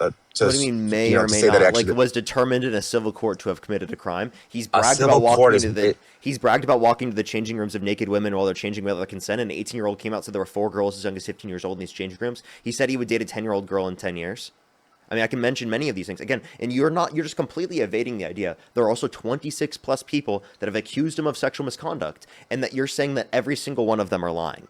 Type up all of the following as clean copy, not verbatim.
What do you mean may or to may say that not? Like actually was determined in a civil court to have committed a crime. He's a bragged civil about walking court is into the he's bragged about walking to the changing rooms of naked women while they're changing without their consent. An 18-year-old came out and said there were 4 girls as young as 15 years old in these changing rooms. He said he would date a 10-year-old girl in 10 years. I mean, I can mention many of these things again, and you're just completely evading the idea. There are also 26 plus people that have accused him of sexual misconduct, and that you're saying that every single one of them are lying.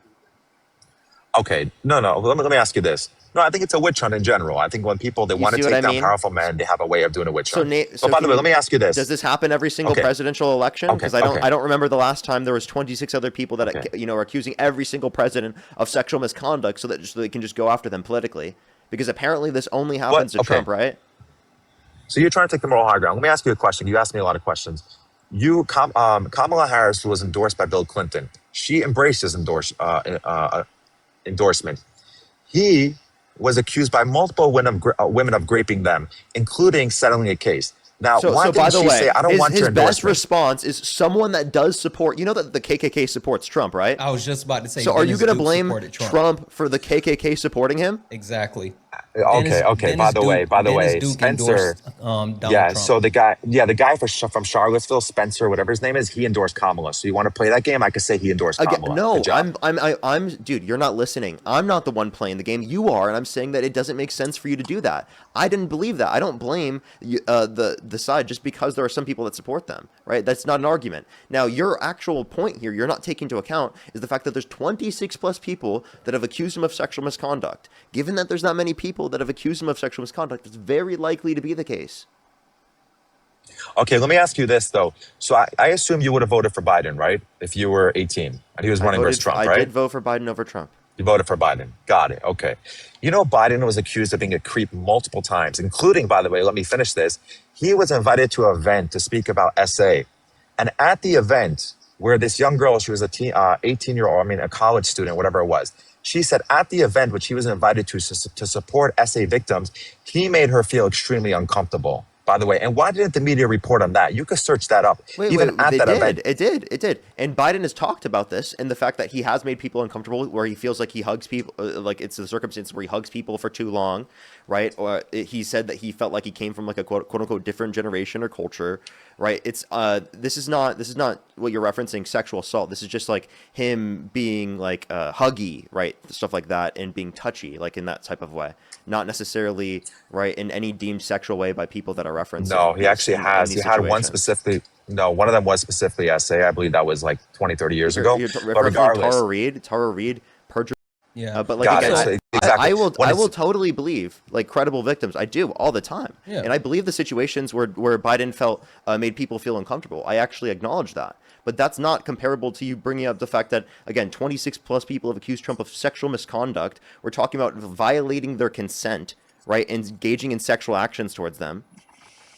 okay. No, no. Let me ask you this. No, I think it's a witch hunt in general. I think when people they You want to see what take I down mean? powerful men, they have a way of doing a witch So, hunt. But so by the can way, let you? me ask you Does this. this happen every single Okay, presidential election? okay, Because I don't, okay, I don't remember the last time there was 26 other people that okay, are accusing every single president of sexual misconduct, so they can just go after them politically. Because apparently this only but happens to okay. Trump, right? So you're trying to take the moral high ground. Let me ask you a question. You asked me a lot of questions. Kamala Harris was endorsed by Bill Clinton. She embraced his endorsement. He was accused by multiple women of raping them, including settling a case. Now, So, why so by didn't the she way, say, "I don't want his your best endorsement"? response is someone that does support. You know that the KKK supports Trump, right? I was just about to say So are you Dennis going to Duke blame supported Trump. Trump for the KKK supporting him? Exactly. Okay, okay. By the Dennis way, Duke Spencer. endorsed Donald Yeah. Trump. So the guy from Charlottesville, Spencer, whatever his name is, he endorsed Kamala. So you want to play that game? I could say he endorsed Again, Kamala. Good no, job. dude, you're not listening. I'm not the one playing the game. You are, and I'm saying that it doesn't make sense for you to do that. I didn't believe that. I don't blame the side just because there are some people that support them, right? That's not an argument. Now, your actual point here, you're not taking into account, is the fact that there's 26 plus people that have accused him of sexual misconduct. Given that there's not many people that have accused him of sexual misconduct, it's very likely to be the case. Okay, let me ask you this though. So I assume you would have voted for Biden, right? If you were 18 and he was running versus Trump, I right? did vote for Biden over Trump. You voted for Biden. Got it. Okay. You know, Biden was accused of being a creep multiple times, including, by the way, let me finish this. He was invited to an event to speak about SA. And at the event, where this young girl, she was a 18-year-old, I mean, a college student, whatever it was, she said at the event, which he was invited to support SA victims, he made her feel extremely uncomfortable, by the way. And why didn't the media report on that? You could search that up. Even at that event. It did. And Biden has talked about this and the fact that he has made people uncomfortable where he feels like he hugs people, like it's the circumstance where he hugs people for too long, right? Or he said that he felt like he came from like a quote unquote different generation or culture, right? It's this is not what you're referencing sexual assault. This is just like him being like huggy, right? Stuff like that, and being touchy, like in that type of way. Not necessarily right in any deemed sexual way by people that are referencing. No, he actually has. He had one specifically. No, one of them was specifically SA. I believe that was like 20, 30 years ago. You're But regardless, Tara Reid, perjured. Yeah. But like got again, it. Exactly. I will totally believe like credible victims. I do all the time, Yeah. and I believe the situations where Biden felt made people feel uncomfortable. I actually acknowledge that, but that's not comparable to you bringing up the fact that again, 26 plus people have accused Trump of sexual misconduct. We're talking about violating their consent, right, and engaging in sexual actions towards them,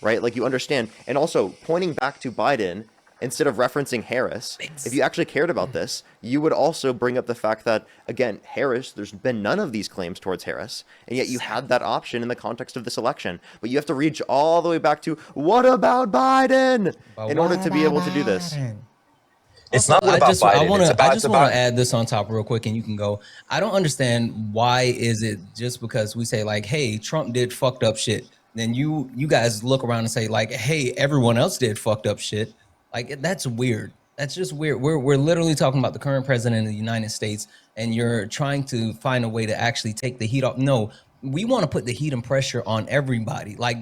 right? Like you understand, and also pointing back to Biden. Instead of referencing Harris, if you actually cared about this, you would also bring up the fact that, again, Harris, there's been none of these claims towards Harris, and yet you had that option in the context of this election. But you have to reach all the way back to, what about Biden? In order to be able to do this. it's Also, not what about Biden. I just want to add this on top real quick, and you can go. I don't understand why is it just because we say like, hey, Trump did fucked up shit. Then you guys look around and say like, hey, everyone else did fucked up shit. Like that's weird. That's just weird. We're literally talking about the current president of the United States, and you're trying to find a way to actually take the heat off. No, we want to put the heat and pressure on everybody. Like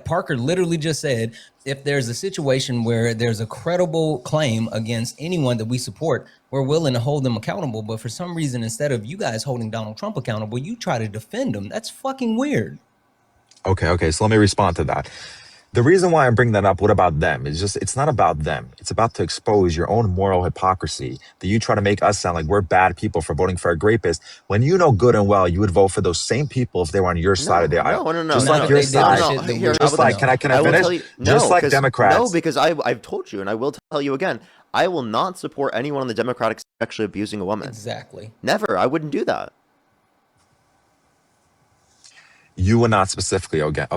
Parker literally just said, if there's a situation where there's a credible claim against anyone that we support, we're willing to hold them accountable. But for some reason, instead of you guys holding Donald Trump accountable, you try to defend him. That's fucking weird. Okay. So let me respond to that. The reason why I'm bringing that up, what about them? It's not about them. It's about to expose your own moral hypocrisy that you try to make us sound like we're bad people for voting for a rapist when you know good and well you would vote for those same people if they were on your side of the aisle. No. Just No, like no, your they did side. shit that Here, we- Just like, can I I will finish? tell you, Just like Democrats. No, because I've told you, and I will tell you again, I will not support anyone on the Democratic side actually abusing a woman. Exactly. Never. I wouldn't do that. You would not specifically. Okay.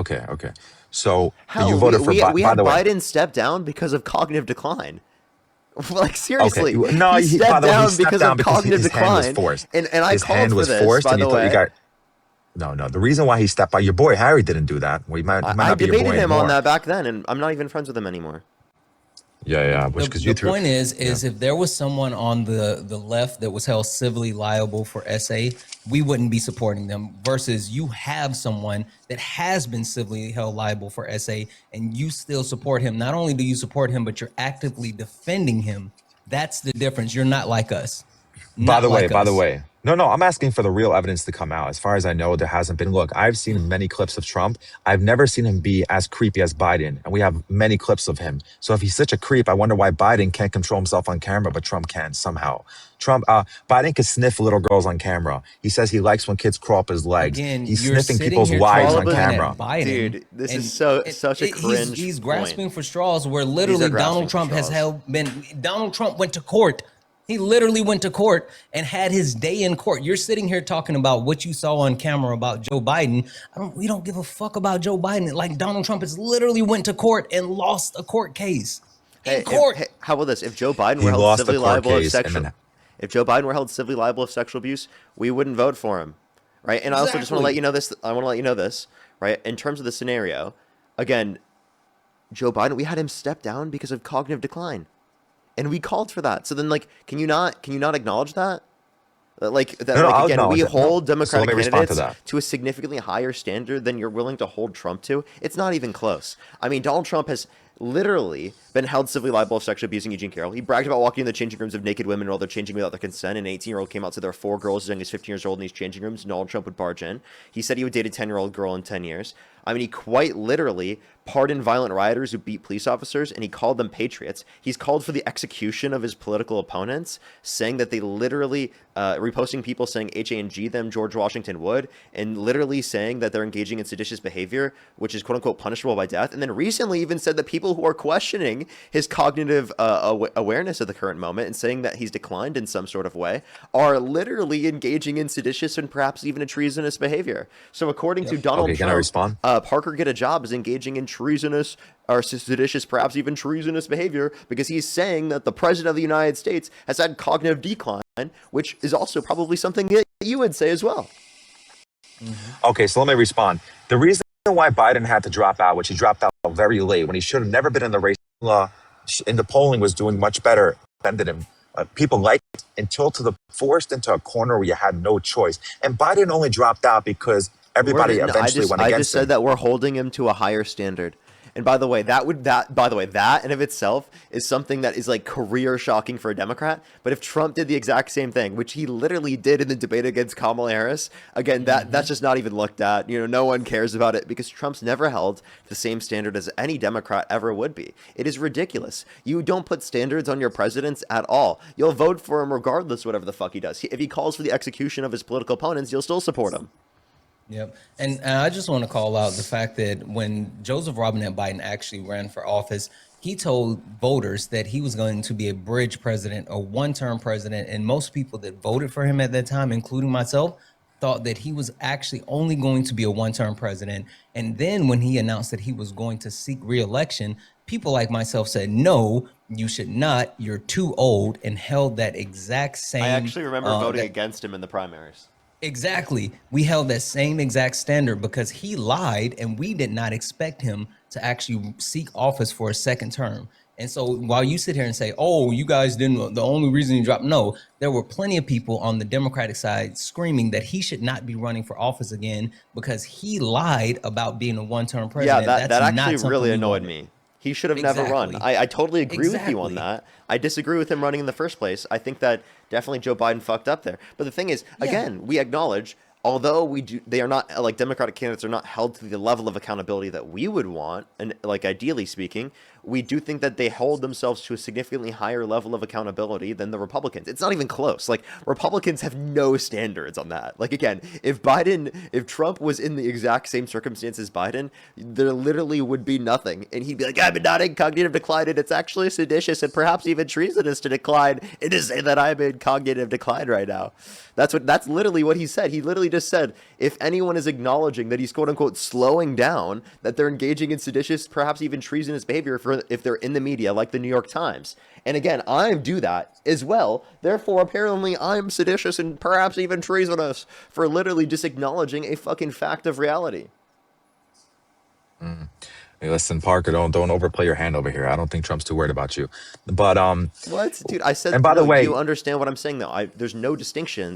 So Hell, you voted for we By had the way, Biden step down because of cognitive decline. Like seriously, okay. No, he by stepped the way, he down stepped because down of because cognitive his hand was decline. forced. And I His called hand for was this, forced, by and the way. No. The reason why he stepped out, your boy Harry didn't do that. Well, he might I not be your boy debated him on anymore. that back then, and I'm not even friends with him anymore. Yeah. Which The, because the you threw. point is if there was someone on the left that was held civilly liable for SA, we wouldn't be supporting them. Versus you have someone that has been civilly held liable for SA, and you still support him. Not only do you support him, but you're actively defending him. That's the difference. You're not like us. By Not the way, like by the us. way, no, I'm asking for the real evidence to come out. As far as I know, there hasn't been. Look, I've seen many clips of Trump. I've never seen him be as creepy as Biden, and we have many clips of him. So if he's such a creep, I wonder why Biden can't control himself on camera, but Trump can somehow. Biden can sniff little girls on camera. He says he likes when kids crawl up his legs. Again, He's you're sniffing sitting people's here wives on trying to point camera. at Biden, Dude, this and is such a cringe he's point. grasping for straws. Where These literally are grasping Donald for Trump has straws. Donald Trump went to court. He literally went to court and had his day in court. You're sitting here talking about what you saw on camera about Joe Biden. We don't give a fuck about Joe Biden. Like Donald Trump has literally went to court and lost a court case in court. Hey, how about this? If Joe Biden He were held lost the civilly court liable of case, and sexual, then if Joe Biden were held civilly liable of sexual abuse, we wouldn't vote for him, right? And I also just want to let you know this. I want to let you know this, right? In terms of the scenario, again, Joe Biden, we had him step down because of cognitive decline, and we called for that. So then, like, can you not acknowledge that? Like that, no, like I'll again, we acknowledge it. No. hold So let Democratic me respond to candidates that. to a significantly higher standard than you're willing to hold Trump to. It's not even close. I mean, Donald Trump has literally been held civilly liable of sexually abusing Eugene Carroll. He bragged about walking in the changing rooms of naked women while they're changing without their consent. An 18-year-old came out, said there were 4 girls as young as 15 years old in these changing rooms. Donald Trump would barge in. He said he would date a 10-year-old girl in 10 years. I mean, he quite literally pardoned violent rioters who beat police officers, and he called them patriots. He's called for the execution of his political opponents, saying that they literally, reposting people saying H-A-N-G them, George Washington would, and literally saying that they're engaging in seditious behavior, which is quote-unquote punishable by death. And then recently even said that people who are questioning his cognitive awareness at the current moment and saying that he's declined in some sort of way are literally engaging in seditious and perhaps even a treasonous behavior. So according to Donald Okay, can I Trump, respond? Parker Get a Job is engaging in treasonous or seditious, perhaps even treasonous behavior because he's saying that the president of the United States has had cognitive decline, which is also probably something that you would say as well. Okay, so let me respond. The reason why Biden had to drop out, which he dropped out very late, when he should have never been in the race, in the polling was doing much better than him. People liked it until forced into a corner where you had no choice. And Biden only dropped out because everybody eventually went I against just said him. that we're holding him to a higher standard. And by the way, that in of itself is something that is like career shocking for a Democrat. But if Trump did the exact same thing, which he literally did in the debate against Kamala Harris, again, that's just not even looked at. You know, no one cares about it because Trump's never held the same standard as any Democrat ever would be. It is ridiculous. You don't put standards on your presidents at all. You'll vote for him regardless, whatever the fuck he does. If he calls for the execution of his political opponents, you'll still support him. Yep. And I just want to call out the fact that when Joseph Robinette Biden actually ran for office, he told voters that he was going to be a bridge president, a one-term president. And most people that voted for him at that time, including myself, thought that he was actually only going to be a one-term president. And then when he announced that he was going to seek re-election, people like myself said, no, you should not. You're too old, and held that exact same. I actually remember voting against him in the primaries. Exactly. We held that same exact standard because he lied and we did not expect him to actually seek office for a second term. And so while you sit here and say, oh, you guys didn't, the only reason you dropped, no, there were plenty of people on the Democratic side screaming that he should not be running for office again because he lied about being a one-term president. Yeah, that actually really annoyed me. He should have never run. I totally agree with you on that. I disagree with him running in the first place. I think that definitely Joe Biden fucked up there. But the thing is, again, we acknowledge, although they are not, like, Democratic candidates are not held to the level of accountability that we would want, and like ideally speaking, we do think that they hold themselves to a significantly higher level of accountability than the Republicans. It's not even close. Like, Republicans have no standards on that. Like, again, if Trump was in the exact same circumstances as Biden, there literally would be nothing. And he'd be like, I'm not in cognitive decline, and it's actually seditious and perhaps even treasonous to decline and to say that I'm in cognitive decline right now. That's literally what he said. He literally just said, if anyone is acknowledging that he's quote unquote slowing down, that they're engaging in seditious, perhaps even treasonous behavior for if they're in the media like the New York Times. And again, I do that as well. Therefore, apparently, I'm seditious and perhaps even treasonous for literally just acknowledging a fucking fact of reality. Hey, listen, Parker, don't overplay your hand over here. I don't think Trump's too worried about you. But What, dude? I said and by the no. Do you way, understand what I'm saying? Though, there's no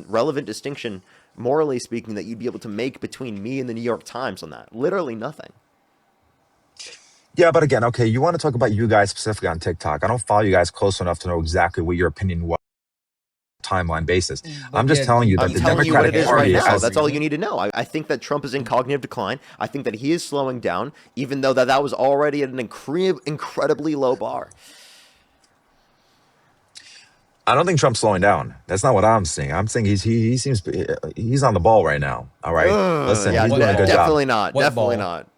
relevant distinction, morally speaking, that you'd be able to make between me and the New York Times on that. Literally nothing. yeah, but again, okay, you want to talk about you guys specifically on TikTok. I don't follow you guys close enough to know exactly what your opinion was timeline basis. I'm But just yet telling you you that I'm the keep telling you mentioning what Democratic it is right Party every now. has That's all you reason. need to know. I think that Trump is in cognitive decline. I think that he is slowing down, even though that was already at an incredibly low bar. I don't think Trump's slowing down. That's not what I'm saying. I'm saying he seems he's on the ball right now. All right. Listen, Yeah, he's What doing a good ball? job. definitely not. What Definitely ball? not.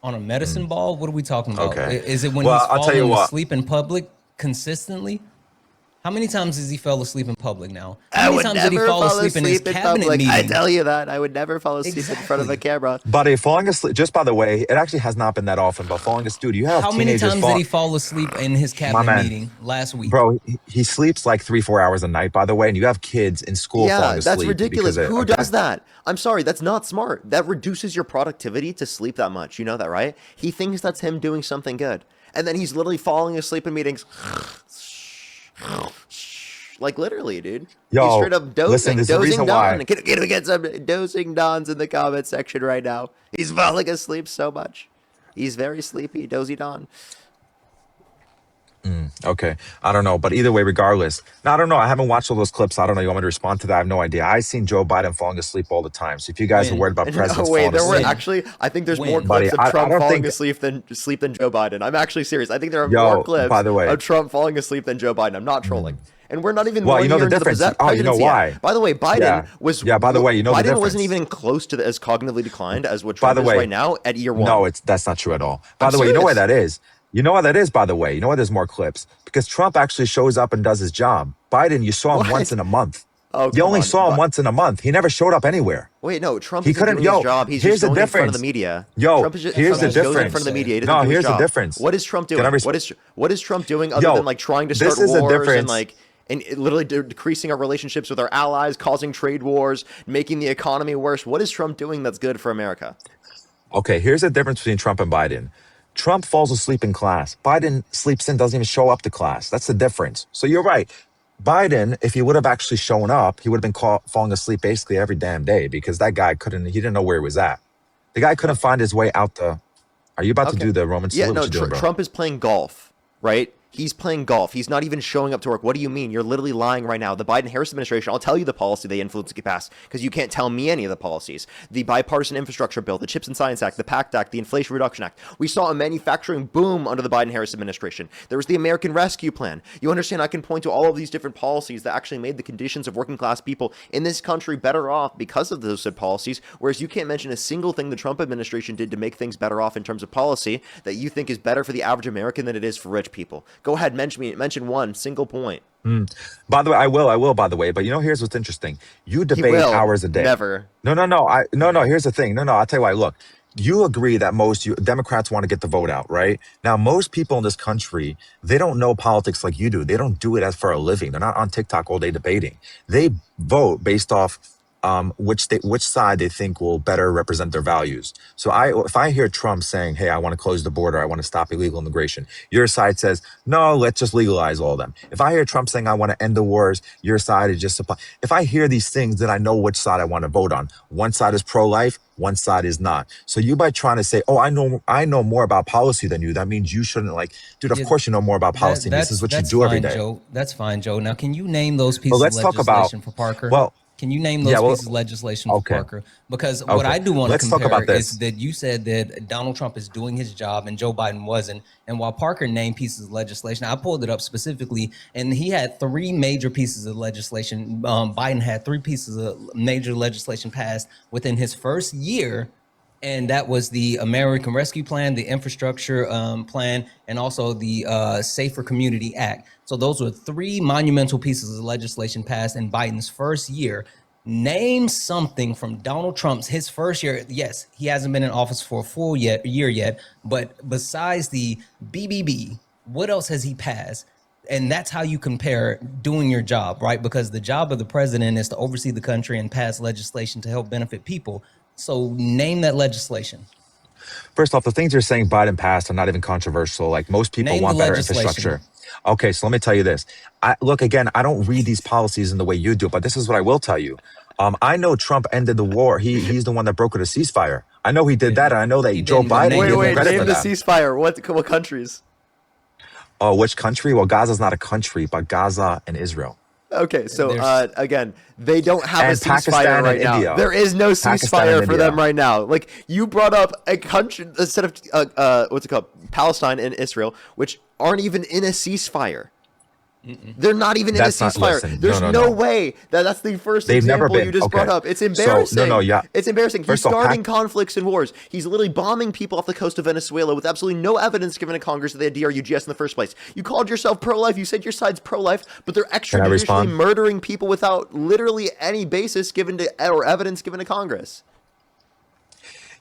On a medicine ball? What are we talking about? Okay. Is it when he's Well, I'll tell you falling what. asleep in public consistently? How many times has he fell asleep in public now? How I many would times did he never fall fall asleep in his asleep in cabinet public. I meeting? tell you that. I would never fall asleep in front of a Exactly. camera. Buddy, falling asleep, just by the way, it actually has not been that often, but falling asleep, dude, you have How many teenagers times did fall. he fall asleep in his My cabinet man, meeting last week? bro, he sleeps like 3-4 hours a night, by the way, and you have kids in school falling Yeah, that's asleep ridiculous. because of, Who okay. does that? I'm sorry, that's not smart. That reduces your productivity to sleep that much. You know that, right? He thinks that's him doing something good. And then he's literally falling asleep in meetings. Like literally, dude. He's straight Yo, up listen, there's a dozing reason why. don. Can we get some dozing dons in the comment section right now? He's falling asleep so much. He's very sleepy, dozy don. Okay, I don't know, but either way, regardless, now I don't know. I haven't watched all those clips. I don't know. You want me to respond to that? I have no idea. I seen Joe Biden falling asleep all the time. So if you guys are When? worried about No, presidents wait, falling there were asleep, When? actually, I think there's more When? buddy, clips of I Trump don't falling think. asleep than Joe Biden. I'm actually serious. I think there are more Yo, clips by the way, of Trump falling asleep than Joe Biden. I'm not trolling. And we're not even well, you one know year the into the difference. Oh, you know presidency yet. why? By the way, Yeah, yeah. By the way, you know the Biden wasn't difference. even close to as cognitively declined as what By Trump the is right way, now at year no, one. that's not true at all. I'm By the way, you know why serious. that is? You know why that is, by the way? You know why there's more clips? Because Trump actually shows up and does his job. Biden, you saw him once What? in a month. Oh, You come only on. saw him But once in a month. He never showed up anywhere. wait, no, Trump He isn't couldn't. doing his Yo, job. He's here's just the going in front of the difference. media. Yo, That's here's Trump the what I just was goes in trying to front of difference. the say. media. He doesn't No, do his here's the job. difference. What is Trump Can I doing? respond? What is Trump doing other than Yo, like trying to start this is the wars and difference. like and literally decreasing our relationships with our allies, causing trade wars, making the economy worse? What is Trump doing that's good for America? Okay, here's the difference between Trump and Biden. Trump falls asleep in class. Biden sleeps in, doesn't even show up to class. That's the difference. So you're right. Biden, if he would have actually shown up, he would have been falling asleep basically every damn day because that guy he didn't know where he was at. The guy couldn't find his way out the. Are you about to Okay. do the Roman Yeah, salute? What no, you doing, bro? Trump is playing golf, right? He's playing golf. He's not even showing up to work. What do you mean? You're literally lying right now. The Biden-Harris administration, I'll tell you the policy they influenced to get passed because you can't tell me any of the policies. The bipartisan infrastructure bill, the CHIPS and Science Act, the PACT Act, the Inflation Reduction Act. We saw a manufacturing boom under the Biden-Harris administration. There was the American Rescue Plan. You understand, I can point to all of these different policies that actually made the conditions of working class people in this country better off because of those said policies, whereas you can't mention a single thing the Trump administration did to make things better off in terms of policy that you think is better for the average American than it is for rich people. Go ahead, mention one single point. By the way, I will. By the way, but here's what's interesting. You He debate will hours a day. never. No. Here's the thing. No. I'll tell you why. Look, you agree that most Democrats want to get the vote out, right? Now, most people in this country, they don't know politics like you do. They don't do it as for a living. They're not on TikTok all day debating. They vote based off which side they think will better represent their values. So if I hear Trump saying, "Hey, I want to close the border, I want to stop illegal immigration," your side says, "No, let's just legalize all of them." If I hear Trump saying, "I want to end the wars," your side is just supply. If I hear these things, then I know which side I want to vote on. One side is pro-life, one side is not. So you by trying to say, "Oh, I know more about policy than you," that means you shouldn't dude. Of Yeah, course you know more about policy. This is what you that's do every fine, day. Joe. That's fine, Joe. Now, can you name those But pieces of let's talk about. legislation for Parker? Well, Can you name yeah. those Well, pieces of legislation for okay, Parker? Because what okay. I do want to Let's talk compare about is this. that you said that Donald Trump is doing his job and Joe Biden wasn't. And while Parker named pieces of legislation, I pulled it up specifically, and he had three major pieces of legislation. Biden had three pieces of major legislation passed within his first year. And that was the American Rescue Plan, the Infrastructure Plan, and also the Safer Community Act. So those were three monumental pieces of legislation passed in Biden's first year. Name something from Donald Trump's his first year. Yes, he hasn't been in office for a full year yet, but besides the BBB, what else has he passed? And that's how you compare doing your job, right? Because the job of the president is to oversee the country and pass legislation to help benefit people. So name that legislation. First off, the things you're saying Biden passed are not even controversial. Like most people Name the want better legislation. infrastructure. Okay, so let me tell you this. Look, again, I don't read these policies in the way you do, but this is what I will tell you. I know Trump ended the war. He's the one that brokered a ceasefire. I know he did that, and I know that He Joe didn't, but Biden name gave Wait, him the credit name for the that. ceasefire. What countries? Oh, which country? Well, Gaza's not a country, but Gaza and Israel. Okay, so There's again, they don't have a And ceasefire Pakistan right and now. India. There is no Pakistan and ceasefire for them India. right now. Like you brought up a country instead of what's it called, Palestine and Israel, which aren't even in a ceasefire. They're not even in a That's not, ceasefire. listen, There's no, no no. way that's the first They've never example you been. just brought Okay. up. It's So, embarrassing. yeah. It's embarrassing. He's First of all, starting conflicts and wars. He's literally bombing people off the coast of Venezuela with absolutely no evidence given to Congress that they had DRUGS in the first place. You called yourself pro-life. You said your side's pro-life, but they're Can I extrajudicially respond? murdering people without literally any basis given to or evidence given to Congress.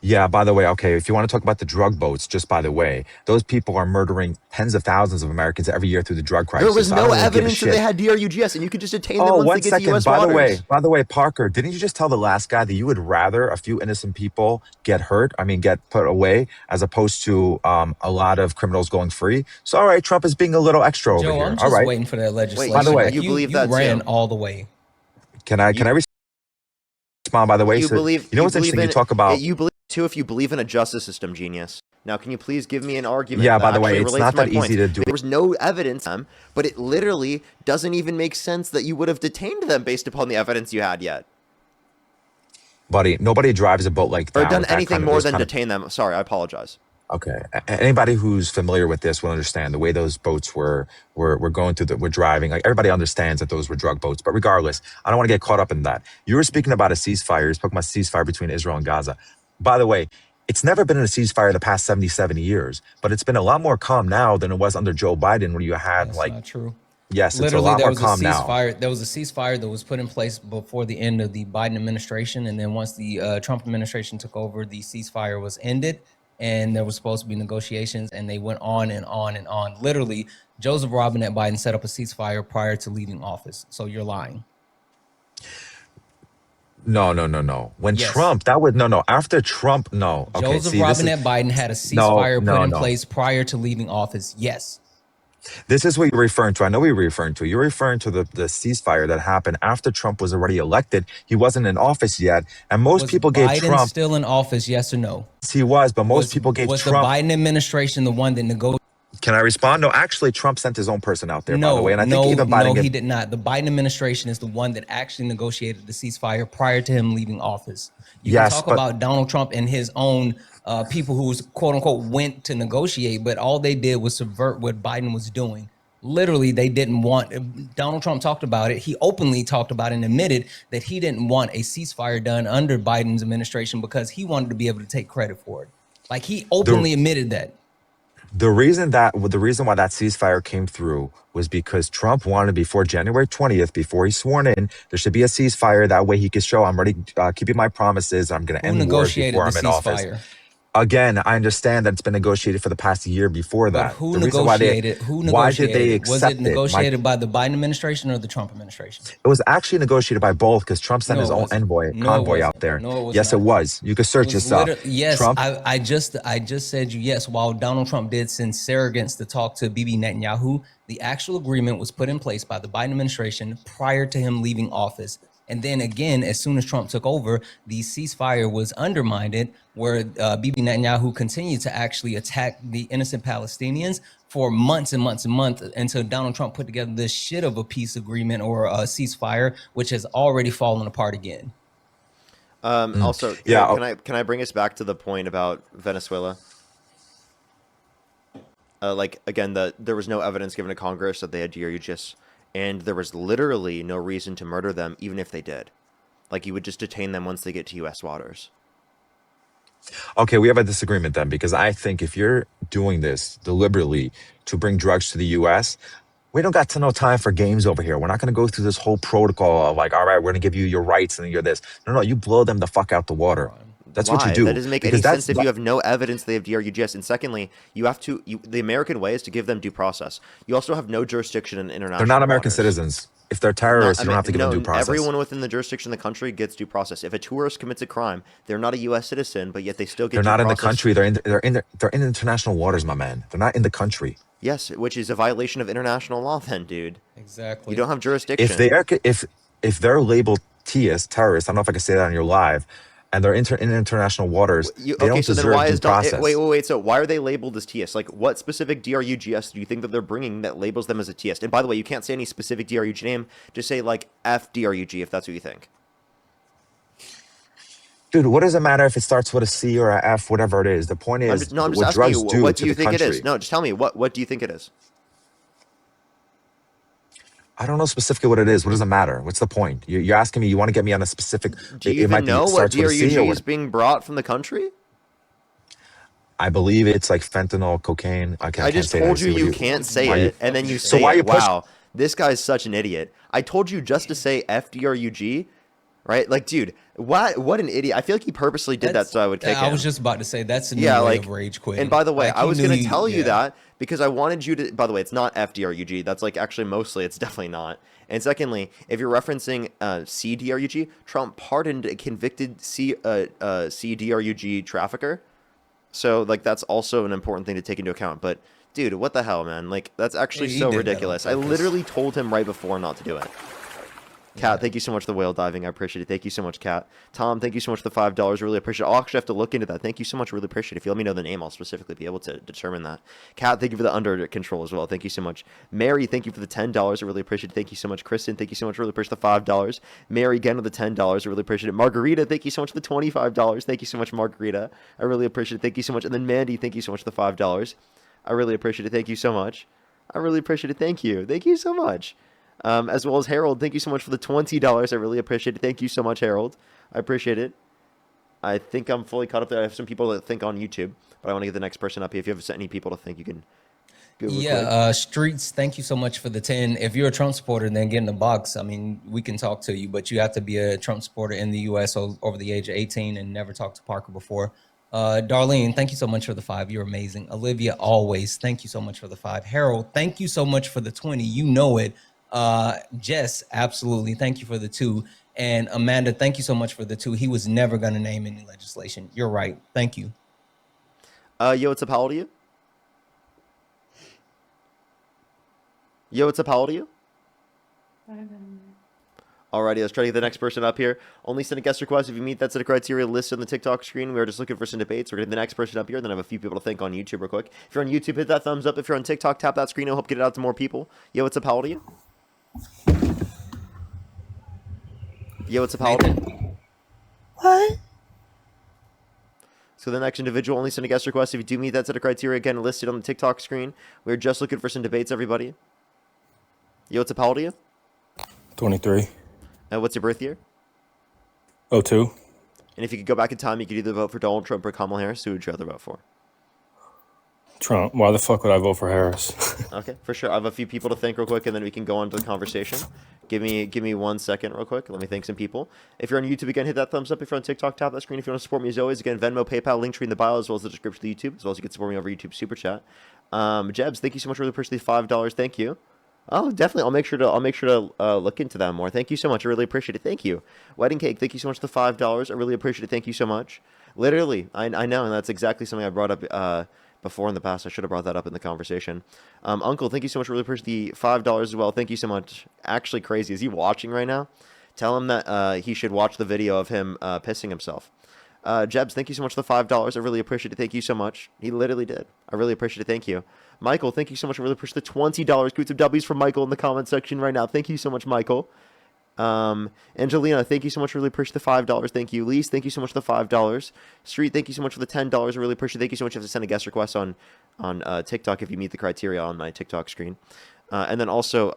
Yeah, by the way, okay, if you want to talk about the drug boats, just by the way, those people are murdering tens of thousands of Americans every year through the drug crisis. There was I don't no really give a evidence that shit. they had DRUGS, and you could just detain them Oh, once one they get to second. U.S. By waters. the way, Parker, didn't you just tell the last guy that you would rather a few innocent people get hurt? I mean, get put away, as opposed to a lot of criminals going free. So, all right, Trump is being a little extra over Joe, here. I'm All just right. waiting for that legislation. By the way, Like you believe you that ran too? all the way. can I respond? By the way, You so believe you know what's believe interesting? You in talk about you believe too if you believe in a justice system, genius. Now, can you please give me an argument yeah. that By the way, actually it's relates not to my that points? easy to do. There was no evidence, but it literally doesn't even make sense that you would have detained them based upon the evidence you had yet, Buddy, nobody drives a boat like or that done with that anything kind of more those than kind of. detain them. Sorry, I apologize. Okay. Anybody who's familiar with this will understand the way those boats were going through we're driving. Like everybody understands that those were drug boats. But regardless, I don't want to get caught up in that. You were speaking about a ceasefire. You're speaking about a ceasefire between Israel and Gaza. By the way, it's never been in a ceasefire the past 70 years, but it's been a lot more calm now than it was under Joe Biden, where you had That's like, not true. yes, it's a Literally, lot there more was a calm now. ceasefire. There was a ceasefire that was put in place before the end of the Biden administration, and then once the Trump administration took over, the ceasefire was ended, and there was supposed to be negotiations, and they went on and on and on. Literally, Joseph Robinette Biden set up a ceasefire prior to leaving office. So you're lying. No. When Yes. Trump, that would no. After Trump, no. Okay, Joseph see, this is Robinette Biden had a no, ceasefire put no, in no. place prior to leaving office. Yes. This is what you're referring to. I know what you're referring to. You're referring to the ceasefire that happened after Trump was already elected. He wasn't in office yet. And most Was people gave Biden Trump, still in office? Yes or no? he was, but most people gave Was the Trump. Biden administration the one that negotiated? Can I respond? No, actually, Trump sent his own person out there, by the way. And I think even No, Biden he did not. The Biden administration is the one that actually negotiated the ceasefire prior to him leaving office. You Yes, can talk but about Donald Trump and his own people who quote unquote went to negotiate, but all they did was subvert what Biden was doing. Literally, they didn't want. Donald Trump talked about it. He openly talked about it and admitted that he didn't want a ceasefire done under Biden's administration because he wanted to be able to take credit for it. Like he openly admitted that. the reason why that ceasefire came through was because Trump wanted before January 20th, before he's sworn in, there should be a ceasefire. That way he could show I'm ready, keeping my promises. I'm going to Who end wars negotiated before the I'm in office. ceasefire? Again, I understand that it's been negotiated for the past year before But that. who The reason why negotiated? Who why did they negotiated? Was accept it negotiated by the Biden administration or the Trump administration? It was actually negotiated by both because Trump sent No, his it own wasn't. envoy, No, it convoy out wasn't. there. No, it was Yes, not. it was. You could search It was yourself. yes, Trump. I just said you yes. While Donald Trump did send surrogates to talk to Bibi Netanyahu, the actual agreement was put in place by the Biden administration prior to him leaving office. And then again, as soon as Trump took over, the ceasefire was undermined, where Bibi Netanyahu continued to actually attack the innocent Palestinians for months and months and months until Donald Trump put together this shit of a peace agreement or a ceasefire, which has already fallen apart again. Also, Yeah. can I bring us back to the point about Venezuela? Like again, there was no evidence given to Congress that they had DRUGS, and there was literally no reason to murder them, even if they did. Like you would just detain them once they get to U.S. waters. Okay, we have a disagreement then because I think if you're doing this deliberately to bring drugs to the U.S., We don't got to no time for games over here. We're not going to go through this whole protocol of like, all right, we're going to give you your rights and you're this. No, no, you blow them the fuck out the water. That's what you Why? That do. doesn't make Because any that's sense if you have no evidence they have DRUGS. And secondly, you have to. The American way is to give them due process. You also have no jurisdiction in they're not international American waters. citizens. If they're Not, terrorists, you don't have to give them due no, process. everyone within the jurisdiction of the country gets due process. If a tourist commits a crime, they're not a U.S. citizen, but yet they still get They're due not in the process. country. They're in international waters, my man. They're not in the country. Yes, which is a violation of international law, then, dude. Exactly. You don't have jurisdiction. If they're labeled T as terrorists, I don't know if I can say that on your live, and they're in international waters, they don't so then deserve why due is process. wait? So why are they labeled as TS? Like, what specific DRUGS do you think that they're bringing that labels them as a TS? And by the way, you can't say any specific DRUG name. Just say like FDRUG if that's what you think. Dude, what does it matter if it starts with a C or a F, whatever it is? The point is, I'm just what asking drugs you. do What to do you the think it country. is? No, just tell me. What do you think it is? I don't know specifically what it is. What does it matter? What's the point? You're asking me. You want to get me on a specific. Do you It might even be know what starts with a C or DRUG what? is being brought from the country? I believe it's like fentanyl, cocaine. I I can't just say that. told you See what you can't say why you- it, and then you So say why it. you push? Wow, this guy's such an idiot. I told you just to say FDRUG, right? Like, dude, what an idiot. I feel like he purposely did that so I would kick him. I was just about to say that's a new Yeah, way like, of rage quitting. and by the way, Like, I he was knew going to he- tell you yeah. that because I wanted you to, by the way, it's not FDRUG. That's like actually mostly, it's definitely not. And secondly, if you're referencing CDRUG, Trump pardoned a convicted CDRUG trafficker. So, like, that's also an important thing to take into account. But, dude, what the hell, man? Like, that's actually He so did that on ridiculous. I purpose. literally told him right before not to do it. Kat, thank you so much for the whale diving. I appreciate it. Thank you so much, Kat. Tom, thank you so much for the $5. Really appreciate it. I'll actually have to look into that. Thank you so much. Really appreciate it. If you let me know the name, I'll specifically be able to determine that. Kat, thank you for the under control as well. Thank you so much. Mary, thank you for the $10. I really appreciate it. Thank you so much. Kristen, thank you so much. Really appreciate the $5. Mary, again, with the $10. I really appreciate it. Margarita, thank you so much for the $25. Thank you so much, Margarita. I really appreciate it. Thank you so much. And then Mandy, thank you so much for the $5. I really appreciate it. Thank you so much. I really appreciate it. Thank you. Thank you so much. As well as Harold, thank you so much for the $20. I really appreciate it. Thank you so much, Harold. I appreciate it. I think I'm fully caught up there. I have some people that think on YouTube, but I want to get the next person up here. If you have any people to think, you can go real quick. Yeah, Streets, thank you so much for the 10. If you're a Trump supporter, then get in the box. I mean, we can talk to you, but you have to be a Trump supporter in the U.S. over the age of 18 and never talked to Parker before. Darlene, thank you so much for the 5. You're amazing. Olivia, always, thank you so much for the 5. Harold, thank you so much for the 20. You know it. Jess, absolutely. Thank you for the 2. And Amanda, thank you so much for the 2. He was never going to name any legislation. You're right. Thank you. Yo, what's up? How old are you? Yo, what's up? How old are you? Alrighty, let's try to get the next person up here. Only send a guest request if you meet that set of criteria listed on the TikTok screen. We are just looking for some debates. We're getting the next person up here, and then I have a few people to think on YouTube real quick. If you're on YouTube, hit that thumbs up. If you're on TikTok, tap that screen. It'll help get it out to more people. Yo, what's up? How old are you? Yo, what's up? How old are you? What? So the next individual, only send a guest request if you do meet that set of criteria, again, listed on the TikTok screen. We're just looking for some debates, everybody. Yo, what's up? How old are you? 23. What's your birth year? 02. And if you could go back in time, you could either vote for Donald Trump or Kamala Harris. Who would you rather vote for? Trump. Why the fuck would I vote for Harris? Okay, for sure. I have a few people to thank real quick, and then we can go on to the conversation. Give me 1 second real quick. Let me thank some people. If you're on YouTube, again, hit that thumbs up. If you're on TikTok, tap that screen. If you want to support me, as always, again, Venmo, PayPal, link tree in the bio, as well as the description of the YouTube, as well as you can support me over YouTube Super Chat. Jebs, thank you so much for the personally $5. Thank you. Oh, definitely. I'll make sure to look into that more. Thank you so much. I really appreciate it. Thank you. Wedding Cake, thank you so much for the $5. I really appreciate it. Thank you so much. Literally, I know, and that's exactly something I brought up before in the past. I should have brought that up in the conversation. Uncle, thank you so much. Really appreciate the $5 as well. Thank you so much. Actually crazy. Is he watching right now? Tell him that he should watch the video of him pissing himself. Jebs, thank you so much for the $5. I really appreciate it. Thank you so much. He literally did. I really appreciate it. Thank you. Michael, thank you so much. I really appreciate the $20. Coots of W's from Michael in the comment section right now. Thank you so much, Michael. Angelina, thank you so much. Really appreciate the $5. Thank you. Lise, thank you so much for the $5. Street, thank you so much for the $10. I really appreciate it. Thank you so much. You have to send a guest request on TikTok if you meet the criteria on my TikTok screen. And then also,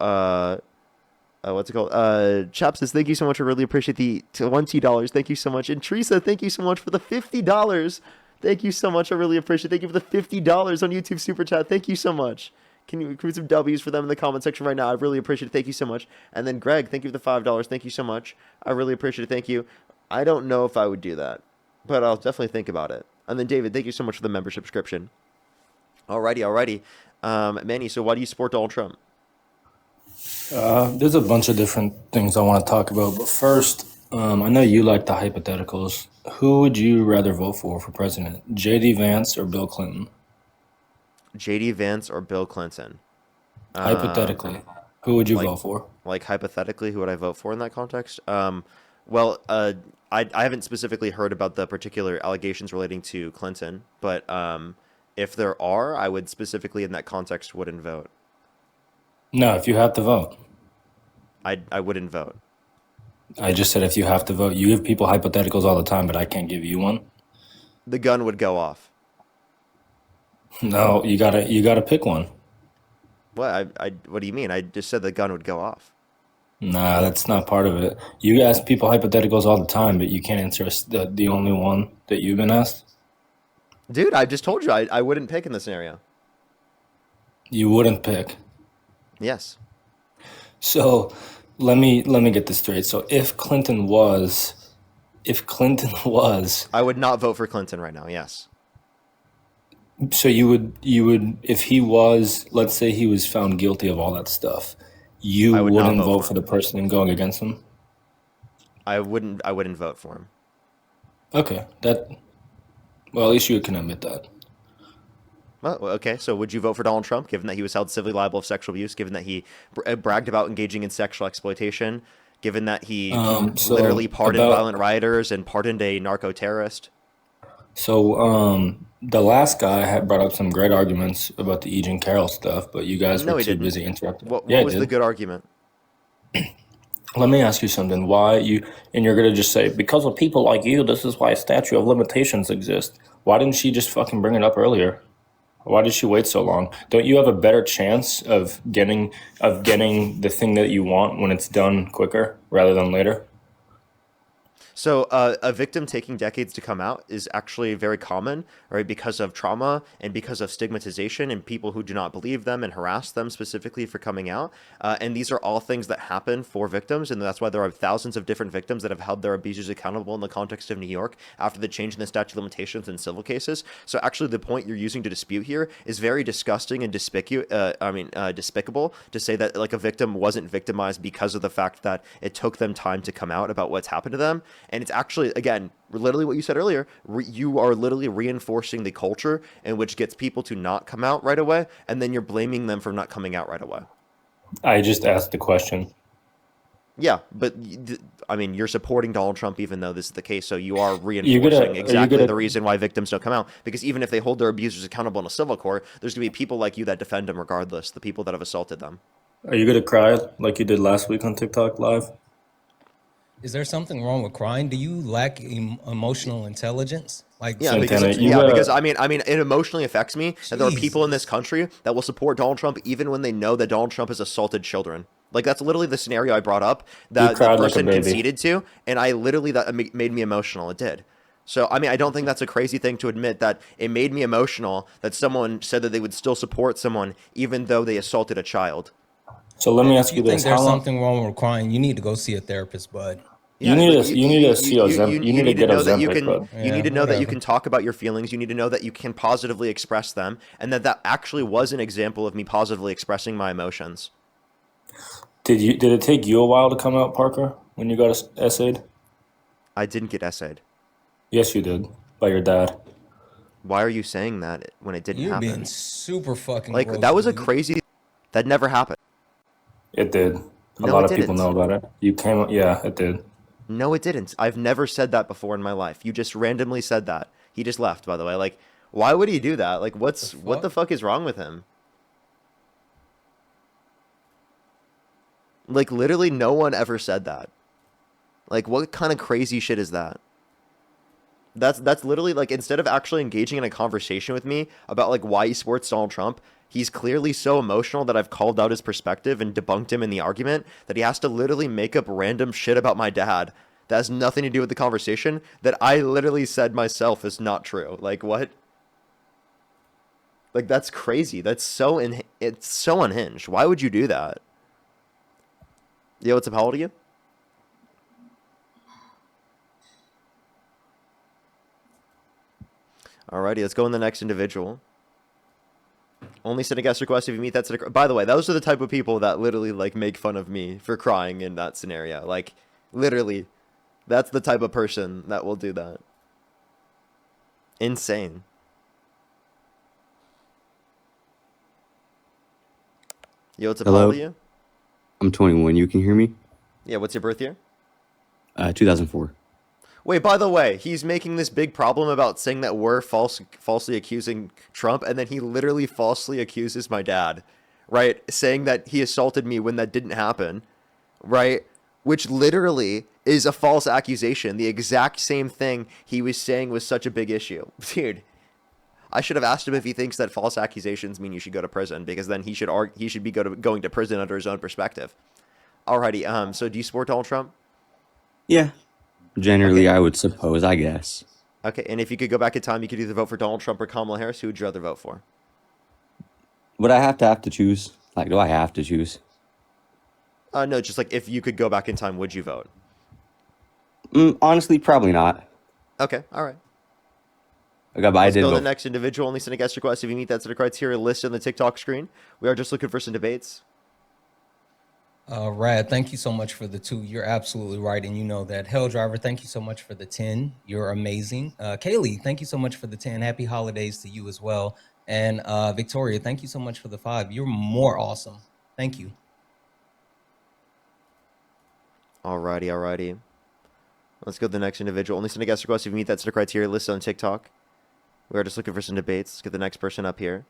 what's it called? Chap says, thank you so much. I really appreciate the $20. Thank you so much. And Teresa, thank you so much for the $50. Thank you so much. I really appreciate it. Thank you for the $50 on YouTube Super Chat. Thank you so much. Can you include some W's for them in the comment section right now? I really appreciate it. Thank you so much. And then Greg, thank you for the $5. Thank you so much. I really appreciate it. Thank you. I don't know if I would do that, but I'll definitely think about it. And then David, thank you so much for the membership subscription. Alrighty. Manny, so why do you support Donald Trump? There's a bunch of different things I want to talk about, but first, I know you like the hypotheticals. Who would you rather vote for president, J.D. Vance or Bill Clinton? J.D. Vance or Bill Clinton? Hypothetically, who would you like- vote for? Like hypothetically, who would I vote for in that context? I haven't specifically heard about the particular allegations relating to Clinton, but if there are, I would specifically in that context wouldn't vote. No, if you have to vote. I wouldn't vote. I just said if you have to vote. You give people hypotheticals all the time, but I can't give you one. The gun would go off. No, you gotta pick one. What? What do you mean? I just said the gun would go off. Nah, that's not part of it. You ask people hypotheticals all the time, but you can't answer the only one that you've been asked. Dude, I just told you I wouldn't pick in this scenario. You wouldn't pick. Yes. So let me get this straight. So if Clinton was, I would not vote for Clinton right now. Yes. so you would if he was, let's say he was found guilty of all that stuff, you I would not wouldn't vote vote for for the person going against him. I wouldn't vote for him. Okay, well, at least you can admit that. Well, okay. So would you vote for Donald Trump, given that he was held civilly liable of sexual abuse, given that he bragged about engaging in sexual exploitation, given that he So literally pardoned about violent rioters and pardoned a narco-terrorist? so the last guy had brought up some great arguments about the Eugene Carroll stuff, but you guys No, were he too didn't. busy interrupting. What Yeah, I was the did. good argument? Let me ask you something. Why you're gonna just say because of people like you, this is why a statute of limitations exists. Why didn't she just fucking bring it up earlier? Why did she wait so long? Don't you have a better chance of getting the thing that you want when it's done quicker rather than later? So a victim taking decades to come out is actually very common, right? Because of trauma and because of stigmatization and people who do not believe them and harass them specifically for coming out. And these are all things that happen for victims. And that's why there are thousands of different victims that have held their abusers accountable in the context of New York after the change in the statute of limitations in civil cases. So actually the point you're using to dispute here is very disgusting and despicable to say that like a victim wasn't victimized because of the fact that it took them time to come out about what's happened to them. And it's actually, again, literally what you said earlier, you are literally reinforcing the culture in which gets people to not come out right away, and then you're blaming them for not coming out right away. I just asked the question. Yeah, but I mean, you're supporting Donald Trump even though this is the case, so you are Are reinforcing you exactly gonna the reason why victims don't come out. Because even if they hold their abusers accountable in a civil court, there's going to be people like you that defend them regardless, the people that have assaulted them. are you gonna cry like you did last week on TikTok Live? Is there something wrong with crying? Do you lack emotional intelligence? Like, Yeah, Santana, because I mean, it emotionally affects me that there are people in Jesus. this country that will support Donald Trump even when they know that Donald Trump has assaulted children. Like that's literally the scenario I brought up that the cried like a person baby. conceded to, and I literally made me emotional. It did. So I mean, I don't think that's a crazy thing to admit that it made me emotional that someone said that they would still support someone even though they assaulted a child. So let me ask if you you think this: there's How long? something wrong with crying, you need to go see a therapist, bud. You Yeah, need like to you need to see Ozempic. You need to need to get know that you Ozempic, can bud. you need Yeah, to know that you whatever. can talk about your feelings. You need to know that you can positively express them, and that actually was an example of me positively expressing my emotions. Did it take you a while to come out, Parker, when you got essayed? I didn't get essayed. Yes, you did, by your dad. Why are you saying that when it didn't You're being happen? super fucking Like gross, that was a dude. crazy. That never happened. It did. A No, lot it of people didn't. know about it. You came, yeah, it did. No, it didn't. I've never said that before in my life. You just randomly said that. He just left, by the way. Like, why would he do that? Like, what the fuck is wrong with him? Like, literally, no one ever said that. Like, what kind of crazy shit is that? That's literally like instead of actually engaging in a conversation with me about like why he supports Donald Trump, he's clearly so emotional that I've called out his perspective and debunked him in the argument that he has to literally make up random shit about my dad that has nothing to do with the conversation that I literally said myself is not true. Like what? Like, that's crazy. It's so unhinged. Why would you do that? Yo, what's up? How old are you? Alrighty, let's go in the next individual. Only send a guest request if you meet that. By the way, those are the type of people that literally like make fun of me for crying in that scenario. Like, literally, that's the type of person that will do that. Insane. Yo, what's up? How Hello? old are you? I'm 21. You can hear me? Yeah, what's your birth year? 2004. Wait, by the way, he's making this big problem about saying that we're falsely accusing Trump, and then he literally falsely accuses my dad, right? Saying that he assaulted me when that didn't happen, right? Which literally is a false accusation. The exact same thing he was saying was such a big issue. Dude, I should have asked him if he thinks that false accusations mean you should go to prison, because then he should be going to prison under his own perspective. Alrighty, so do you support Donald Trump? Yeah. Generally, Okay. I would suppose, I guess. Okay, and if you could go back in time, you could either vote for Donald Trump or Kamala Harris. Who would you rather vote for? Would I have to choose? Like, do I have to choose? No, just like if you could go back in time, would you vote? Honestly, probably not. Okay, all right. Okay, but I Let's did go to the vote. next individual. Only send a guest request if you meet that set of criteria listed on the TikTok screen. We are just looking for some debates. Rad, thank you so much for the 2. You're absolutely right, and you know that. Hell Driver, thank you so much for the 10. You're amazing. Kaylee, thank you so much for the 10. Happy holidays to you as well. And Victoria, thank you so much for the 5. You're more awesome. Thank you. Alrighty. Let's go to the next individual. Only send a guest request if you meet that set of criteria listed on TikTok. We are just looking for some debates. Let's get the next person up here.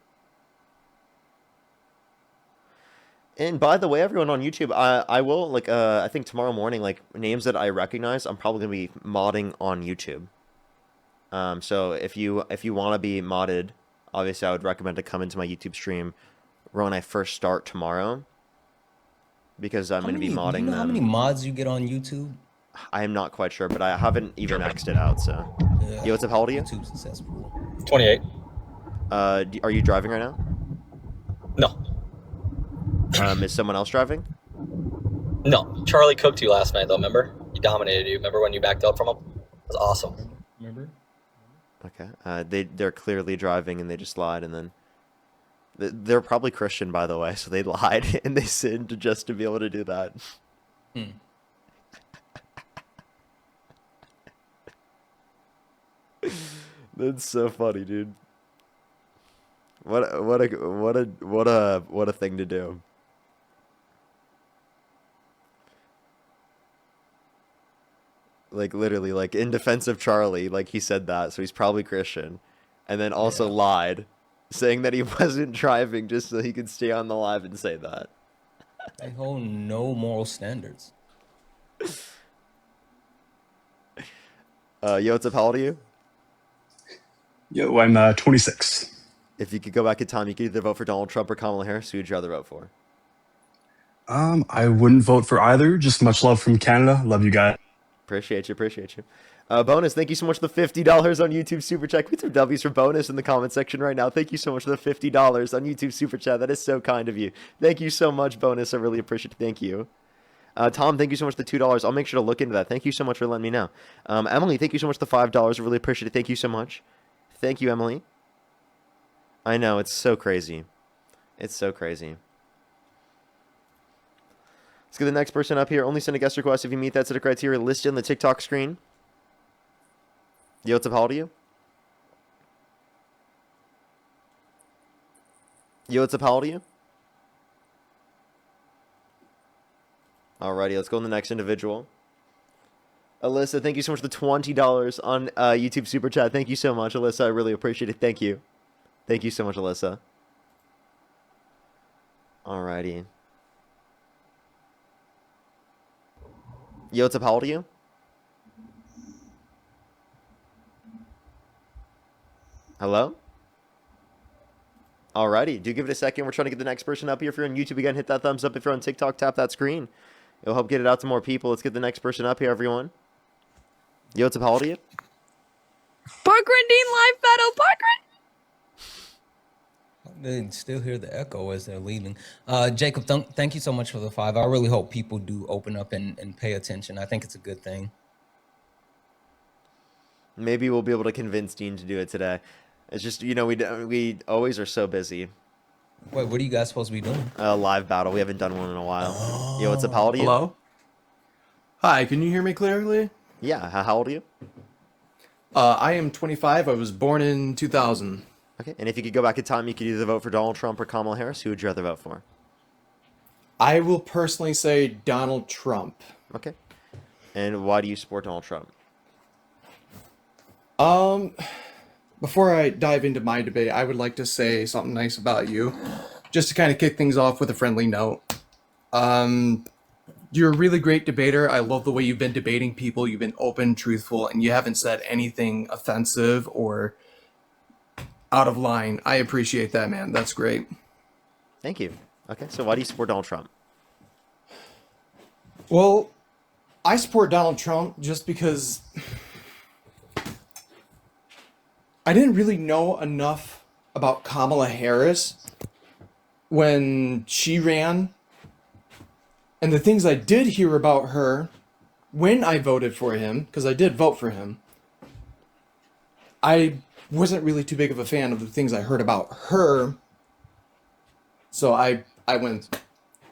And by the way, everyone on YouTube, I will like I think tomorrow morning, like names that I recognize, I'm probably gonna be modding on YouTube. So if you want to be modded, obviously I would recommend to come into my YouTube stream when I first start tomorrow, because I'm gonna be modding Do you know them. how many mods you get on YouTube? I am not quite sure, but I haven't even X'd it out. So, yo, what's up? How old are you? YouTube successful. 28. Are you driving right now? No. Is someone else driving? No. Charlie cooked you last night, though, remember? He dominated you. Remember when you backed up from him? It was awesome. Remember? Okay. They're clearly driving and they just lied, and then they're probably Christian, by the way, so they lied and they sinned just to be able to do that. That's so funny, dude. What a thing to do. Like literally, like in defense of Charlie, like he said that, so he's probably Christian, and then also lied, saying that he wasn't driving just so he could stay on the live and say that. They hold no moral standards. Yo, what's up? How old are you? Yo, I'm 26. If you could go back in time, you could either vote for Donald Trump or Kamala Harris. Who would you rather vote for? I wouldn't vote for either. Just much love from Canada. Love you guys. Appreciate you. Bonus, thank you so much for the $50 on YouTube Super Chat. Put some W's for Bonus in the comment section right now. Thank you so much for the $50 on YouTube Super Chat. That is so kind of you. Thank you so much, Bonus. I really appreciate it. Thank you. Tom, thank you so much for the $2. I'll make sure to look into that. Thank you so much for letting me know. Emily, thank you so much for the $5. I really appreciate it. Thank you so much. Thank you, Emily. I know, it's so crazy. It's so crazy. Let's get the next person up here. Only send a guest request if you meet that set of criteria listed on the TikTok screen. Yo, what's up? How old are you? Yo, what's up? How old are you? Alrighty, let's go on the next individual. Alyssa, thank you so much for the $20 on YouTube Super Chat. Thank you so much, Alyssa. I really appreciate it. Thank you. Thank you so much, Alyssa. Alrighty. Yo, what's up? How old are you? Hello? Alrighty, do give it a second. We're trying to get the next person up here. If you're on YouTube again, hit that thumbs up. If you're on TikTok, tap that screen. It'll help get it out to more people. Let's get the next person up here, everyone. Yo, what's up? How old are you? Parkrun Dean live battle, Parkrun! They still hear the echo as they're leaving. Jacob, thank you so much for the 5. I really hope people do open up and pay attention. I think it's a good thing. Maybe we'll be able to convince Dean to do it today. It's just, we always are so busy. Wait, what are you guys supposed to be doing? A live battle. We haven't done one in a while. Yo, what's up? How old are you? Hello? Hi, can you hear me clearly? Yeah. How old are you? I am 25. I was born in 2000. Okay. And if you could go back in time, you could either vote for Donald Trump or Kamala Harris. Who would you rather vote for? I will personally say Donald Trump. Okay. And why do you support Donald Trump? Before I dive into my debate, I would like to say something nice about you, just to kind of kick things off with a friendly note. You're a really great debater. I love the way you've been debating people. You've been open, truthful, and you haven't said anything offensive or out of line. I appreciate that, man. That's great. Thank you. Okay. So why do you support Donald Trump? Well, I support Donald Trump just because I didn't really know enough about Kamala Harris when she ran. And the things I did hear about her when I voted for him, because I did vote for him, I wasn't really too big of a fan of the things I heard about her. So I went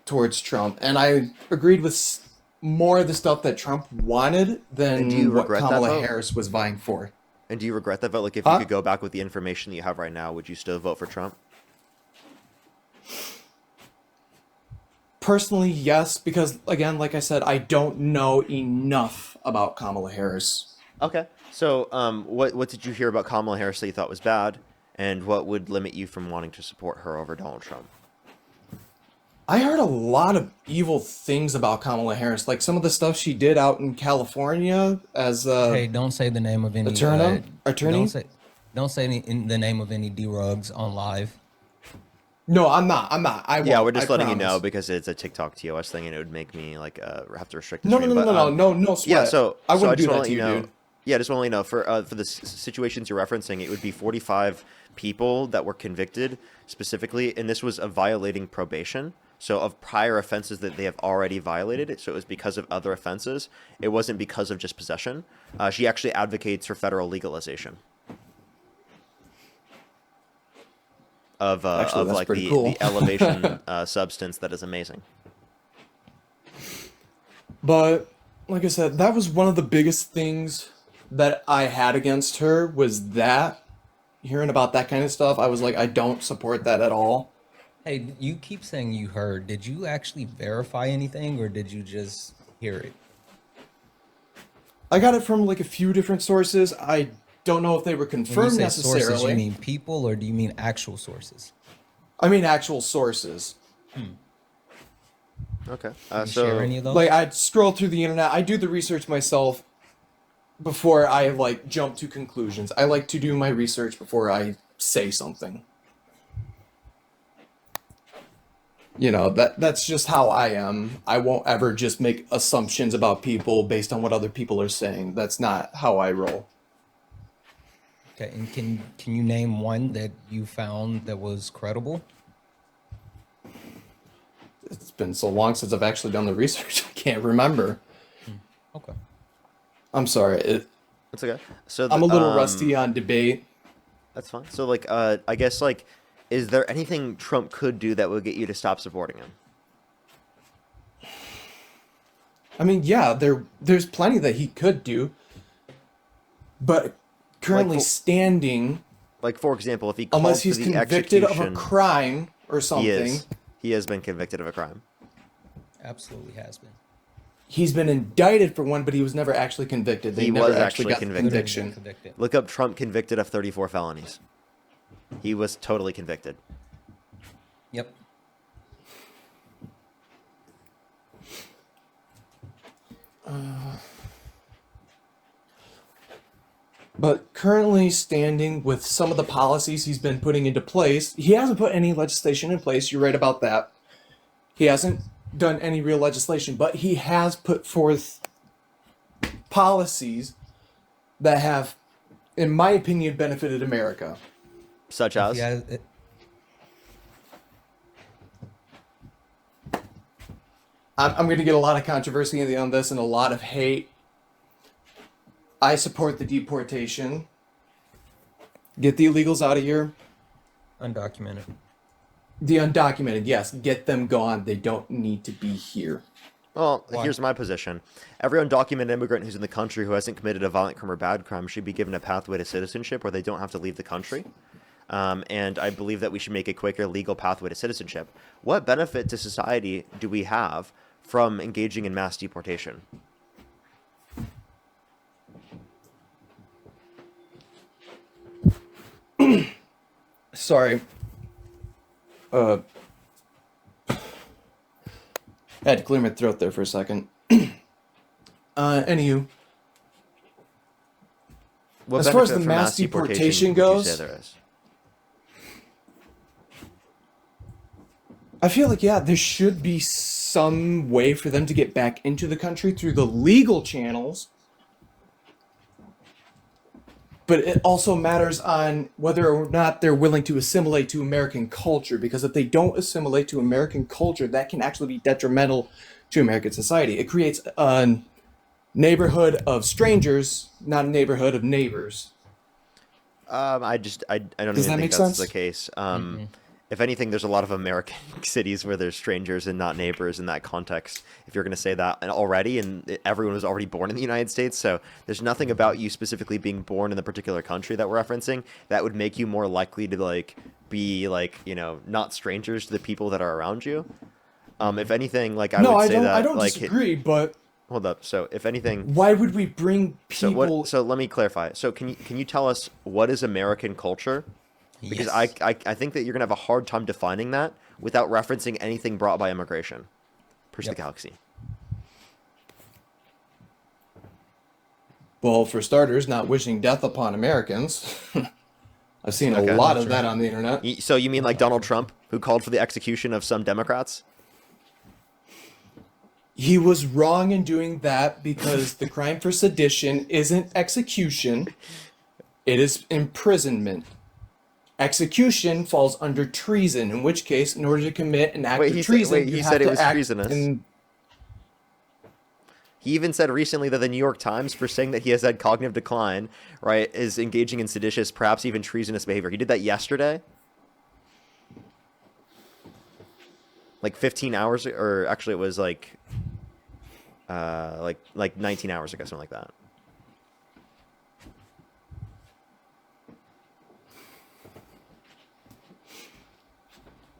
towards Trump. And I agreed with more of the stuff that Trump wanted than what Kamala Harris was vying for. And do you regret that vote? Like, if you could go back with the information that you have right now, would you still vote for Trump? Personally, yes, because, again, like I said, I don't know enough about Kamala Harris. Okay. So, what did you hear about Kamala Harris that you thought was bad, and what would limit you from wanting to support her over Donald Trump? I heard a lot of evil things about Kamala Harris, like some of the stuff she did out in California as Hey, don't say the name of any attorney. Don't say the name of any D-Rugs on live. No, I'm not. I won't. Yeah, we're just I letting you promise. know because it's a TikTok TOS thing, and it would make me have to restrict the No, stream. no sweat. Yeah, so I wouldn't I just do want that to to let you, you know. dude. Yeah, just want to let you know for the situations you're referencing, it would be 45 people that were convicted specifically, and this was of violating probation. So of prior offenses that they have already violated. So it was because of other offenses. It wasn't because of just possession. She actually advocates for federal legalization of Actually, like pretty cool. the elevation substance that is amazing. But like I said, that was one of the biggest things that I had against her was that hearing about that kind of stuff. I was like, I don't support that at all. Hey, you keep saying you heard. Did you actually verify anything, or did you just hear it? I got it from like a few different sources. I don't know if they were When you confirmed say necessarily. sources, you mean people, or do you mean actual sources? I mean actual sources. Okay. Can you So share any of those? Like I'd scroll through the internet. I do the research myself before I like jump to conclusions. I like to do my research before I say something. You know, that's just how I am. I won't ever just make assumptions about people based on what other people are saying. That's not how I roll. Okay, and can you name one that you found that was credible? It's been so long since I've actually done the research. I can't remember. Okay. I'm sorry. that's okay. So I'm a little rusty on debate. That's fine. So like, I guess like, is there anything Trump could do that would get you to stop supporting him? I mean, yeah, there's plenty that he could do. But currently Like, standing, Like, for example, if he called unless for he's the convicted of a execution, crime or something, he has been convicted of a crime. Absolutely has been. he's been indicted for one, but he was never actually convicted. They He never was actually actually got the convicted. conviction. Convicted. Look up Trump convicted of 34 felonies. He was totally convicted. Yep. But currently standing with some of the policies he's been putting into place, he hasn't put any legislation in place. You're right about that. He hasn't done any real legislation, but he has put forth policies that have, in my opinion, benefited America. Such as? Yeah. I'm going to get a lot of controversy on this and a lot of hate. I support the deportation. Get the illegals out of here. Undocumented. The undocumented, yes, get them gone. They don't need to be here. Well, Why? here's my position. Every undocumented immigrant who's in the country who hasn't committed a violent crime or bad crime should be given a pathway to citizenship where they don't have to leave the country. And I believe that we should make a quicker legal pathway to citizenship. What benefit to society do we have from engaging in mass deportation? Sorry. I had to clear my throat there for a second. Anywho. What As far as benefit the from mass deportation would you goes, say there is? I feel like, yeah, there should be some way for them to get back into the country through the legal channels. But it also matters on whether or not they're willing to assimilate to American culture, because if they don't assimilate to American culture, that can actually be detrimental to American society. It creates a neighborhood of strangers, not a neighborhood of neighbors. I don't Does even that think make that's sense? the case. If anything, there's a lot of American cities where there's strangers and not neighbors in that context. If you're going to say that and already, and everyone was already born in the United States, so there's nothing about you specifically being born in the particular country that we're referencing that would make you more likely to like be like, you know, not strangers to the people that are around you. If anything, like I No, would I say don't. that I don't like disagree. But hold up. So if anything, why would we bring so people? what? So let me clarify. So can you tell us what is American culture? Because Yes. I think that you're gonna have a hard time defining that without referencing anything brought by immigration. Push the Yep. galaxy. Well, for starters, not wishing death upon Americans. I've seen a Okay. lot of that on the internet. So you mean like Donald Trump, who called for the execution of some Democrats? He was wrong in doing that because the crime for sedition isn't execution, it is imprisonment. Execution falls under treason, in which case, in order to commit an act Wait, of he said- treason, wait, you he have said it to was act treasonous. in- He even said recently that the New York Times, for saying that he has had cognitive decline, right, is engaging in seditious, perhaps even treasonous behavior. He did that yesterday. Like 15 hours, or actually it was like 19 hours ago, something like that.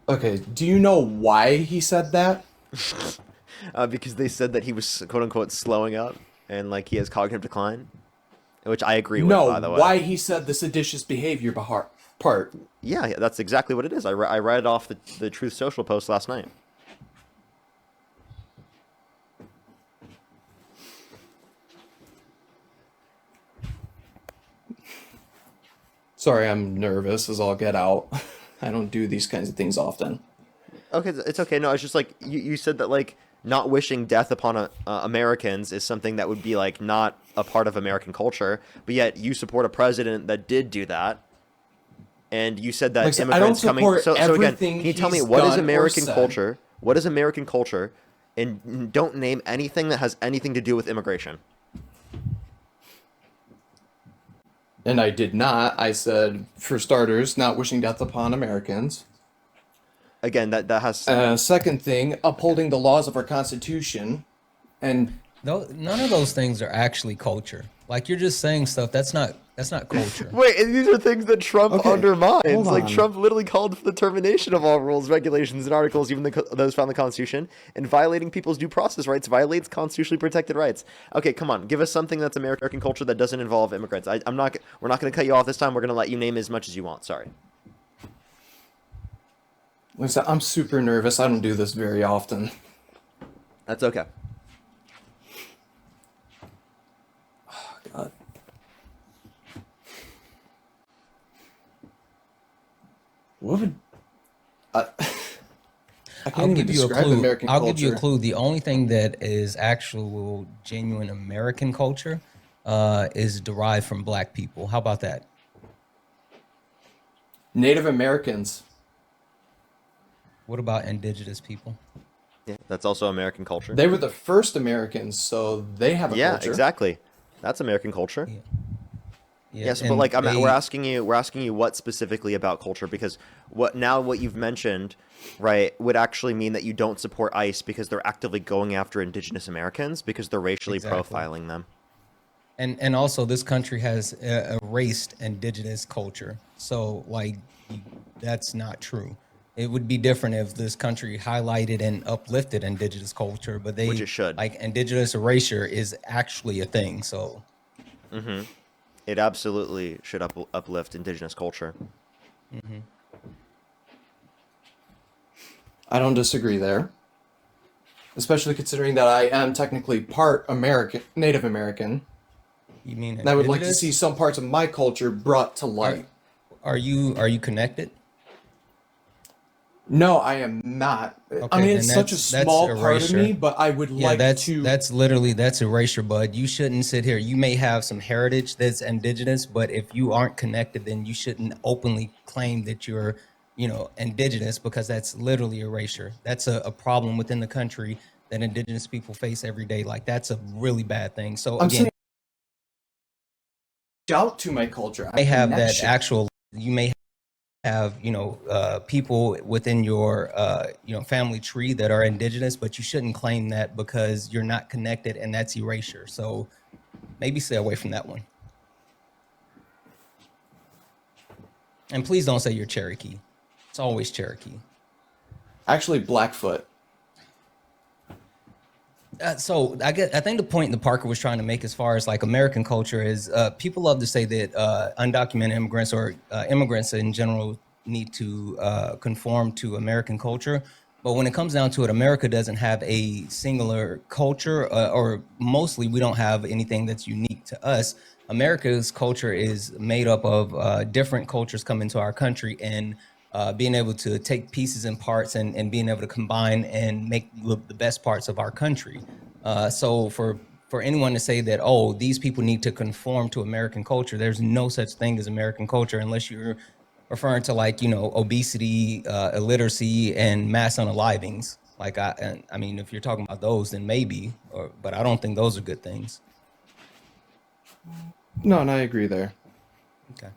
Okay, do you know why he said that? Because they said that he was quote unquote slowing up and like he has cognitive decline, which I agree with, No, by the way. why he said the seditious behavior part. Yeah, that's exactly what it is. I read it off the Truth Social post last night. Sorry, I'm nervous as all get out. I don't do these kinds of things often. Okay, it's okay. No, it's just like you said that like not wishing death upon Americans is something that would be like not a part of American culture, but yet you support a president that did do that. And you said that Like I said, I don't immigrants coming. support So again, everything can you tell me he's what is done or American said. culture? What is American culture? And don't name anything that has anything to do with immigration. And I did not. I said, for starters, not wishing death upon Americans. Again, that has Second thing, upholding the laws of our Constitution. And No, none of those things are actually culture. Like you're just saying stuff that's not culture. Wait, and these are things that Trump Okay, undermines. hold Like on. Trump literally called for the termination of all rules, regulations, and articles, even those found in the Constitution, and violating people's due process rights violates constitutionally protected rights. Okay, come on, give us something that's American culture that doesn't involve immigrants. We're not going to cut you off this time. We're going to let you name as much as you want. Sorry. like I said, I'm super nervous. I don't do this very often. That's okay. God. What would I can't I'll even give you a describe clue. American I'll culture. give you a clue. The only thing that is actual genuine American culture is derived from black people. How about that? Native Americans. What about indigenous people? Yeah, that's also American culture. They were the first Americans, so they have a Yeah, culture. exactly. That's American culture. Yeah. Yeah, Yes, but and like we're they asking you what specifically about culture, because what you've mentioned, right, would actually mean that you don't support ICE because they're actively going after indigenous Americans because they're racially exactly. profiling them. And also this country has erased indigenous culture. So like that's not true. It would be different if this country highlighted and uplifted indigenous culture, but Which they it should. like indigenous erasure is actually a thing. So It absolutely should uplift indigenous culture. I don't disagree there. Especially considering that I am technically part American, Native American. you mean And I would like to indigenous? see some parts of my culture brought to light. Are you connected? No, I am not. I Okay, mean, then it's such a that's small part of erasure. me, but I would Yeah, like that's to. that's erasure, bud. You shouldn't sit here. You may have some heritage that's indigenous, but if you aren't connected, then you shouldn't openly claim that you're, indigenous, because that's literally erasure. That's a problem within the country that indigenous people face every day. Like that's a really bad thing. So I'm again, saying out to my culture. may I'm have that connection. actual. You may have people within your family tree that are indigenous, but you shouldn't claim that because you're not connected, and that's erasure. So maybe stay away from that one. And please don't say you're Cherokee. It's always Cherokee. Actually, Blackfoot. So I think the point that Parker was trying to make as far as like American culture is people love to say that undocumented immigrants or immigrants in general need to conform to American culture. But when it comes down to it, America doesn't have a singular culture, or mostly we don't have anything that's unique to us. America's culture is made up of different cultures come into our country, and being able to take pieces and parts and being able to combine and make the best parts of our country. So for anyone to say that, oh, these people need to conform to American culture, there's no such thing as American culture unless you're referring to like, obesity, illiteracy, and mass unalivings. Like I mean, if you're talking about those, then maybe, but I don't think those are good things. No, and I agree there. Okay.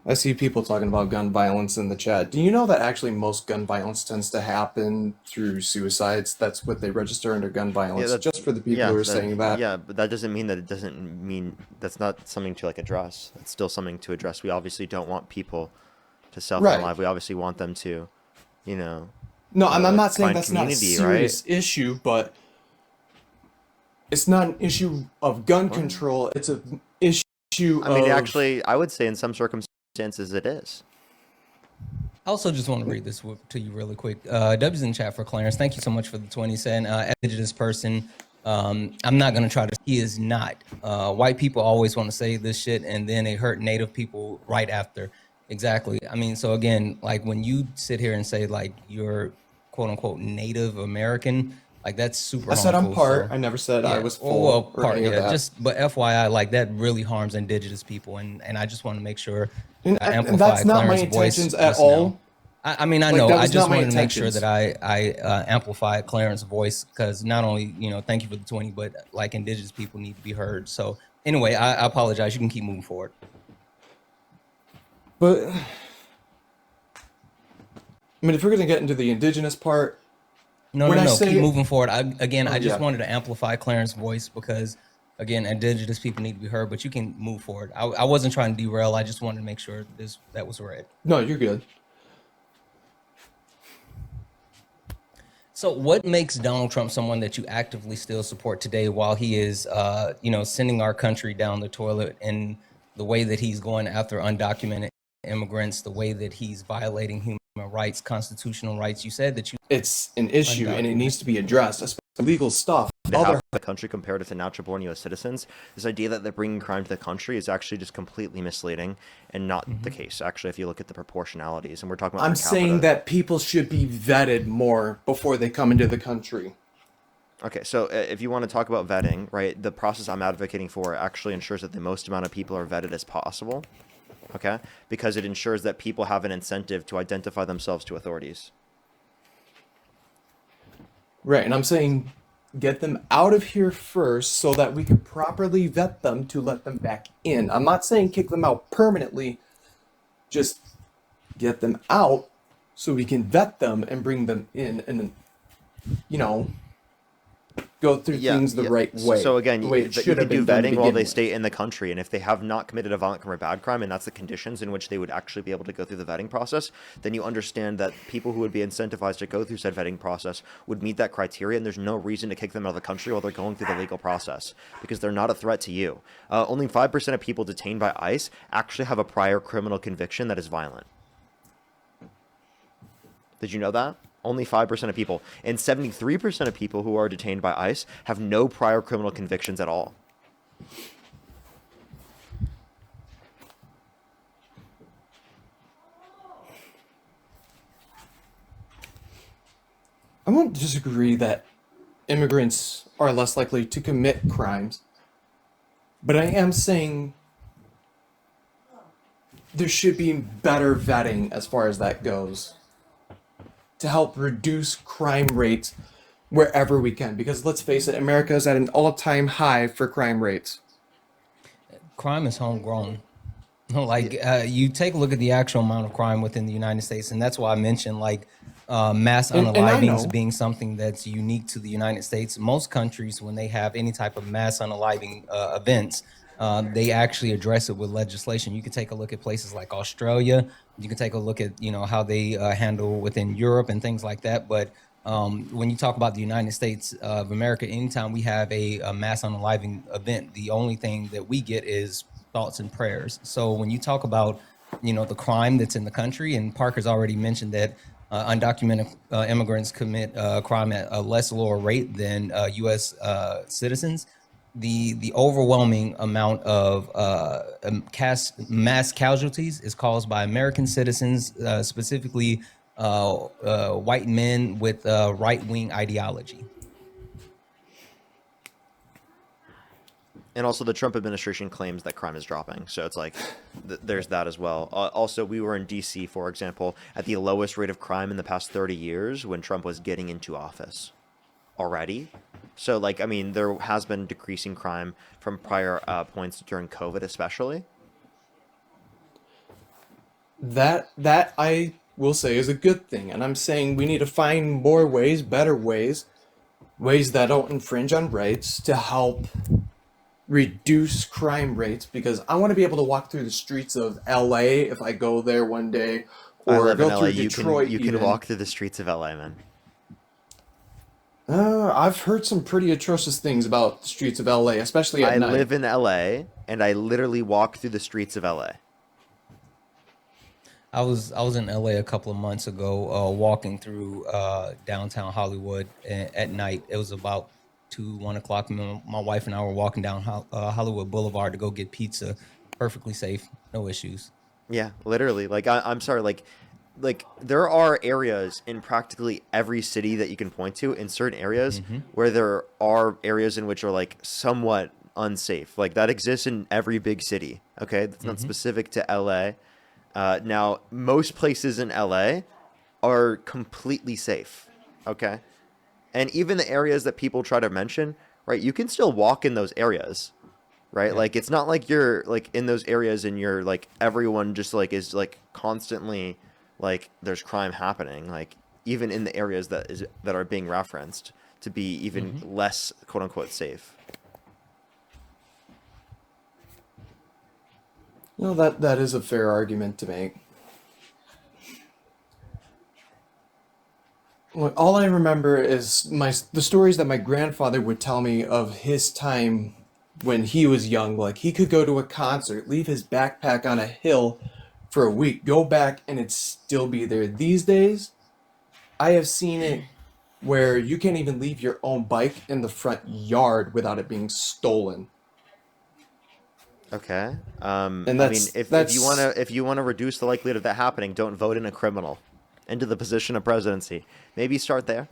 I see people talking about gun violence in the chat. Do you know that actually most gun violence tends to happen through suicides? That's what they register under gun violence. that's- Just for the people who are saying that. Yeah, but that doesn't mean that's not something to like address. It's still something to address. We obviously don't want people to self-unalive. Right. We obviously want them to, No, I'm not saying find that's not a community, serious issue, but it's not an issue of gun control. It's an issue I mean, of... actually, I would say in some circumstances it is. I also just want to read this to you really quick. W's in chat for Clarence. Thank you so much for the 20 cent. This person, I'm not going to try to, he is not. White people always want to say this shit and then they hurt native people right after. Exactly. I mean, so again, like when you sit here and say like you're quote unquote Native American, like that's super I said I'm harmful, part. so- I never said I Yeah, was full well, or part, any of yeah, that. but FYI, like that really harms indigenous people, and I just want to make sure And I and amplify that's not my Clarence's voice intentions at just now. all. I mean, I Like, know. that I was just not my wanted to make sure intentions. that I amplify Clarence's voice, because not only, thank you for the 20, but like indigenous people need to be heard. So anyway, I apologize. You can keep moving forward. But I mean, if we're gonna get into the indigenous part, No, When no, I no. say- Keep moving forward. I just yeah. wanted to amplify Clarence's voice because, again, indigenous people need to be heard. But you can move forward. I wasn't trying to derail. I just wanted to make sure that was read. no, you're good. So, what makes Donald Trump someone that you actively still support today, while he is, sending our country down the toilet in the way that he's going after undocumented immigrants, the way that he's violating human rights, constitutional rights? You said that you It's an issue and it needs to be addressed, especially legal stuff. To Other have the country comparative to natural born U.S. citizens, this idea that they're bringing crime to the country is actually just completely misleading and not the case. Actually, if you look at the proportionalities, and we're talking about I'm per capita. saying that people should be vetted more before they come into the country. Okay, so if you want to talk about vetting, right, the process I'm advocating for actually ensures that the most amount of people are vetted as possible, okay? Because it ensures that people have an incentive to identify themselves to authorities. Right, and I'm saying get them out of here first so that we can properly vet them to let them back in. I'm not saying kick them out permanently, just get them out so we can vet them and bring them in and, you know, go through Yeah, things the yeah. right way, So again, the way it you should can have do been done to vetting while begin they with. stay in the country, and if they have not committed a violent crime or bad crime, and that's the conditions in which they would actually be able to go through the vetting process, then you understand that people who would be incentivized to go through said vetting process would meet that criteria, and there's no reason to kick them out of the country while they're going through the legal process because they're not a threat to you. Only 5% of people detained by ICE actually have a prior criminal conviction that is violent. Did you know that? Only 5% of people. And 73% of people who are detained by ICE have no prior criminal convictions at all. I won't disagree that immigrants are less likely to commit crimes, but I am saying there should be better vetting as far as that goes to help reduce crime rates wherever we can. Because let's face it, America is at an all-time high for crime rates. Crime is homegrown. Like you take a look at the actual amount of crime within the United States, and that's why I mentioned like mass And I unalivings know. being something that's unique to the United States. Most countries, when they have any type of mass unaliving events, they actually address it with legislation. You can take a look at places like Australia. You can take a look at how they handle within Europe and things like that. But when you talk about the United States of America, anytime we have a mass unaliving event, the only thing that we get is thoughts and prayers. So when you talk about the crime that's in the country, and Parker's already mentioned that undocumented immigrants commit crime at a less lower rate than U.S. Citizens. The overwhelming amount of mass casualties is caused by American citizens, specifically white men with right-wing ideology. And also, the Trump administration claims that crime is dropping. So it's like, there's that as well. Also, we were in D.C., for example, at the lowest rate of crime in the past 30 years when Trump was getting into office already. So, like, I mean, there has been decreasing crime from prior points during COVID, especially. That I will say is a good thing, and I'm saying we need to find more ways, better ways, ways that don't infringe on rights to help reduce crime rates, because I want to be able to walk through the streets of LA if I go there one day, I or live in go LA. through Detroit You can even. walk through the streets of LA, man. I've heard some pretty atrocious things about the streets of LA, especially at I night. live in LA, and I literally walk through the streets of LA. I was in LA a couple of months ago, walking through downtown Hollywood at night. It was about 1 o'clock. My wife and I were walking down Hollywood Boulevard to go get pizza. Perfectly safe, no issues. Yeah, literally. Like, I'm sorry, like there are areas in practically every city that you can point to in certain areas where there are areas in which are like somewhat unsafe. Like that exists in every big city. Okay, that's not specific to LA. Now, most places in LA are completely safe. Okay, and even the areas that people try to mention, right? You can still walk in those areas. Right? Yeah. Like it's not like you're like in those areas and you're like everyone just like is like constantly like there's crime happening. Like even in the areas that are being referenced to be even less quote unquote safe. You know, that is a fair argument to make. Look, all I remember is the stories that my grandfather would tell me of his time when he was young. Like he could go to a concert, leave his backpack on a hill for a week, go back, and it'd still be there. These days, I have seen it where you can't even leave your own bike in the front yard without it being stolen. Okay. And I mean, if that's you wanna reduce the likelihood of that happening, don't vote in a criminal into the position of presidency. Maybe start there.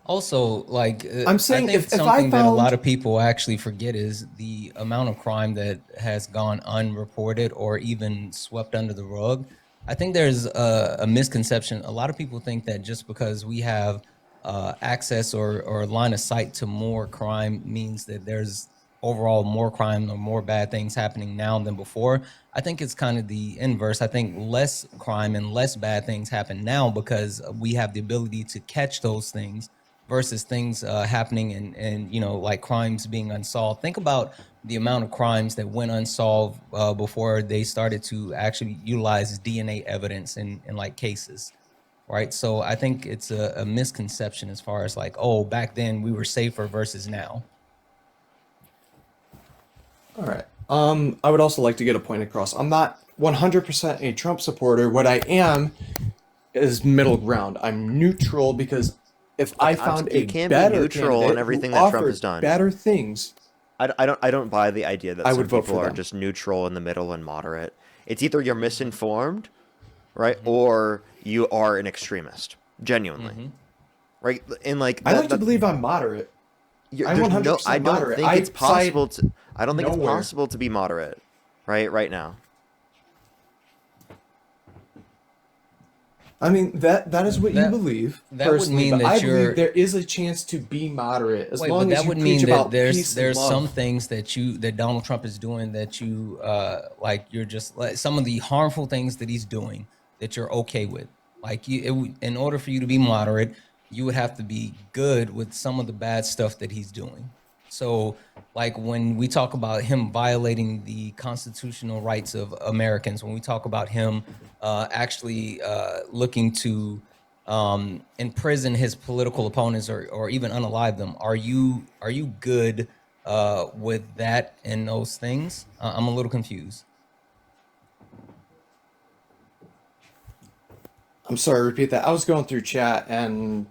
Also, like I'm saying I think if I something that a lot found of people actually forget is the amount of crime that has gone unreported or even swept under the rug. I think there's a misconception. A lot of people think that just because we have access or line of sight to more crime means that there's overall more crime or more bad things happening now than before. I think it's kind of the inverse. I think less crime and less bad things happen now because we have the ability to catch those things versus things happening and like crimes being unsolved. Think about the amount of crimes that went unsolved before they started to actually utilize DNA evidence in like cases. Right. So I think it's a misconception as far as like, oh, back then we were safer versus now. All right. I would also like to get a point across. I'm not 100% a Trump supporter. What I am is middle ground. I'm neutral because if I found a you can't be better neutral on candidate everything who that Trump offered has done. better things, I don't buy the idea that I some would vote people for are them. just neutral in the middle and moderate. It's either you're misinformed, right, or you are an extremist, genuinely, right? And like I like to believe I'm moderate. I'm there's 100% I don't moderate. think it's possible side to. I don't think it's nowhere. possible to be moderate, right now. I mean that is what you believe that would personally, mean but that I you're- believe there is a chance to be moderate as Wait, long but as that you would preach mean that about there's peace there's and some love. things that Donald Trump is doing that you like you're just like some of the harmful things that he's doing that you're okay with. Like in order for you to be moderate, you would have to be good with some of the bad stuff that he's doing. So like when we talk about him violating the constitutional rights of Americans, when we talk about him actually looking to imprison his political opponents or even unalive them, are you good with that and those things? I'm a little confused. I'm sorry, repeat that. I was going through chat and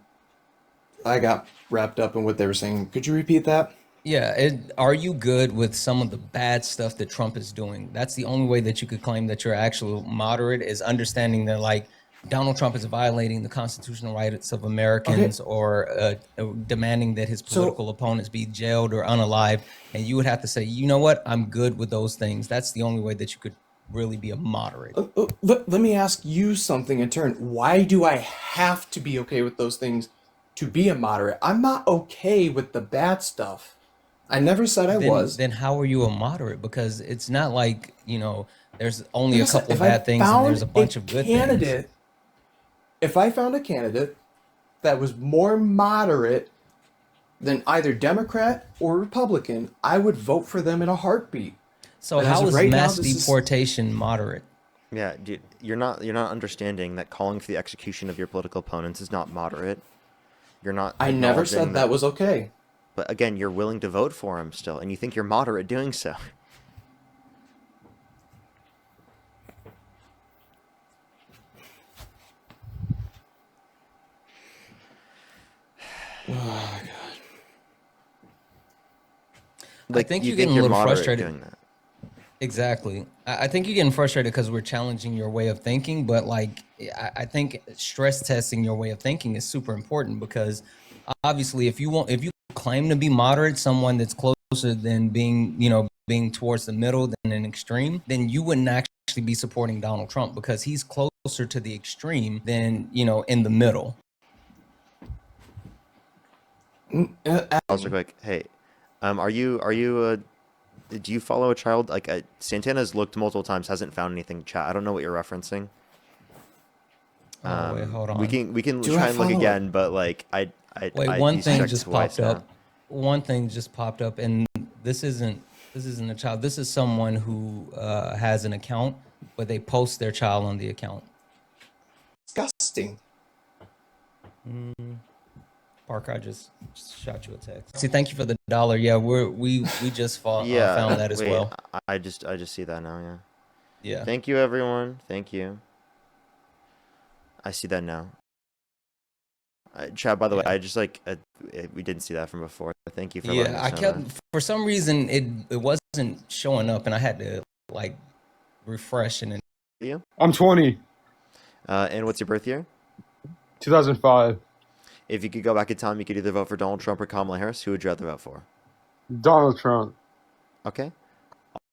I got wrapped up in what they were saying. Could you repeat that? Yeah, are you good with some of the bad stuff that Trump is doing? That's the only way that you could claim that you're actually moderate, is understanding that like Donald Trump is violating the constitutional rights of Americans or demanding that his political opponents be jailed or unalived. And you would have to say, you know what, I'm good with those things. That's the only way that you could really be a moderate. Let me ask you something in turn. Why do I have to be okay with those things to be a moderate? I'm not okay with the bad stuff. I never said I was. Then how are you a moderate? Because it's not like, there's only Like a I said, couple if of I bad things and there's a found bunch of good things. candidate, if I found a candidate that was more moderate than either Democrat or Republican, I would vote for them in a heartbeat. So But as how of is right now, mass this is- deportation moderate? Yeah, dude, you're not understanding that calling for the execution of your political opponents is not moderate. You're not. I never said acknowledging that was okay. But again, you're willing to vote for him still, and you think you're moderate doing so. Oh my god. Like, I think you you're getting a you're little moderate frustrated. doing that. Exactly. I think you're getting frustrated because we're challenging your way of thinking, but like I think stress testing your way of thinking is super important because obviously if you claim to be moderate, someone that's closer than being towards the middle than an extreme, then you wouldn't actually be supporting Donald Trump because he's closer to the extreme than, in the middle. Also quick, hey, are you do you follow a child like Santana's looked multiple times, hasn't found anything. Chat, I don't know what you're referencing. Oh, wait, hold on. We can Do try I and look follow- again, but like Wait, one he's thing checked just twice popped up. now. One thing just popped up, and this isn't a child. This is someone who has an account, but they post their child on the account. Disgusting. Parker, I just shot you a text. See, thank you for the $1. Yeah, we just found that as wait, well. I just see that now. Yeah. Yeah. Thank you, everyone. Thank you. I see that now. Chad, by the way, I just we didn't see that from before. Thank you for letting Yeah, us I know kept that. for some reason it wasn't showing up, and I had to like refresh and then. You? I'm 20, And what's your birth year? 2005. If you could go back in time, you could either vote for Donald Trump or Kamala Harris. Who would you rather vote for? Donald Trump. Okay.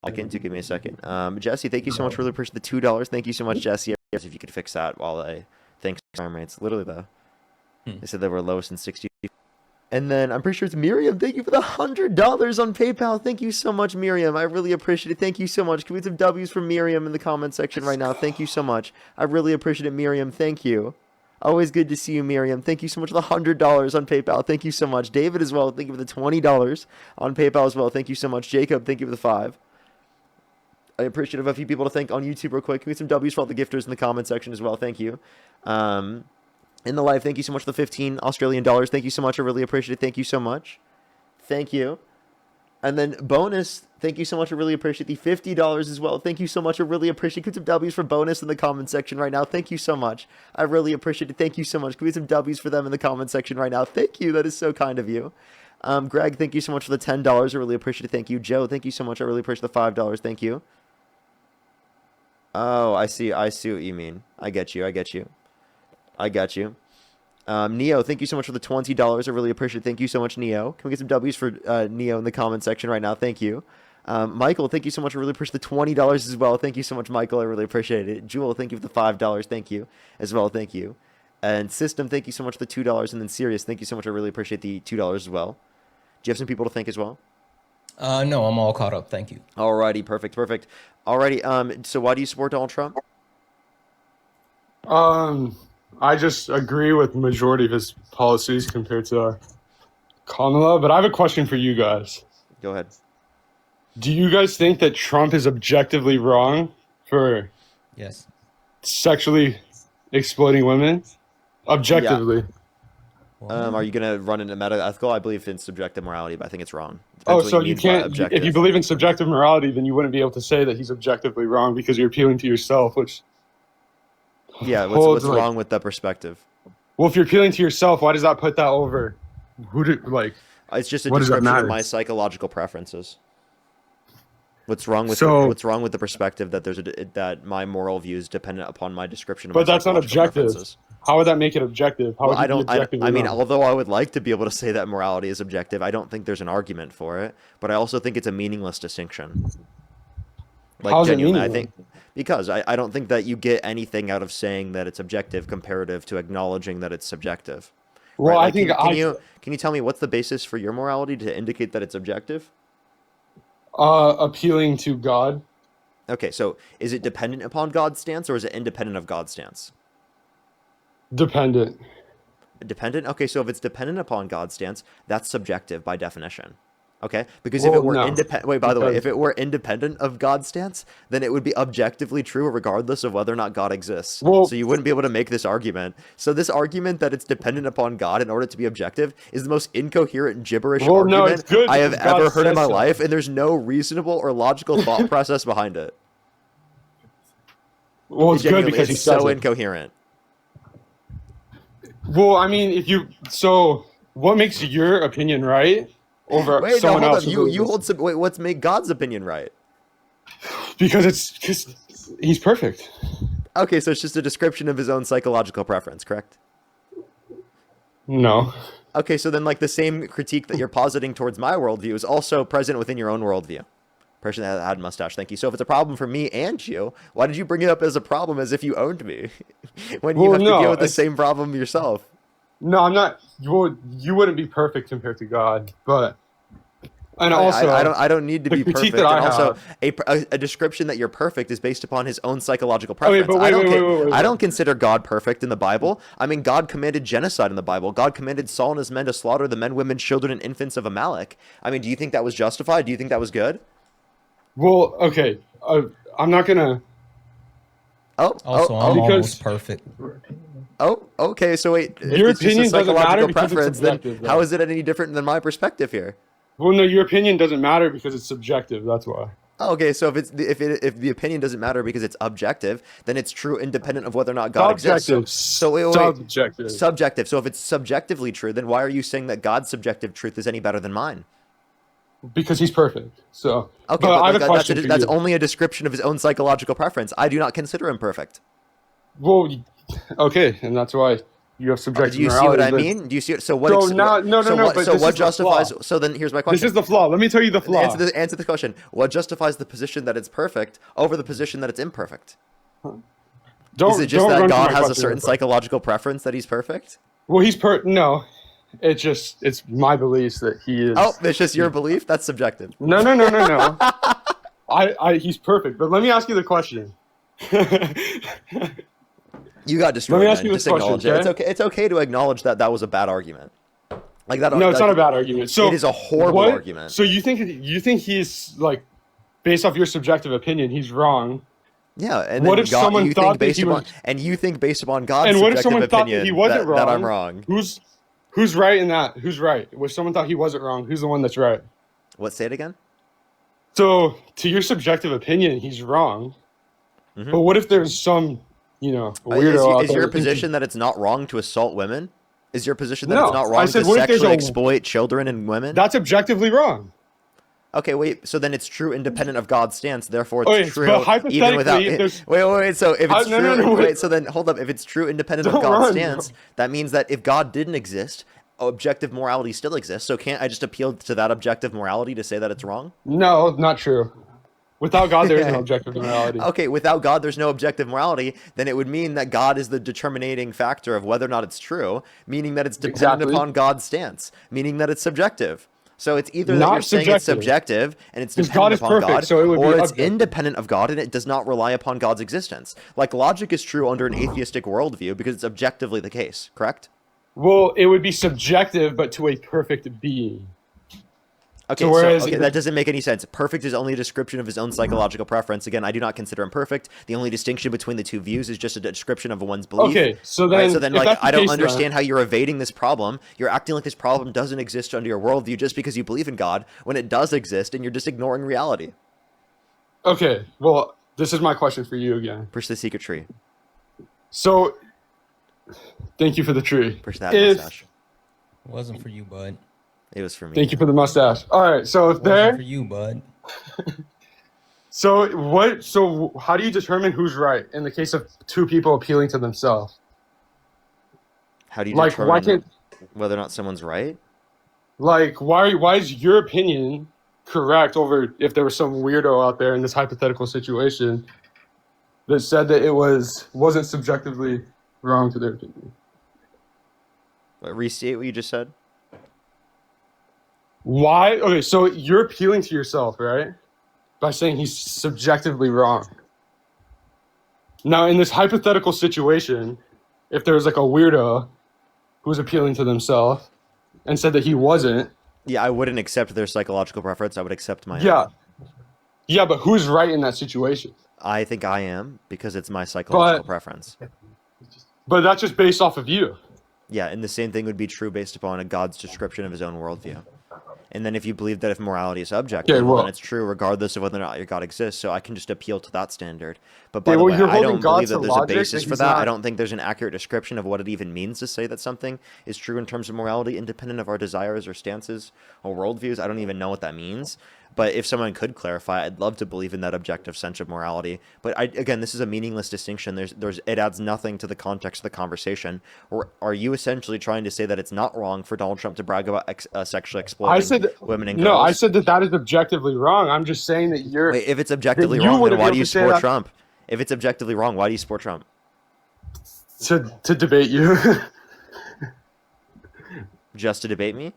I can do. Give me a second. Jesse, thank you so much for the person. The $2. Thank you so much, Jesse. If you could fix that while I think crime rates. Literally though. They said they were lowest in 60. And then I'm pretty sure it's Miriam. Thank you for the $100 on PayPal. Thank you so much, Miriam. I really appreciate it. Thank you so much. Can we have some W's from Miriam in the comment section right now? Thank you so much. I really appreciate it, Miriam. Thank you. Always good to see you, Miriam. Thank you so much for the $100 on PayPal. Thank you so much. David as well. Thank you for the $20 on PayPal as well. Thank you so much. Jacob, thank you for the 5. I appreciate it. A few people to thank on YouTube real quick. Can we have some W's for all the gifters in the comment section as well? Thank you. In the live, thank you so much for the 15 Australian dollars. Thank you so much. I really appreciate it. Thank you so much. Thank you. And then bonus, thank you so much. I really appreciate the $50 as well. Thank you so much. I really appreciate it. Put some W's for bonus in the comment section right now. Thank you so much. I really appreciate it. Thank you so much. Can we have some W's for them in the comment section right now? Thank you. That is so kind of you. Greg, thank you so much for the $10. I really appreciate it. Thank you. Joe, thank you so much. I really appreciate the $5. Thank you. Oh, I see what you mean. I get you. Neo, thank you so much for the $20. I really appreciate it. Thank you so much, Neo. Can we get some W's for Neo in the comment section right now? Thank you. Michael, thank you so much. I really appreciate the $20 as well. Thank you so much, Michael. I really appreciate it. Jewel, thank you for the $5. Thank you as well. Thank you. And System, thank you so much for the $2. And then Sirius, thank you so much. I really appreciate the $2 as well. Do you have some people to thank as well? No, I'm all caught up. Thank you. Alrighty, perfect. Alrighty, so why do you support Donald Trump? I just agree with the majority of his policies compared to Kamala. But I have a question for you guys. Go ahead. Do you guys think that Trump is objectively wrong for Yes. sexually exploiting women? Objectively. Are you gonna run into meta-ethical? I believe in subjective morality, but I think it's wrong. Oh, Depends what so you mean by can't. objective. If you believe in subjective morality, then you wouldn't be able to say that he's objectively wrong because you're appealing to yourself, which. Yeah, what's holds, like- wrong with that perspective? Well, if you're appealing to yourself, why does that put that over? It's just a What does that description matter? of my psychological preferences. What's wrong with So- what's wrong with the perspective that that my moral view is dependent upon my description of But my that's not psychological objective. preferences? How would that make it objective? How would Well, you be objectively I mean, wrong? although I would like to be able to say that morality is objective, I don't think there's an argument for it. But I also think it's a meaningless distinction. Like, How is it genuinely, I meaningless? think because I don't think that you get anything out of saying that it's objective comparative to acknowledging that it's subjective. Well, Right? I Like, think can you tell me what's the basis for your morality to indicate that it's objective? appealing to God. Okay, so is it dependent upon God's stance or is it independent of God's stance? Dependent. Dependent? Okay, so if it's dependent upon God's stance, that's subjective by definition. Okay? Because if Well, it were no. independent, wait, by the way, Because- if it were independent of God's stance, then it would be objectively true regardless of whether or not God exists. Well- So you wouldn't be able to make this argument. So this argument that it's dependent upon God in order to be objective is the most incoherent gibberish Well, no, argument it's good I have because God ever heard in says my so. life, and there's no reasonable or logical thought process behind it. Well, it's good Genuinely, because he it's says so it. incoherent. Well, I mean, so what makes your opinion right over Wait, no, someone hold else? up. You hold some. Wait, what's make God's opinion right? because he's perfect. Okay, so it's just a description of his own psychological preference, correct? No. Okay, so then like the same critique that you're positing towards my worldview is also present within your own worldview. Person that had a mustache, thank you. So if it's a problem for me and you, why did you bring it up as a problem as if you owned me? When you Well, have to no, deal with the it's- same problem yourself. No, I'm not. Well, you wouldn't be perfect compared to God, but and also I don't need to the be critique perfect. that I And also, have- a description that you're perfect is based upon his own psychological Okay, preference. but wait, I don't consider God perfect in the Bible. I mean, God commanded genocide in the Bible. God commanded Saul and his men to slaughter the men, women, children, and infants of Amalek. I mean, do you think that was justified? Do you think that was good? Well, okay. I'm not gonna. Also, I'm because- almost perfect. Okay. So wait, if Your it's just a opinion doesn't matter psychological because it's preference, then subjective, though. how is it any different than my perspective here? Well, no, your opinion doesn't matter because it's subjective. That's why. Okay, so if the opinion doesn't matter because it's objective, then it's true independent of whether or not God exists. Subjective. So wait. Subjective. Subjective. So if it's subjectively true, then why are you saying that God's subjective truth is any better than mine? Because he's perfect. So. Okay, but I have like, a question for that's you. only a description of his own psychological preference. I do not consider him perfect. Well, okay, and that's why you have subjective Do you see morality. what I but mean? Do you see it? So what? So now- no, so no, what, but so this what is the justifies? flaw. So then here's my question. This is the flaw. Let me tell you the flaw. Answer the question. What justifies the position that it's perfect over the position that it's imperfect? Don't, Is it just don't that run from God my has a question certain real quick. psychological preference that he's perfect? Well, no. It's my beliefs that he is. Oh, it's just your belief? That's subjective. No. He's perfect. But let me ask you the question. You got destroyed. Let me ask man. you this Just acknowledge question, it. It's okay? okay. It's okay to acknowledge that that was a bad argument. Like that. No, it's not a bad argument. So it is a horrible argument. So you think he's like, based off your subjective opinion, he's wrong? Yeah, and What then if someone you thought think that based he upon was- and you think based upon God's And what if subjective someone thought opinion that he wasn't wrong? that I'm wrong? Who's right in that? Who's right? If someone thought he wasn't wrong, who's the one that's right? What? Say it again. So, to your subjective opinion, he's wrong. Mhm. But what if there's some, weirdo out Is there your thinking- position that it's not wrong to assault women? Is your position that No, it's not I wrong said, to what if there's sexually a- exploit children and women? That's objectively wrong. Okay, wait. So then it's true, independent of God's stance. Therefore, it's Okay, true but hypothetically, even without. if there's- Wait. So if it's No, true, no, wait. wait. So then hold up. If it's true, independent of Don't God's run, stance, that means that if God didn't exist, objective morality still exists. So can't I just appeal to that objective morality to say that it's wrong? No, not true. Without God, there is no objective morality. Okay, without God, there's no objective morality. Then it would mean that God is the determining factor of whether or not it's true, meaning that it's dependent Exactly. upon God's stance, meaning that it's subjective. So it's either that Not you're saying it's subjective. subjective and it's 'Cause dependent God is upon perfect, God, so it would be or it's objective. independent of God and it does not rely upon God's existence. Like logic is true under an atheistic worldview because it's objectively the case, correct? Well, it would be subjective, but to a perfect being. Okay, So whereas- okay, that doesn't make any sense. Perfect is only a description of his own psychological preference. Again, I do not consider him perfect. The only distinction between the two views is just a description of one's belief. Okay, so then, Right, so then, if like, that's the I don't case, then- understand how you're evading this problem. You're acting like this problem doesn't exist under your worldview just because you believe in God, when it does exist, and you're just ignoring reality. Okay, well, this is my question for you again. Push the secret tree. So, thank you for the tree. Push that If- mustache. It wasn't for you, bud. It was for me. Thank you for the mustache. All right, so if It wasn't for there, you, bud. so how do you determine who's right in the case of two people appealing to themselves? How do you Like, why determine can't, whether or not someone's right? like, why is your opinion correct over if there was some weirdo out there in this hypothetical situation that said that it wasn't subjectively wrong to their opinion? Restate what you just said. Why? Okay, so you're appealing to yourself, right? By saying he's subjectively wrong. Now, in this hypothetical situation, if there was like a weirdo who was appealing to themselves and said that he wasn't, Yeah, I wouldn't accept their psychological preference. I would accept my yeah. own. Yeah, but who's right in that situation? I think I am because it's my psychological But- preference. But that's just based off of you. Yeah, and the same thing would be true based upon a God's description of his own worldview. And then if you believe that if morality is objective, Okay, well, well- then it's true regardless of whether or not your God exists. So I can just appeal to that standard. But Okay, by the well, way, you're I holding don't God believe to that there's a logic basis that for he's that. I not- don't think there's an accurate description of what it even means to say that something is true in terms of morality, independent of our desires or stances or worldviews. I don't even know what that means. But if someone could clarify, I'd love to believe in that objective sense of morality. But again, this is a meaningless distinction. It adds nothing to the context of the conversation. Or are you essentially trying to say that it's not wrong for Donald Trump to brag about sexually exploiting women and girls? No, I said that is objectively wrong. I'm just saying that you're. Wait, if it's objectively that you wrong, then wouldn't why be do able you to say support that- Trump? If it's objectively wrong, why do you support Trump? to debate you. Just to debate me?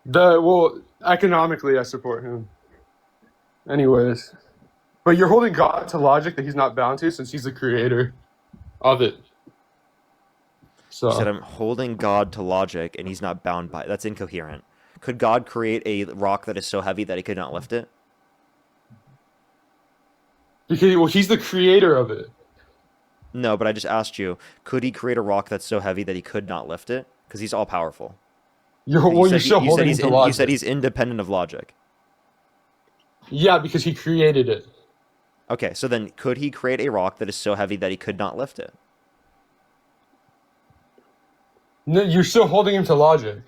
Well, economically, I support him. Anyways, but you're holding God to logic that he's not bound to, since he's the creator of it. So You said I'm holding God to logic and he's not bound by it. That's incoherent. Could God create a rock that is so heavy that he could not lift it? because well, he's the creator of it. No, but I just asked you, could he create a rock that's so heavy that he could not lift it? Because he's all powerful. You're You still holding him he's to logic. you said he's independent of logic. Yeah, because he created it. Okay, so then could he create a rock that is so heavy that he could not lift it? No, you're still holding him to logic.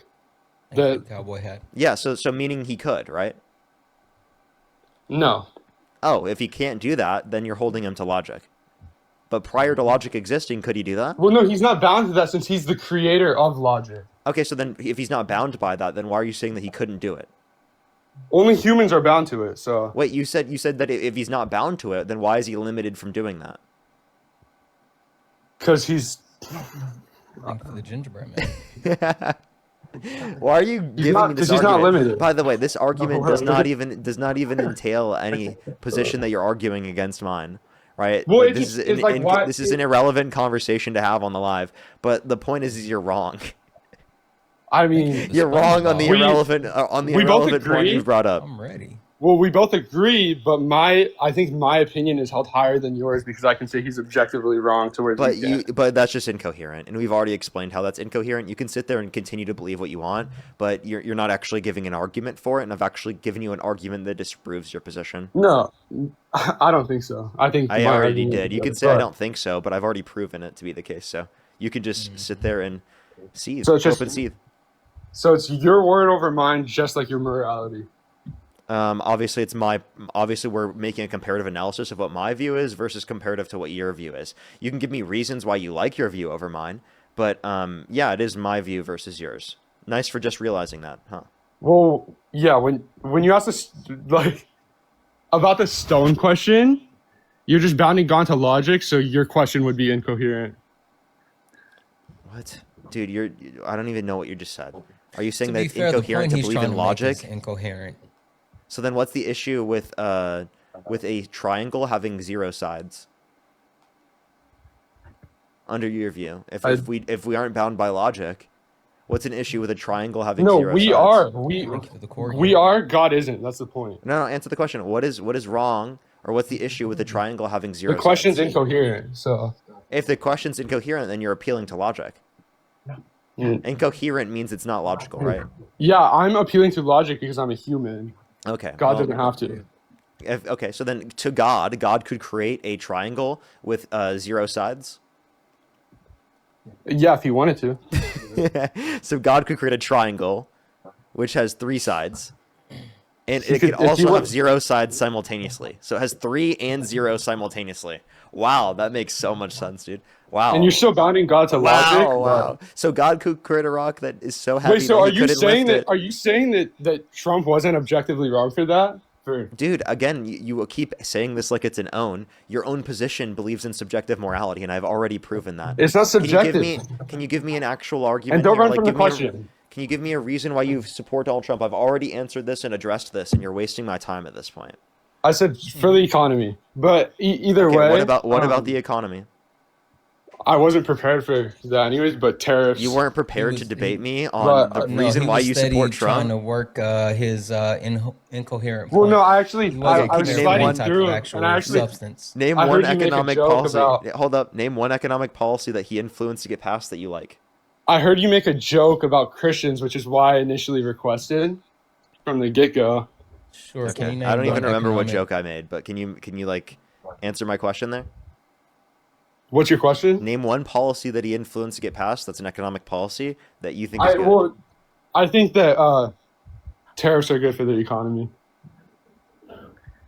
Thank you, cowboy hat. Yeah, so meaning he could, right? No. Oh, if he can't do that, then you're holding him to logic. But prior to logic existing, could he do that? Well, no, he's not bound to that since he's the creator of logic. Okay, so then if he's not bound by that, then why are you saying that he couldn't do it? Only humans are bound to it. So Wait, you said that if he's not bound to it, then why is he limited from doing that? because he's Thank you for the gingerbread man. Why are you giving not- me this 'cause he's not argument? limited. By the way, this argument does whatever. not even entail any position that you're arguing against mine, right? Well, Like, it this just- is it's like, why- this is an irrelevant conversation to have on the live. But the point is you're wrong. I mean, You're wrong on the We- irrelevant we both point agree. you've brought up. I'm ready. well, we both agree, but I think my opinion is held higher than yours because I can say he's objectively wrong to where. But that's just incoherent, and we've already explained how that's incoherent. You can sit there and continue to believe what you want, but you're not actually giving an argument for it, and I've actually given you an argument that disproves your position. No, I don't think so. I think I my already argument did. is You can better, say I but- don't think so, but I've already proven it to be the case. So you can just sit there and seethe. So it's just- Open seethe. So it's your word over mine, just like your morality. Obviously, we're making a comparative analysis of what my view is versus comparative to what your view is. You can give me reasons why you like your view over mine, but yeah, it is my view versus yours. Nice for just realizing that, huh? Well, yeah. When you ask us like about the stone question, you're just bounding gone to logic, so your question would be incoherent. What? Dude, I don't even know what you just said. Are you saying To that be it's fair, the incoherent point to he's believe trying in to make logic? is incoherent. So then what's the issue with a triangle having 0 sides? Under your view, if we aren't bound by logic, what's an issue with a triangle having No, 0 we sides? are. Thank you for the core We here. are. God isn't. That's the point. No, answer the question. What is wrong, or what's the issue with a triangle having 0 The question's sides? incoherent. So If the question's incoherent, then you're appealing to logic. Mm. Incoherent means it's not logical, right? yeah, I'm appealing to logic because I'm a human. Okay. God well, doesn't have to. Okay, so then to God could create a triangle with 0 sides. Yeah, if he wanted to. So God could create a triangle which has 3 sides. And it could- could if you also have want- 0 sides simultaneously. So it has 3 and 0 simultaneously. Wow, that makes so much sense, dude. Wow. And you're still bounding God to logic. Wow. So God could create a rock that is so heavy Wait, so that are he you couldn't saying lift that? it. Are you saying that Trump wasn't objectively wrong for that? Dude, again, you will keep saying this like it's an own. Your own position believes in subjective morality, and I've already proven that. It's not subjective. Can you give me an actual argument? And don't here? run from the give me a- question. Can you give me a reason why you support Donald Trump? I've already answered this and addressed this, and you're wasting my time at this point. I said for the economy, but either Okay, way. what about the economy? I wasn't prepared for that, anyways. But tariffs. You weren't prepared to was- debate me on but- the reason he why was you steady support trying to Trump. work his incoherent. Well, point. no, I actually, He I, wasn't I was name committing sliding one any type through of it, actual and I actually, substance. Name I one heard you make a economic joke policy. about- Hold up. Name one economic policy that he influenced to get passed that you like. I heard you make a joke about Christians, which is why I initially requested from the get go. Sure. Can you Okay. name I don't even one remember what economic- joke I made, but can you like answer my question there? What's your question? Name one policy that he influenced to get passed that's an economic policy that you think is good. Well, I think that tariffs are good for the economy.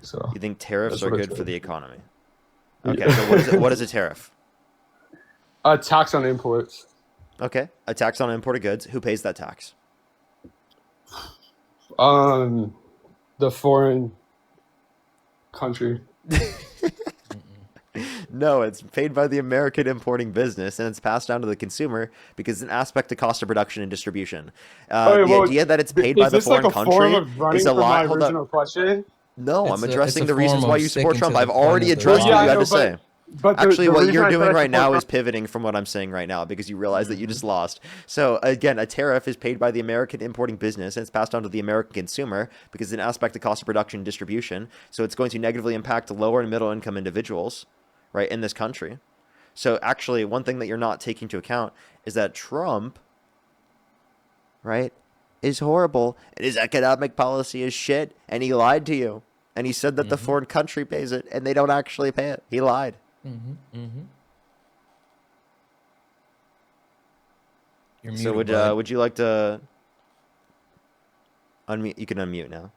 So You think tariffs That's are what I good for said. the economy? Okay, so what is a tariff? a tax on imports. Okay, a tax on imported goods. Who pays that tax? The foreign country. No, it's paid by the American importing business, and it's passed down to the consumer because it's an aspect of cost of production and distribution. Okay, The well, idea that it's paid by the Is this like foreign a form country of running is a from my lie. Hold up. original question? No, It's I'm a- addressing it's a the reasons form why of you support sticking Trump. to the I've point already of the- addressed Well, what yeah, you I had know, to say. But Actually, the what reason you're I said doing I right now support is pivoting from what I'm saying right now because you realize that you just lost. So again, a tariff is paid by the American importing business and it's passed on to the American consumer because it's an aspect of cost of production and distribution. So it's going to negatively impact lower and middle income individuals, right, in this country. So actually, one thing that you're not taking into account is that Trump, right, is horrible and his economic policy is shit and he lied to you. And he said that the foreign country pays it and they don't actually pay it. He lied. You're So muted, bud. would you like to unmute? You can unmute now.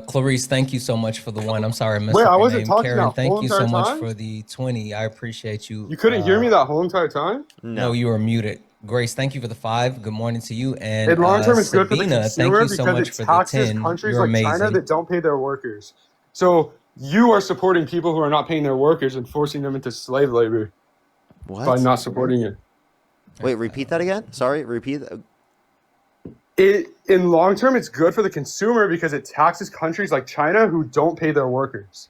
Clarice, thank you so much for the one. I'm sorry I messed Wait, up I your wasn't name. talking Karen, that thank whole you so entire much time? for the 20. I appreciate you. You couldn't hear me that whole entire time? No, you were muted. Grace, thank you for the 5. Good morning to you. And In long term, it's good for the Sabina, thank consumer you so because much it for the taxes 10. countries You're like amazing. China that don't pay their workers. So you are supporting people who are not paying their workers and forcing them into slave labor. by What? not supporting it. Wait, repeat that again. Sorry, repeat. It in long term, it's good for the consumer because it taxes countries like China who don't pay their workers.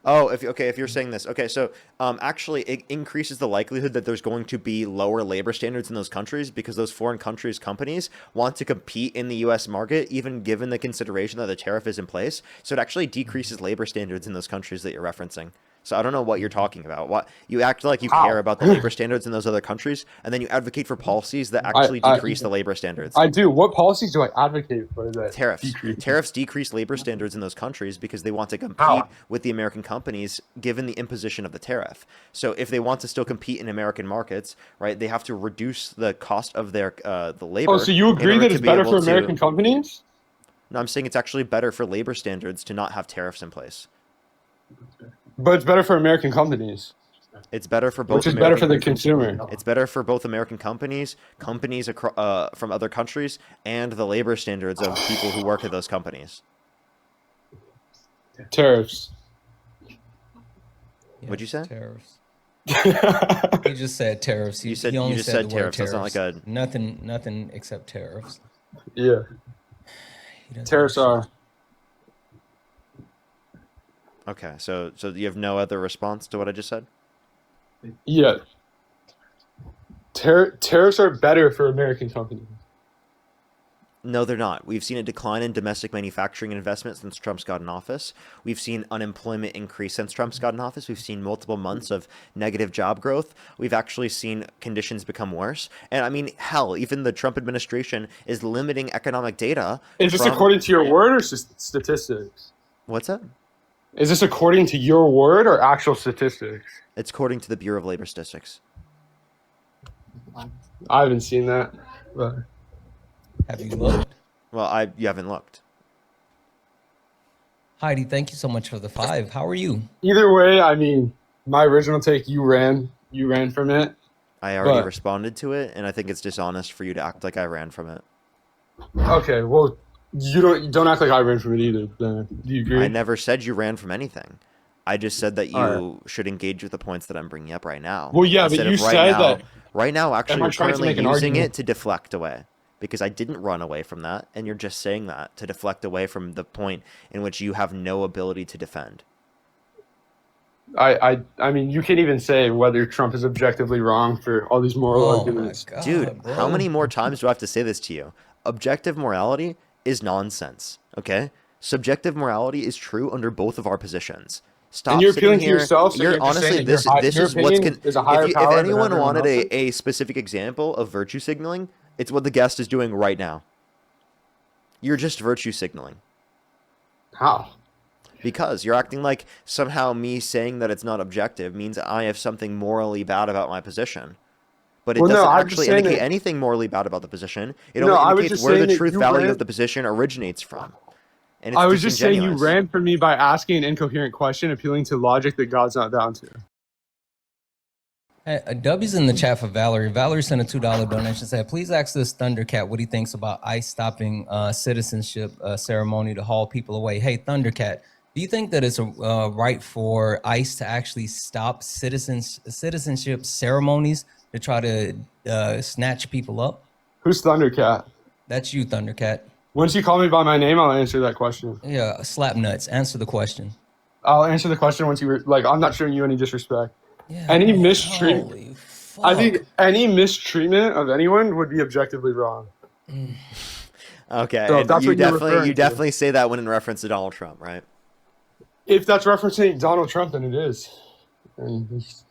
Oh, if you're saying this, okay, so actually, it increases the likelihood that there's going to be lower labor standards in those countries because those foreign countries' companies want to compete in the U.S. market, even given the consideration that the tariff is in place. So it actually decreases labor standards in those countries that you're referencing. So I don't know what you're talking about. What you act like you care How? about the labor standards in those other countries, and then you advocate for policies that I, actually I decrease the labor standards. I do. What policies do I advocate for that Tariffs. decrease? Tariffs decrease labor standards in those countries because they want to compete How? with the American companies given the imposition of the tariff. So if they want to still compete in American markets, right, they have to reduce the cost of their the labor. Oh, so you in agree order that to it's be better able for American to. companies? No, I'm saying it's actually better for labor standards to not have tariffs in place. But it's better for American companies, It's better for which both is better for American. the consumer. It's better for both American companies, from other countries, and the labor standards of people who work at those companies. Tariffs. What'd you say? Tariffs. He just said tariffs. He only just said said the tariffs. word That's not like tariffs. a. Nothing except tariffs. Yeah. He doesn't Tariffs know are. shit. Okay, so you have no other response to what I just said? Yeah. Tariffs are better for American companies. No, they're not. We've seen a decline in domestic manufacturing investment since Trump's got in office. We've seen unemployment increase since Trump's got in office. We've seen multiple months of negative job growth. We've actually seen conditions become worse. And I mean, hell, even the Trump administration is limiting economic data. Is this according to your word or statistics? What's that? Is this according to your word or actual statistics? It's according to the Bureau of Labor Statistics. I haven't seen that. But Have you looked? Well, you haven't looked. Heidi, thank you so much for the 5. How are you? either way, I mean, my original take, you ran from it. I already But- responded to it, and I think it's dishonest for you to act like I ran from it. Okay, well, you don't act like I ran from it either. Then. Do you agree? I never said you ran from anything. I just said that you Alright. should engage with the points that I'm bringing up right now. Well, yeah, but Instead you of said that. Right now, actually, Am I you're trying to currently make an using argument? it to deflect away. Because I didn't run away from that, and you're just saying that to deflect away from the point in which you have no ability to defend. I mean, you can't even say whether Trump is objectively wrong for all these moral Oh my arguments. god, Dude, bro. how many more times do I have to say this to you? Objective morality is nonsense, okay? Subjective morality is true under both of our positions. Stop And you're sitting appealing to here. yourself, so You're you're just honestly saying that this your is what's opinion is a higher if power than anyone everyone wanted else's? a specific example of virtue signaling, it's what the guest is doing right now. You're just virtue signaling. How? Because you're acting like somehow me saying that it's not objective means I have something morally bad about my position. But it Well, no, doesn't I'm just actually saying indicate that- anything morally bad about the position. It No, only I was indicates just where saying the that truth you value ran- of the position originates from. And it's I was just saying you disingenuous. ran from me by asking an incoherent question, appealing to logic that God's not down to. Hey, W's in the chat for Valerie. Valerie sent a $2 donation. Said, please ask this Thundercat what he thinks about ICE stopping citizenship ceremony to haul people away. Hey, Thundercat, do you think that it's a right for ICE to actually stop citizenship ceremonies to try to snatch people up? Who's Thundercat? That's you, Thundercat. Once you call me by my name, I'll answer that question. Yeah, slap nuts. Answer the question. I'll answer the question once you like. I'm not showing you any disrespect. Yeah, Any man, mistreatment. holy fuck. I think any mistreatment of anyone would be objectively wrong. Okay, So and that's you what you're definitely referring to. definitely say that when in reference to Donald Trump, right? If that's referencing Donald Trump, then it is. And it's-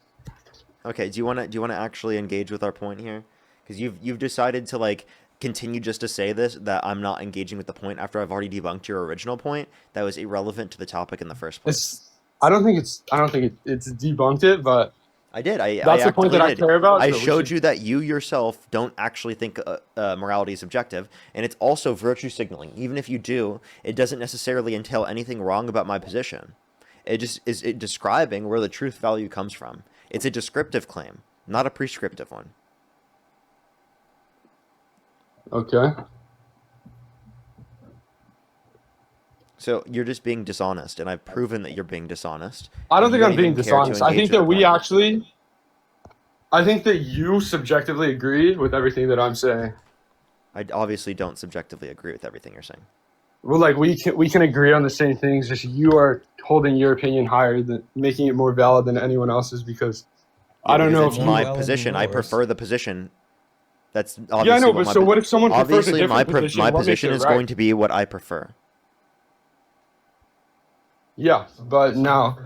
Okay, do you want to actually engage with our point here? Because you've decided to like continue just to say this, that I'm not engaging with the point after I've already debunked your original point that was irrelevant to the topic in the first place. I don't think it's debunked it, but I did. that's the point that I actively did. care about. I so we showed should- you that you yourself don't actually think morality is objective, and it's also virtue signaling. Even if you do, it doesn't necessarily entail anything wrong about my position. It just is describing where the truth value comes from. It's a descriptive claim, not a prescriptive one. Okay. So you're just being dishonest, and I've proven that you're being dishonest. I don't and think you I'm being even care to dishonest. I engage think with that the we point. actually. I think that you subjectively agree with everything that I'm saying. I obviously don't subjectively agree with everything you're saying. Well, like we can agree on the same things. Just you are holding your opinion higher, than making it more valid than anyone else's. Because I don't know It's if my valid than position. I yours. prefer the position. That's obviously Yeah, I know, what but my so what if someone prefers a obviously different position? my What makes position it is right? going to be what I prefer. Yeah, but now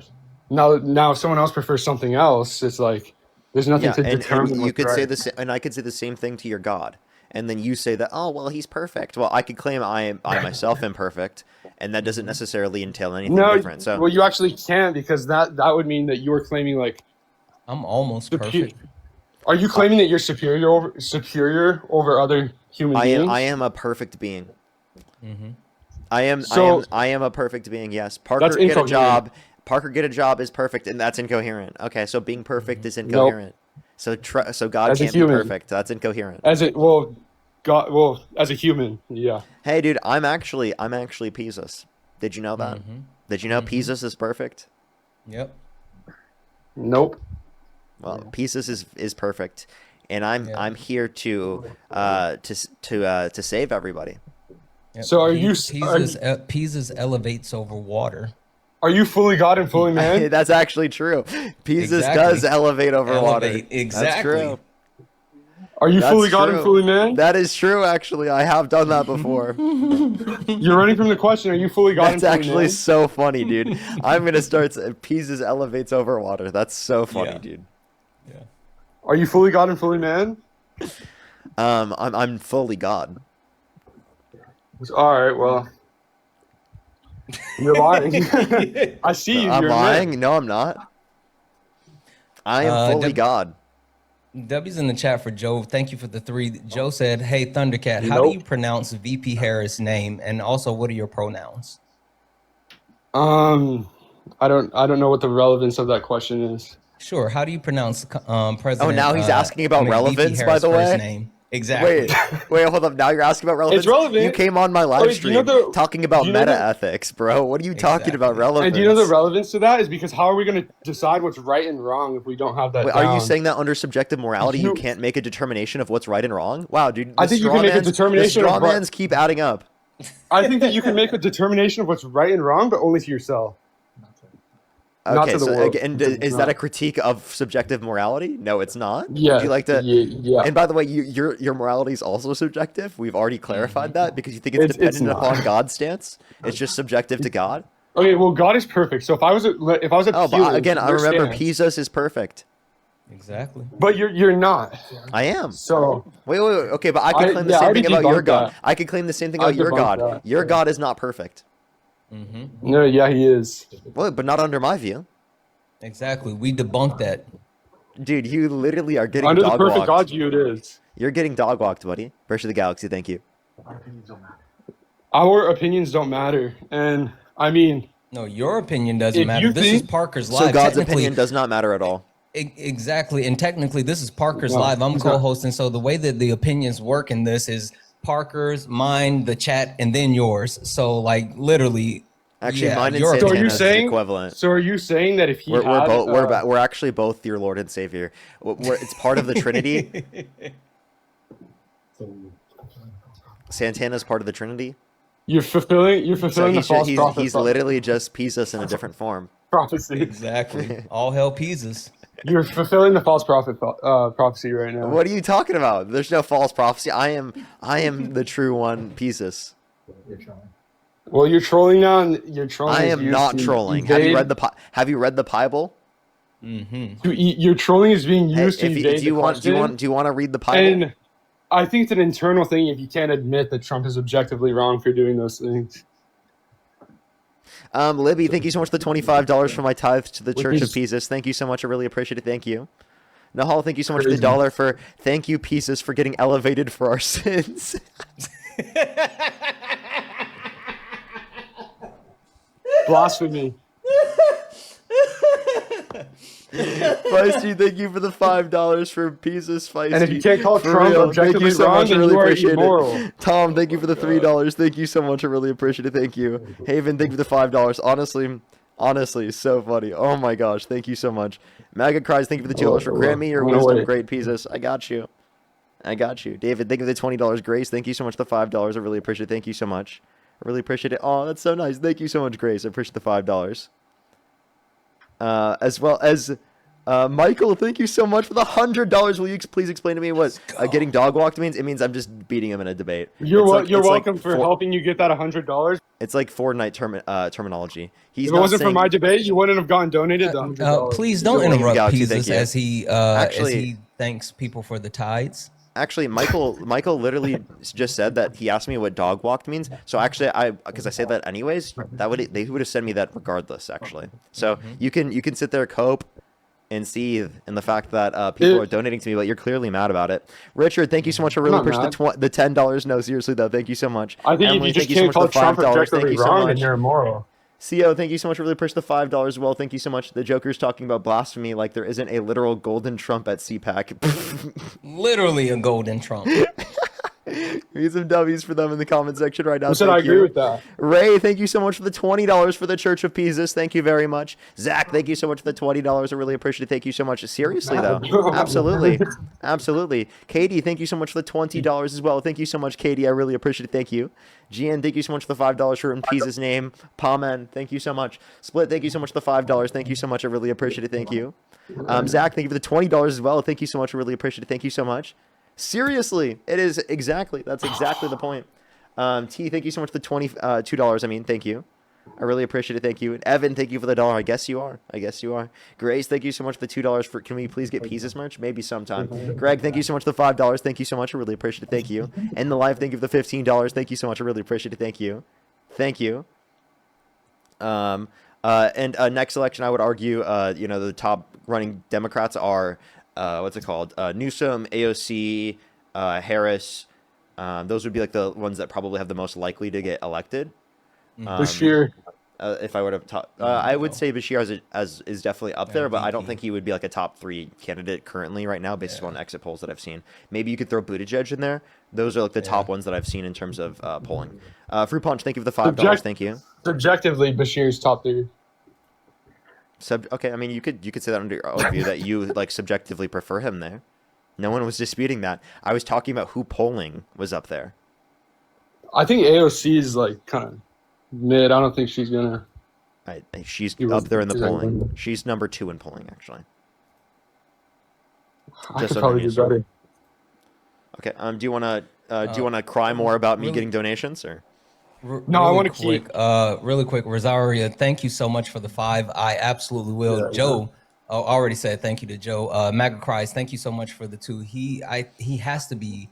if someone else prefers something else, it's like there's nothing Yeah, to determine and you what's could say right. this, and I could say the same thing to your God, and then you say that, oh well, he's perfect. Well, I could claim I myself am perfect, and that doesn't necessarily entail anything No, different. So well, you actually can't because that would mean that you're claiming like I'm almost perfect. Are you claiming that you're superior over other human beings? I am a perfect being. Mm-hmm. I am a perfect being. Yes, Parker That's get a incoherent. job. Parker get a job is perfect, and that's incoherent. Okay, so being perfect is incoherent. So God As a can't be human. perfect. That's incoherent. As a human, yeah. Hey, dude, I'm actually Pisus. Did you know that? Mm-hmm. Did you know Pisus is perfect? Yep. Nope. Well, Pisus is perfect, and I'm here to save everybody. Yep. So Pisa's elevates over water. Are you fully God and fully man? That's actually true. Pisus Exactly. does elevate over water. Exactly. That's true. Are you That's fully God true. and fully man? That is true. Actually, I have done that before. You're running from the question. Are you fully God That's and fully actually man? so funny, dude. I'm gonna start. Pisus elevates over water. That's so funny, Yeah. dude. Yeah. Are you fully God and fully man? I'm fully God. All right. Well, you're lying. I see you. I'm You're a lying. man. No, I'm not. I am fully God. W's in the chat for Joe. Thank you for the 3. Joe said, "Hey Thundercat, how do you pronounce VP Harris' name? And also, what are your pronouns?" I don't know what the relevance of that question is. Sure. How do you pronounce President? Oh, now he's asking about VP relevance, by Harris' the first way? name. Exactly. Wait, hold up. Now you're asking about relevance? It's relevant. You came on my live Wait, do stream you know talking about do you know meta the- ethics, bro. What are you talking about Exactly. relevance? And do you know the relevance to that is because how are we going to decide what's right and wrong if we don't have that Wait, down? are you saying that under subjective morality you You- can't make a determination of what's right and wrong? Wow, dude. I think you can make a determination The of straw what- mans keep adding up. I think that you can make a determination of what's right and wrong, but only to yourself. Not Okay, to the so world. and It's is that a not. critique of subjective morality? No, it's not. Yeah. Would you like to? Yeah. And by the way, your morality is also subjective. We've already clarified that because you think it's It's dependent not. upon God's stance. It's just subjective to God. Okay. Well, God is perfect. So if I was a Oh, but human, again, I your remember stance- Pisus is perfect. Exactly. But you're not. I am. So Wait. Okay, but I can claim the I same already thing about your debunked God. that. I can claim the same thing I about your debunked God. that. Your God is not perfect. Mm-hmm. no, yeah, he is. Well, but not under my view. Exactly. We debunked that. Dude, you literally are getting Under the dog perfect walked. God's view, it is. You're getting dog walked, buddy. Brush of the Galaxy, thank you. Our opinions don't matter, and I mean, No, your opinion doesn't If matter. you This is think- Parker's So live. God's Technically- opinion does not matter at all. Exactly. And technically, this is Parker's No, live. I'm it's not. co-hosting. So the way that the opinions work in this is Parker's, mine, the chat, and then yours. So like literally, Actually, yeah, mine and your so are Santana's you is saying? equivalent. So are you saying that if he We're had, both we're actually both your Lord and Savior. It's part of the Trinity. Santana's part of the Trinity. you're fulfilling So the false prophet he's literally just Pisus in a different form. prophecy. exactly. All hell Pisus. You're fulfilling the false prophet prophecy right now. What are you talking about? There's no false prophecy. I am the true one, Pisus. Well, you're trolling now, and you're trolling. I is am used not to trolling. Have you evade- read the Bible? Mm-hmm. Your trolling is being Hey, used to if you, evade do you the want question. do you want to read the Bible? And I think it's an internal thing if you can't admit that Trump is objectively wrong for doing those things. Libby, thank you so much for the $25 for my tithe to the Which Church of is- Pisus. Thank you so much. I really appreciate it. Thank you. Nahal, thank you so much for the Crazy. dollar for thank you, Pisus, for getting elevated for our sins. Blasphemy. Feisty, thank you for the $5 for Pisus, Feisty. And if you can't call For Trump real, objectively thank you so wrong, much. I then really you are appreciate immoral. it. Tom, thank you for the $3. Thank you so much. I really appreciate it. Thank you. Haven, thank you for the $5. Honestly, Honestly, so funny. Oh my gosh, thank you so much. Maga cries, thank you for the $2 for Oh, grant me your I'm gonna wisdom, wait. great pieces. I got you. I got you. David, thank you for the $20. Grace, thank you so much for the $5. I really appreciate it. Thank you so much. I really appreciate it. Oh, that's so nice. Thank you so much, Grace. I appreciate the $5. As well as Michael, thank you so much for the $100. Will you please explain to me what getting dog walked means? It means I'm just beating him in a debate. You're It's like- you're it's like welcome for for- helping you get that $100. It's like Fortnite terminology. He's If it not wasn't for saying, my debate, you wouldn't have gotten donated the $100. Please don't Thank you, interrupt Galaxy, thank Peasus you. as he Actually- thanks people for the tides. Actually, Michael literally just said that he asked me what dog walked means. So actually, because I say that anyways, they would have sent me that regardless. Actually, so you can sit there, cope, and seethe in the fact that people are donating to me, but you're clearly mad about it. Richard, thank you so much for really I'm not pushing the $10. No, seriously though, thank you so much. I think Emily, if you just thank you so can't much call for the Trump $5. Thank objectively you so wrong, much. then you're immoral. CO, thank you so much for really pushing the $5 as well. Thank you so much. The Joker's talking about blasphemy like there isn't a literal golden Trump at CPAC. Literally a golden Trump. Here's some W's for them in the comment section right now. Who said Thank I agree you. with that? Ray, thank you so much for the $20 for the Church of Pieces. Thank you very much. Zach, thank you so much for the $20. I really appreciate it. Thank you so much. Seriously, though. Absolutely. Absolutely. Katie, thank you so much for the $20 as well. Thank you so much, Katie. I really appreciate it. Thank you. Gian, thank you so much for the $5 for in Pieces' name. Pamen, thank you so much. Split, thank you so much for the $5. Thank you so much. I really appreciate it. Thank you. Zach, thank you for the $20 as well. Thank you so much. I really appreciate it. Thank you so much. Seriously, that's exactly the point. T, thank you so much for the $22. I mean, thank you. I really appreciate it. Thank you. And Evan, thank you for the $1. I guess you are. Grace, thank you so much for the $2 for. Can we please get Pieces merch? Maybe sometime. Greg, thank you so much for the $5. Thank you so much. I really appreciate it. Thank you. And the live, thank you for the $15. Thank you so much. I really appreciate it. Thank you. Thank you. And next election, I would argue, the top running Democrats are, what's it called? Newsom, AOC, Harris. Those would be like the ones that probably have the most likely to get elected. Bashir. If I were to I would say Bashir is definitely up there, but I don't think he would be like a top 3 candidate currently right now based on exit polls that I've seen. Maybe you could throw Buttigieg in there. Those are like the top ones that I've seen in terms of polling. Fruit Punch, thank you for the $5. Thank you. Subjectively, Bashir's top 3. Okay, I mean you could say that under your own view that you like subjectively prefer him there. No one was disputing that. I was talking about who polling was up there. I think AOC is like kind of mid. I don't think she's gonna. She's He up was- there in the she's like polling. one. She's number 2 in polling, actually. I Just could probably do underneath. better. Okay. Do you want to cry more about me really- getting donations or? No, I wanna keep- Really quick, Rosaria, thank you so much for the 5. I absolutely will. Yeah, Joe, I already said thank you to Joe. Maga Cries, thank you so much for the 2. He has to be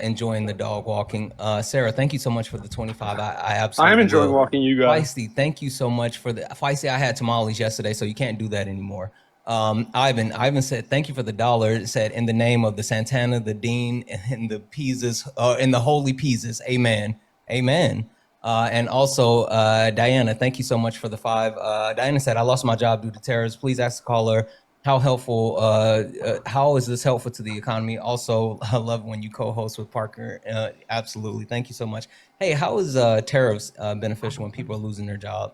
enjoying the dog walking. Sarah, thank you so much for the 25. I absolutely I am enjoying will. walking you guys. Feisty, thank you so much for the Feisty. I had tamales yesterday, so you can't do that anymore. Ivan said thank you for the $1. It said in the name of the Santana, the Dean, and the Pieces, in the Holy Pieces. Amen. Amen. And also, Diana, thank you so much for the 5. Diana said, I lost my job due to terrorists. Please ask the caller how is this helpful to the economy? Also, I love when you co-host with Parker. Absolutely. Thank you so much. Hey, how is tariffs beneficial when people are losing their job?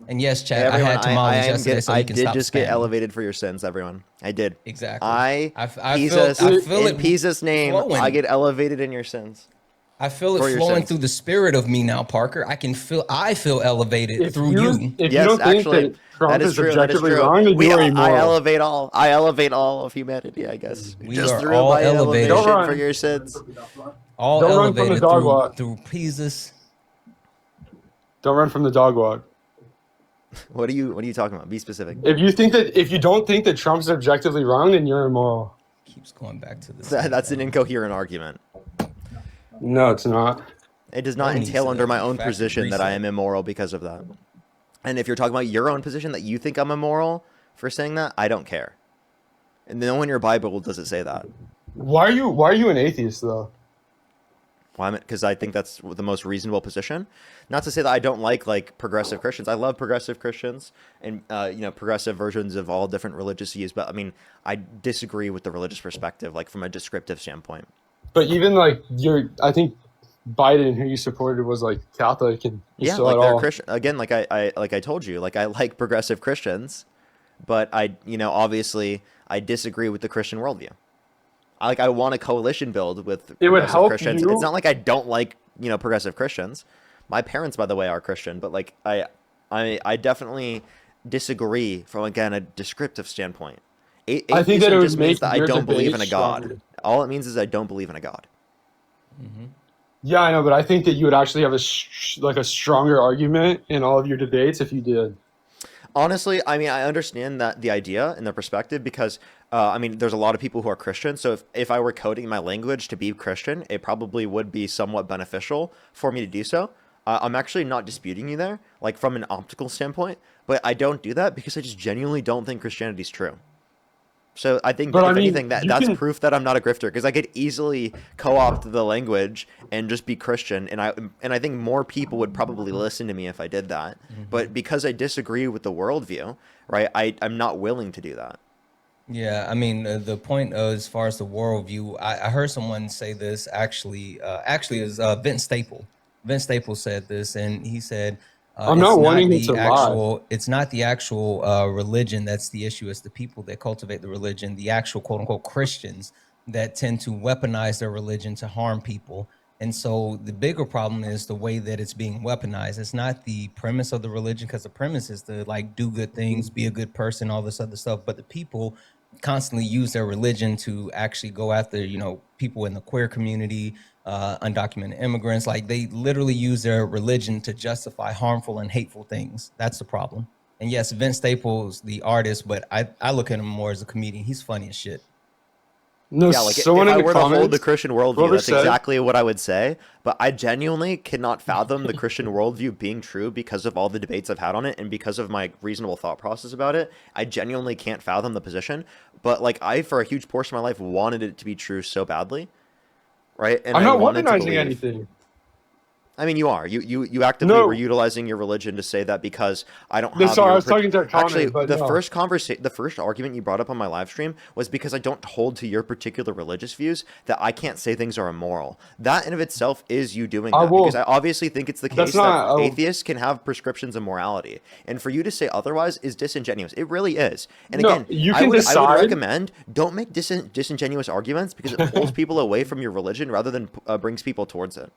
And yes, Chad, Hey, everyone, I had tamales yesterday, so I you can did stop just get spamming. elevated for your sins, everyone. I did. Exactly. I feel in it Pisa's name, flowing. I get elevated in your sins. I feel for it your flowing sins. through the spirit of me now, Parker. I feel elevated through you. If Yes, you don't think actually, that Trump that is is true. That is objectively true. wrong, then you are I immoral. elevate all of humanity. I guess We just are through all my elevated. Don't elevation run. for your sins. All Don't run from the elevated dog walk. through Jesus. Don't run from the dog walk. What are you talking about? Be specific. If you don't think that Trump's objectively wrong, then you're immoral. Keeps going back to this. That's an incoherent argument. No, it's not. It does not Tony entail said under my it. own Factory position that I reset. am immoral because of that. And if you're talking about your own position that you think I'm immoral for saying that, I don't care. And no one in your Bible does it say that. Why are you an atheist though? Why? Because I think that's the most reasonable position. Not to say that I don't like progressive Christians. I love progressive Christians and progressive versions of all different religious views. But I mean, I disagree with the religious perspective, like from a descriptive standpoint. But even like I think Biden, who you supported, was like Catholic, and you Yeah, still like at they're all. Christian. Again, like I told you, like I like progressive Christians, but obviously I disagree with the Christian worldview. I want a coalition build with It would progressive help Christians. It's you. not like I don't like, progressive Christians. My parents, by the way, are Christian, but like I definitely disagree from, again, a descriptive standpoint. I think that it Atheism would just means make that I your don't believe debate in a God. stronger. All it means is I don't believe in a God. Yeah, I know, but I think that you would actually have like a stronger argument in all of your debates if you did. Honestly, I mean, I understand that the idea and the perspective because, I mean, there's a lot of people who are Christian. So if I were coding my language to be Christian, it probably would be somewhat beneficial for me to do so. I'm actually not disputing you there, like from an optical standpoint, but I don't do that because I just genuinely don't think Christianity is true. So I think But that I if mean, anything, you that's can. proof that I'm not a grifter because I could easily co-opt the language and just be Christian, and I think more people would probably listen to me if I did that. But because I disagree with the worldview, right, I'm not willing to do that. Yeah, I mean, the point as far as the worldview, I heard someone say this actually is Vince Staple. Vince Staple said this, and he said I'm not wanting him to lie. it's not the actual religion that's the issue. It's the people that cultivate the religion, the actual quote unquote Christians that tend to weaponize their religion to harm people. And so the bigger problem is the way that it's being weaponized. It's not the premise of the religion, because the premise is to like do good things, be a good person, all this other stuff. But the people constantly use their religion to actually go after, people in the queer community, undocumented immigrants. Like they literally use their religion to justify harmful and hateful things. That's the problem. And yes, Vince Staples, the artist, but I look at him more as a comedian. He's funny as shit. No, Yeah, like someone if in I the were to hold the comments, Christian worldview, whoever that's said, exactly what I would say. But I genuinely cannot fathom the Christian worldview being true because of all the debates I've had on it and because of my reasonable thought process about it. I genuinely can't fathom the position. But like for a huge portion of my life, wanted it to be true so badly, right? And I'm I not wanted to weaponizing believe. anything. I mean, you are. You actively were No, utilizing your religion to say that because I don't no, have sorry, I your. was talking to a Actually, comment, but the no. first argument you brought up on my live stream was because I don't hold to your particular religious views that I can't say things are immoral. That in of itself is you doing I that because I will. obviously think it's the That's case that not. atheists can have prescriptions of morality, and for you to say otherwise is disingenuous. It really is. And No, again, you I can would decide. recommend don't make disingenuous arguments because it pulls people away from your religion rather than brings people towards it.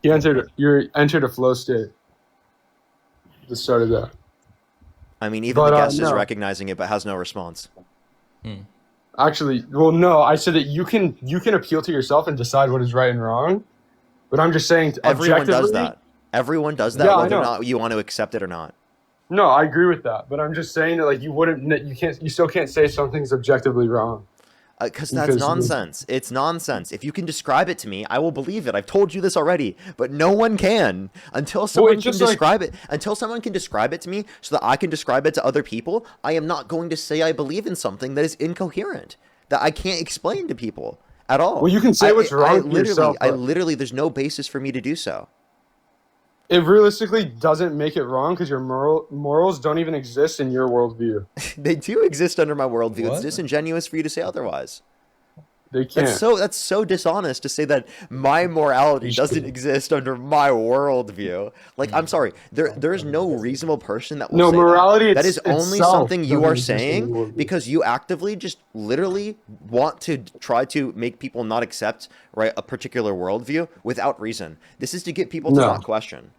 You entered a flow state. Just started that. I mean, even the But guest is no, recognizing it, but has no response. actually, well, no. I said that you can appeal to yourself and decide what is right and wrong. But I'm just saying, Everyone does objectively, that. Everyone does that, yeah, I whether or know. not you want to accept it or not. No, I agree with that. But I'm just saying that like you still can't say something's objectively wrong Because that's because nonsense. It's nonsense. If you can describe it to me, I will believe it. I've told you this already, but no one can until well, someone it's can just like describe it. Until someone can describe it to me, so that I can describe it to other people. I am not going to say I believe in something that is incoherent that I can't explain to people at well, all. you can say what's wrong to yourself, I but literally, there's no basis for me to do so. it realistically doesn't make it wrong because your morals don't even exist in your worldview. They do exist under my worldview. It's What? disingenuous for you to say otherwise. They That's can't. so dishonest to say that my morality doesn't exist under my worldview. Like, I'm sorry, there's no reasonable person that will No, say morality that. That is only itself something you doesn't are exist in saying your worldview. because you actively just literally want to try to make people not accept, right, a particular worldview without reason. This is to get people to No, not question.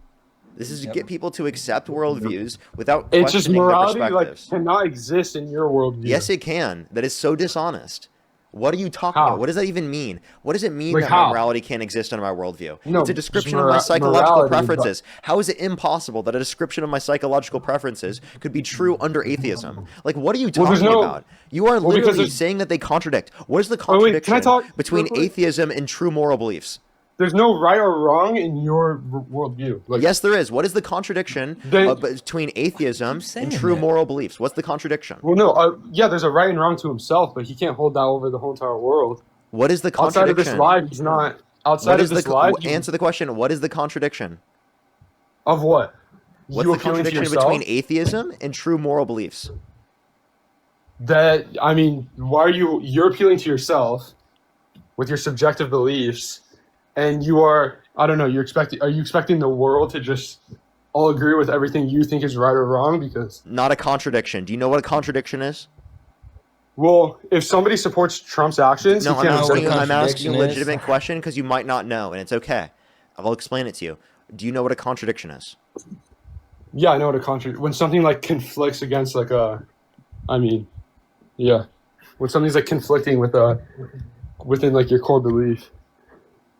This is to Yep. get people to accept worldviews without it's just questioning their morality like perspectives. cannot exist in your worldview. Yes, it can. That is so dishonest. What are you talking about? How? What does that even mean? What does it mean Like that my how? morality can't exist under my worldview? No, It's a just description of my psychological morality, but preferences. How is it impossible that a description of my psychological preferences could be true under atheism? Like, what are you well, there's talking no. about? You are Well, because literally there's. saying that they contradict. What is the Oh wait, can I contradiction talk real between quick? atheism and true moral beliefs? There's no right or wrong in your worldview. Like Yes, there is. What is the contradiction they. between atheism Keep and saying true that. moral beliefs? What's the contradiction? Well, no. Yeah, there's a right and wrong to himself, but he can't hold that over the whole entire world. What is the Outside of this contradiction? life, he's not. Outside What of is the this life, answer the question? What is the contradiction? of what? What's You the appealing to contradiction yourself? between atheism and true moral beliefs? That I mean, why are you're appealing to yourself with your subjective beliefs, and you are I don't know. Are you expecting the world to just all agree with everything you think is right or wrong? Because Not a contradiction. Do you know what a contradiction is? well, if somebody supports Trump's actions, No, he can't know what a I'm asking you a contradiction is? legitimate question because you might not know, and it's okay. I'll explain it to you. Do you know what a contradiction is? Yeah, I know what a contradiction. When something like conflicts against like a, I mean, yeah, when something's like conflicting with within like your core belief,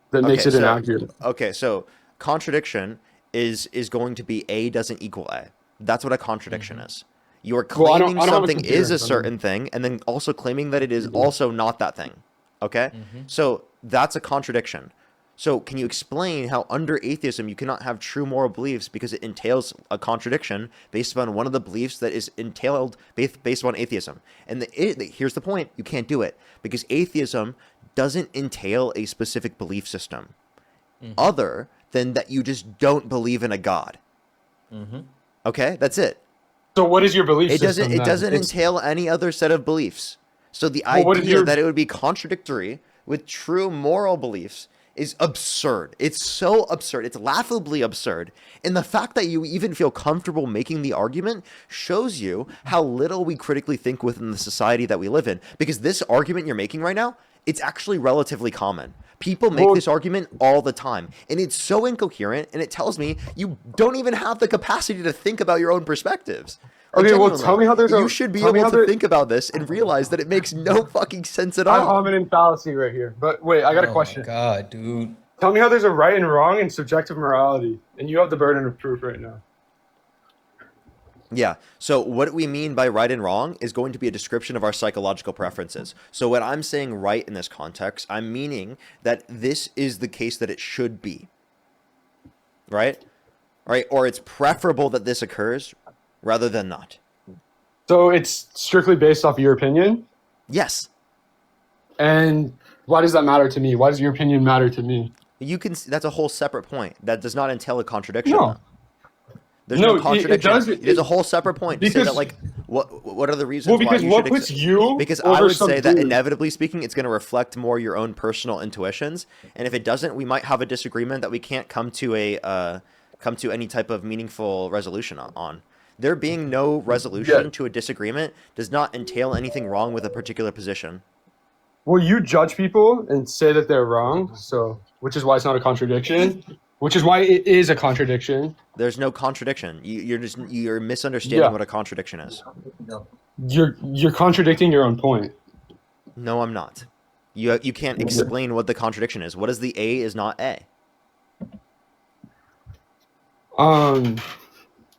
that makes it inaccurate. Okay, so contradiction is going to be A doesn't equal A. That's what a contradiction is. You are Well, I claiming don't have a something is computer, a certain thing, and then also claiming that it is also not that thing. Okay? So that's a contradiction. So can you explain how under atheism you cannot have true moral beliefs because it entails a contradiction based upon one of the beliefs that is entailed based upon atheism? And here's the point. You can't do it because atheism doesn't entail a specific belief system other than that you just don't believe in a God. Okay? That's it. So what is your belief It system? doesn't entail any other set of beliefs. So the Well, what is idea your- that it would be contradictory with true moral beliefs is absurd. It's so absurd. It's laughably absurd. And the fact that you even feel comfortable making the argument shows you how little we critically think within the society that we live in. Because this argument you're making right now, it's actually relatively common. People make this argument all the time. And it's so incoherent, and it tells me you don't even have the capacity to think about your own perspectives. Okay, well, genuinely, tell me how there's you should be able to think about this and realize that it makes no fucking sense at I all. have an fallacy right here. But wait, I got a Oh question. my God, dude. Tell me how there's a right and wrong and subjective morality, and you have the burden of proof right now. Yeah. So what we mean by right and wrong is going to be a description of our psychological preferences. So when I'm saying right in this context, I'm meaning that this is the case that it should be. Right? Right? Or it's preferable that this occurs rather than not. So it's strictly based off your opinion? Yes. And why does that matter to me? Why does your opinion matter to me? You can. That's a whole separate point. That does not entail a contradiction. No. Though. There's No, no it contradiction. does- There's a whole separate point to say that, because- like, what are the reasons Well, why because you what should puts you because over I would some say that dude? inevitably speaking, it's going to reflect more your own personal intuitions, and if it doesn't, we might have a disagreement that we can't come to any type of meaningful resolution on. There being no resolution to a disagreement does not entail anything wrong with a particular position. Well, you judge people and say that they're wrong, so which is why it's not a contradiction, which is why it is a contradiction. There's no contradiction. You're misunderstanding what a contradiction is. You're contradicting your own point. No, I'm not. You can't explain what the contradiction is. What is the A is not A?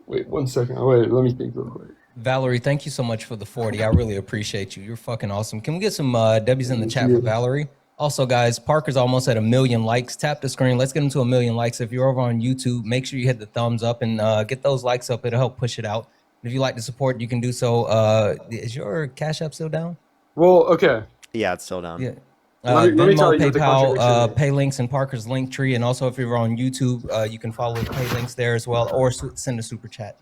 Wait 1 second. Wait, let me think real quick. Valerie, thank you so much for the 40. I really appreciate you. You're fucking awesome. Can we get some W's in the chat for Valerie? Also, guys, Parker's almost at 1 million likes. Tap the screen. Let's get him to 1 million likes. If you're over on YouTube, make sure you hit the thumbs up and get those likes up. It'll help push it out. If you like to support, you can do so. Is your Cash App still down? Well, okay. Yeah, it's still down. Yeah. Let me tell Venmo, you what the PayPal, contradiction is. pay links in Parker's link tree. And also, if you're on YouTube, you can follow the pay links there as well, or send a super chat.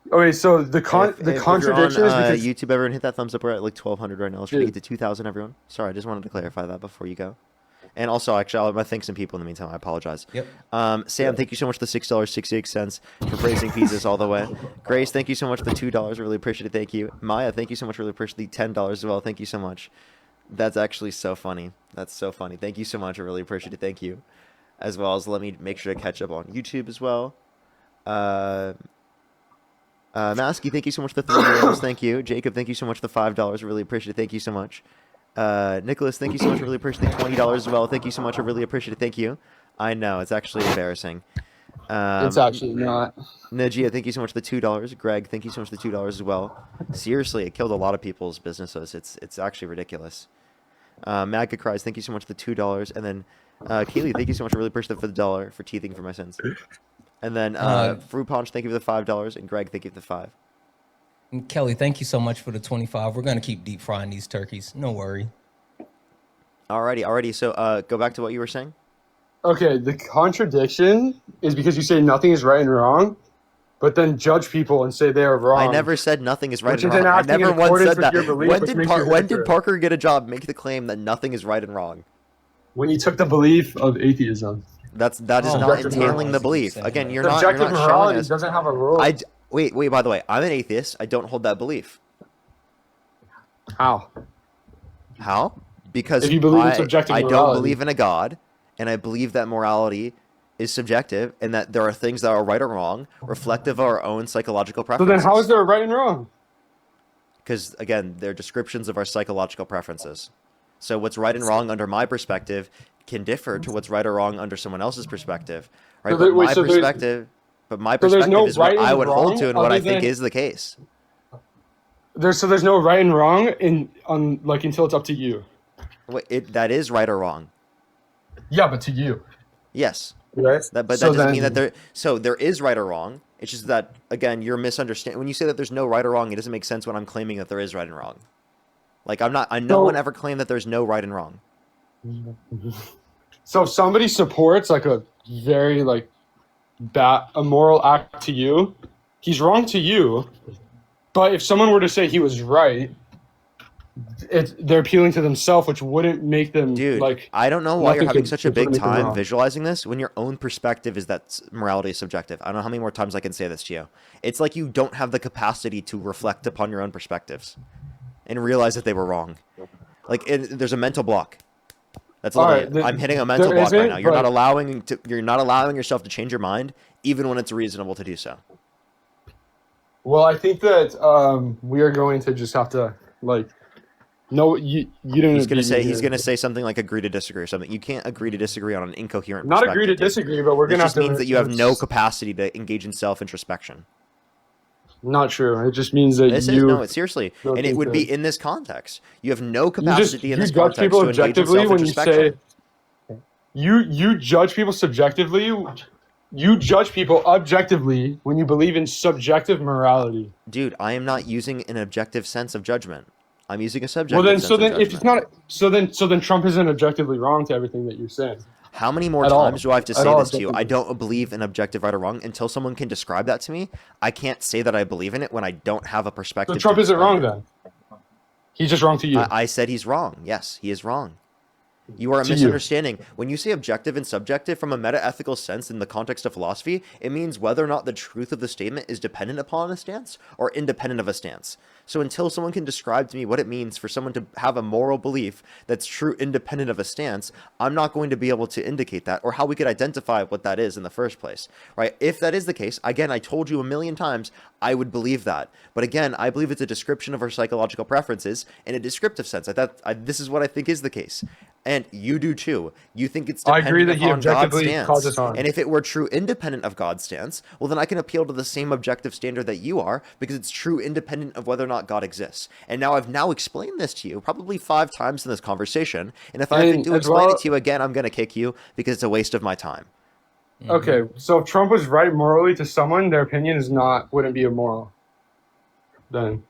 Okay, so the If contradiction you're is on because YouTube, everyone hit that thumbs up. We're at like 1,200 right now. Let's try to get to 2,000, everyone. Sorry, I just wanted to clarify that before you go. And also, actually, I'll thank some people in the meantime. I apologize. Yep. Sam, thank you so much for the $6.68 for praising pizzas all the way. Grace, thank you so much for the $2. Really appreciate it. Thank you. Maya, thank you so much. Really appreciate the $10 as well. Thank you so much. That's actually so funny. That's so funny. Thank you so much. I really appreciate it. Thank you. As well as let me make sure to catch up on YouTube as well. Masky, thank you so much for the €3. Thank you. Jacob, thank you so much for the $5. Really appreciate it. Thank you so much. Nicholas, thank you so much. Really appreciate the $20 as well. Thank you so much. I really appreciate it. Thank you. I know it's actually embarrassing. it's actually not. Najia, thank you so much for the $2. Greg, thank you so much for the $2 as well. Seriously, it killed a lot of people's businesses. It's actually ridiculous. Maga cries, thank you so much for the $2, and then Keely, thank you so much. I really appreciate it for the $1 for teething for my sins. And then Fruit Punch, thank you for the $5, and Greg, thank you for the $5. And Kelly, thank you so much for the 25. We're gonna keep deep frying these turkeys. No worry. Alrighty. So go back to what you were saying. Okay, the contradiction is because you say nothing is right and wrong, but then judge people and say they are wrong. I never said nothing is right Which and is wrong. I enacting in never once accordance said with that. your belief, When which did makes you when did hypocrite. Parker get a job make the claim that nothing is right and wrong? when you took the belief of atheism. That is Oh, not Subjective entailing morality. the belief. Saying Again, that. you're not Subjective showing morality us. doesn't have a rule. Wait. By the way, I'm an atheist. I don't hold that belief. How? How? Because If you believe in subjective I don't morality. believe in a God, and I believe that morality is subjective, and that there are things that are right or wrong, reflective of our own psychological So preferences. then how is there a right and wrong? Because again, they're descriptions of our psychological preferences. So what's right and wrong under my perspective can differ to what's right or wrong under someone else's perspective, right? So there- wait, so there's- But my so there's perspective no is what right I and would hold wrong to and what other I think than- is the case. There's no right and wrong until it's up to you. That is right or wrong. Yeah, but to you. Yes. Right? But that doesn't mean that there is right or wrong. It's just that, again, you're misunderstanding. When you say that there's no right or wrong, it doesn't make sense when I'm claiming that there is right and wrong. Like, no one ever claimed that there's no right and wrong. So if somebody supports like a very like bad immoral act to you, he's wrong to you. But if someone were to say he was right, they're appealing to themselves, which wouldn't make them like. I don't know why you're nothing having could- such a could big make them time wrong. visualizing this when your own perspective is that morality is subjective. I don't know how many more times I can say this to you. It's like you don't have the capacity to reflect upon your own perspectives and realize that they were wrong. Like there's a mental block. That's All literally right, I'm hitting a mental there block right isn't, now. You're but- not allowing yourself to change your mind, even when it's reasonable to do so. Well, I think that we are going to just have to like. No, you didn't. He's gonna agree say here. something like agree to disagree or something. You can't agree to disagree on an incoherent. Not agree to perspective, dude. disagree, but we're This gonna have just to. means that you have no capacity to engage in self-introspection. Not true. It just means that This you. is no, it's seriously, don't and it think would be that- in this context. You have no You capacity in this judge context people to engage in objectively when you self-introspection. say. You judge people subjectively. You judge people objectively when you believe in subjective morality. Dude, I am not using an objective sense of judgment. I'm using a subjective Well, then, sense so of then, judgment. if it's not, so then Trump isn't objectively wrong to everything that you're saying. How many more At all. times do I have to At say all this to you? I objectively. don't believe in objective right or wrong until someone can describe that to me. I can't say that I believe in it when I don't have a perspective. So Trump to isn't explain wrong it. then. He's just wrong to you. I said he's wrong. Yes, he is wrong. You are To you. misunderstanding. When you say objective and subjective from a meta-ethical sense in the context of philosophy, it means whether or not the truth of the statement is dependent upon a stance or independent of a stance. So until someone can describe to me what it means for someone to have a moral belief that's true independent of a stance, I'm not going to be able to indicate that or how we could identify what that is in the first place, right? If that is the case, again, I told you a million times, I would believe that. But again, I believe it's a description of our psychological preferences in a descriptive sense. This is what I think is the case. And you do too. You think it's I dependent agree that he upon God's objectively stance. causes harm. And if it were true independent of God's stance, well, then I can appeal to the same objective standard that you are because it's true independent of whether or not God exists. And now I've explained this to you probably 5 times in this conversation. And if I have And to as explain well- it to you again, I'm going to kick you because it's a waste of my time. Okay, so if Trump was right morally to someone, their opinion wouldn't be immoral. Then.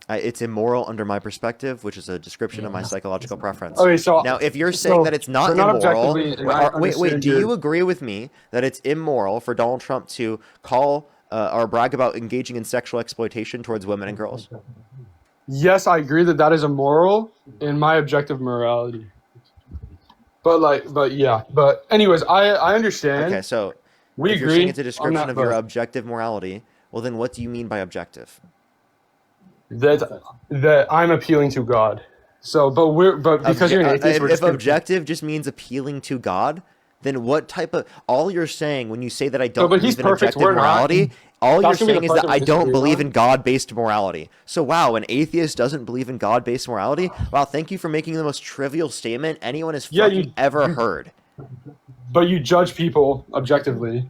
It's immoral under my perspective, which is a description of my psychological preference. Okay, so Now, if you're saying that it's not so not immoral, objectively, and I wait, understand do your- you agree with me that it's immoral for Donald Trump to call or brag about engaging in sexual exploitation towards women and girls? Yes, I agree that is immoral in my objective morality. But yeah. But anyways, I understand. Okay, so we if you're agree. saying it's a on description that, of your but objective morality, well, then what do you mean by objective? that I'm appealing to God. So, but because you're an atheist, we're if just gonna- objective just means appealing to God, then what type of all you're saying when you say that I don't but he's believe in perfect, objective we're not. morality, all you're That's gonna be saying the is part that that I we don't disagree believe on. in God-based morality. So wow, an atheist doesn't believe in God-based morality? Wow, thank you for making the most trivial statement anyone has Yeah, fucking ever heard. But you judge people objectively.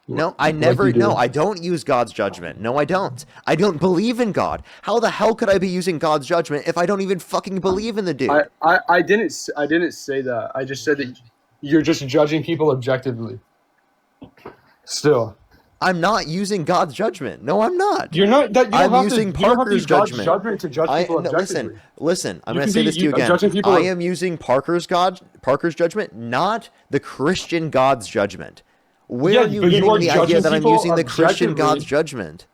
No, I Like never. you do. No, I don't use God's judgment. No, I don't. I don't believe in God. How the hell could I be using God's judgment if I don't even fucking believe in the dude? I didn't say that. I just said that you're just judging people objectively. Still, I'm not using God's judgment. No, I'm not. you're not. That you don't I'm have using to, you don't have to Parker's use God's judgment. judgment to judge people No, objectively. listen. I'm You going can to say be- this to you again. judging people- I am using Parker's judgment, not the Christian God's judgment. Where Yeah, are you but you getting are the idea judging that I'm people using the Christian objectively. God's judgment?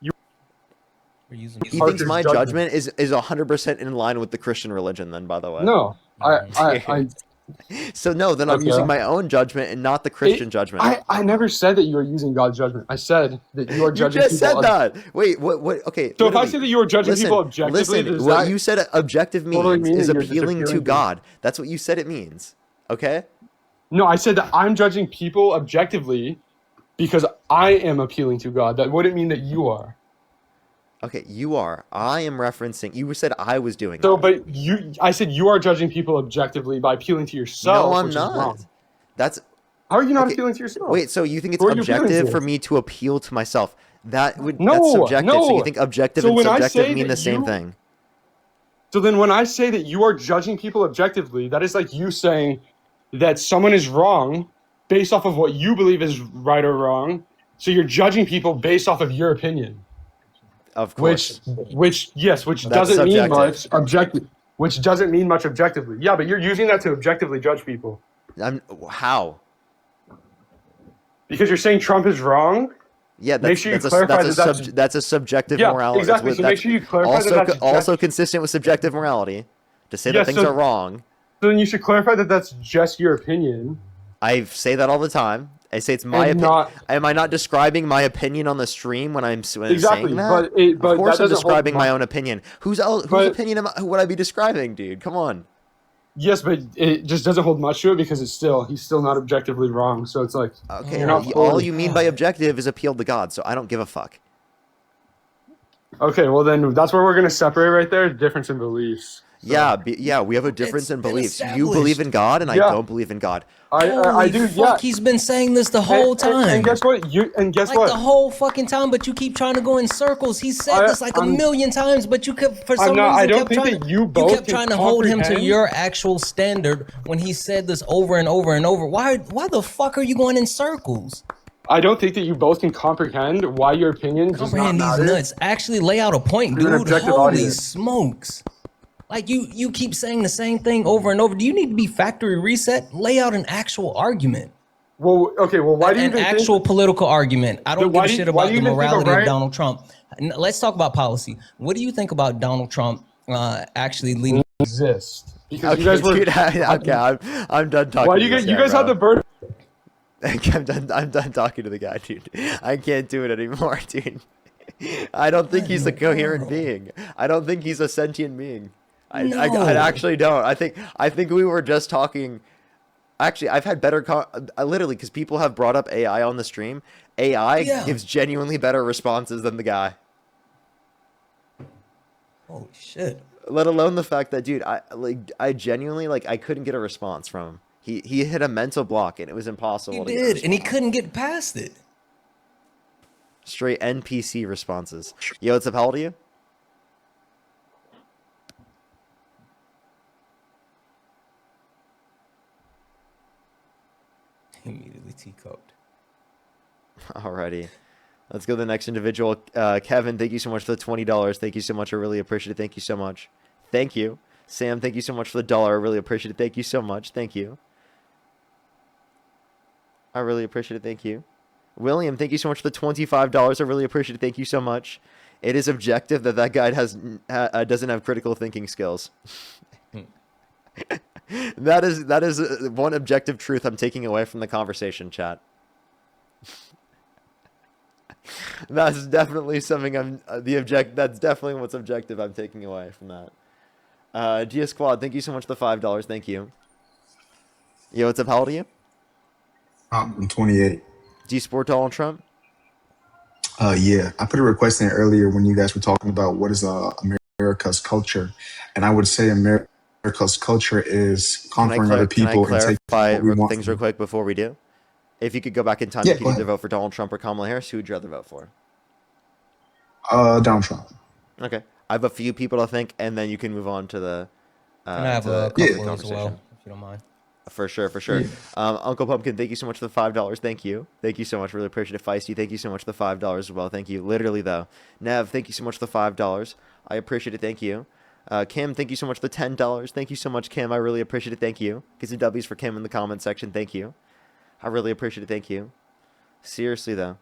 We're using He Parker's thinks my judgment. judgment is 100% in line with the Christian religion. Then, by the way, No, I So no, then I'm Okay. using my own judgment and not the Christian judgment. I never said that you are using God's judgment. I said that you are You judging just people. said that. Wait, what? Okay. So if I literally, say that you are judging listen, people objectively, listen. does What that you said objective totally means mean is that you're just appealing to appealing to- God. That's what you said it means. Okay. No, I said that I'm judging people objectively because I am appealing to God. That wouldn't mean that you are. Okay, you are. I am referencing. You said I was doing So, it. but I said you are judging people objectively by appealing to yourself. No, I'm which is wrong. not. That's How are you not okay. appealing to yourself? Wait, so you think it's Who are you appealing objective to? for me to appeal to myself? That's No, subjective. So you no. think objective So and when I subjective say mean that the same you- thing? So then when I say that you are judging people objectively, that is like you saying that someone is wrong based off of what you believe is right or wrong. So you're judging people based off of your opinion. Of course. Which That's doesn't mean subjective. much objective. Which doesn't mean much objectively. Yeah, but you're using that to objectively judge people. How? Because you're saying Trump is wrong. Yeah, Make sure you clarify that that's a subjective Yeah, morality. exactly. So make sure you clarify also, that that's also consistent with subjective morality. To say that Yes, things so- are wrong. So then you should clarify that that's just your opinion. I say that all the time. I say it's my And opinion. not- Am I not describing my opinion on the stream when I'm saying Exactly, that? but of course, that I'm doesn't hold describing my mu- own opinion. Whose But- opinion would I be describing, dude? Come on. Yes, but it just doesn't hold much to it because he's still not objectively wrong. So it's like Okay, You're not all fully- you mean by objective is appeal to God, so I don't give a fuck. okay, well then that's where we're gonna separate right there. Difference in beliefs. So- Yeah, we have a difference It's in been beliefs. You established. believe in God, and I Yeah. don't believe in God. I Holy do. fuck, Yeah. he's been saying this the whole time. And guess what? Guess like what? the whole fucking time, but you keep trying to go in circles. He said this like a I'm- million times, but you kept for some not- reason I don't kept think trying, that you both kept can trying to hold him to comprehend- your actual standard when he said this over and over and over. Why the fuck are you going in circles? I don't think that you both can comprehend why your opinion does not Comprehend these matter. nuts. Actually lay out a point, To an dude. objective Holy audience. smokes. Like you keep saying the same thing over and over. Do you need to be factory reset? Lay out an actual argument. Well, okay. Well, why do you An even actual think? political argument. I don't But why give a do- shit why about do you the even think a morality of riot- Donald Trump. Let's talk about policy. What do you think about Donald Trump actually leading? Exist because Okay, you guys were. dude, I'm done talking. Why to do this you guy, guys had bro. the bird? I'm done talking to the guy, dude. I can't do it anymore, dude. I don't think he's a coherent being. I don't think he's a sentient being. I No. actually don't. I think we were just talking. Actually, I've had better literally because people have brought up AI on the stream. AI Yeah. gives genuinely better responses than the guy. Holy shit. Let alone the fact that, dude, I genuinely I couldn't get a response from him. He hit a mental block and it was impossible. He to get a did, and he response. couldn't get past it. Straight NPC responses. Yo, what's up? How old are you? Immediately T-coked. Alrighty. Let's go to the next individual. Kevin, thank you so much for the $20. Thank you so much. I really appreciate it. Thank you so much. Thank you. Sam, thank you so much for the $1. I really appreciate it. Thank you so much. Thank you. I really appreciate it. Thank you. William, thank you so much for the $25. I really appreciate it. Thank you so much. It is objective that guy doesn't have critical thinking skills. That is one objective truth I'm taking away from the conversation, chat. That's definitely something that's definitely what's objective I'm taking away from that. Gia Squad, thank you so much for the $5. Thank you. Yo, what's up? How old are you? I'm 28. Do you support Donald Trump? Yeah, I put a request in earlier when you guys were talking about what is America's culture, and I would say America's culture is conquering other people Can I and taking clarify what we want. things real quick before we do? If you could go back in time, Yeah, you could go either ahead. vote for Donald Trump or Kamala Harris. Who would you rather vote for? Donald Trump. Okay, I have a few people to think, and then you can move on to the. And I have to the a couple as conversation. well, if you don't mind. For sure. Uncle Pumpkin, thank you so much for the $5. Thank you so much. Really appreciate it. Feisty, thank you so much for the $5 as well. Thank you. Literally though. Nev, thank you so much for the $5. I appreciate it. Thank you. Kim, thank you so much for the $10. Thank you so much, Kim. I really appreciate it. Thank you. Get some W's for Kim in the comment section. Thank you. I really appreciate it. Thank you. Seriously though.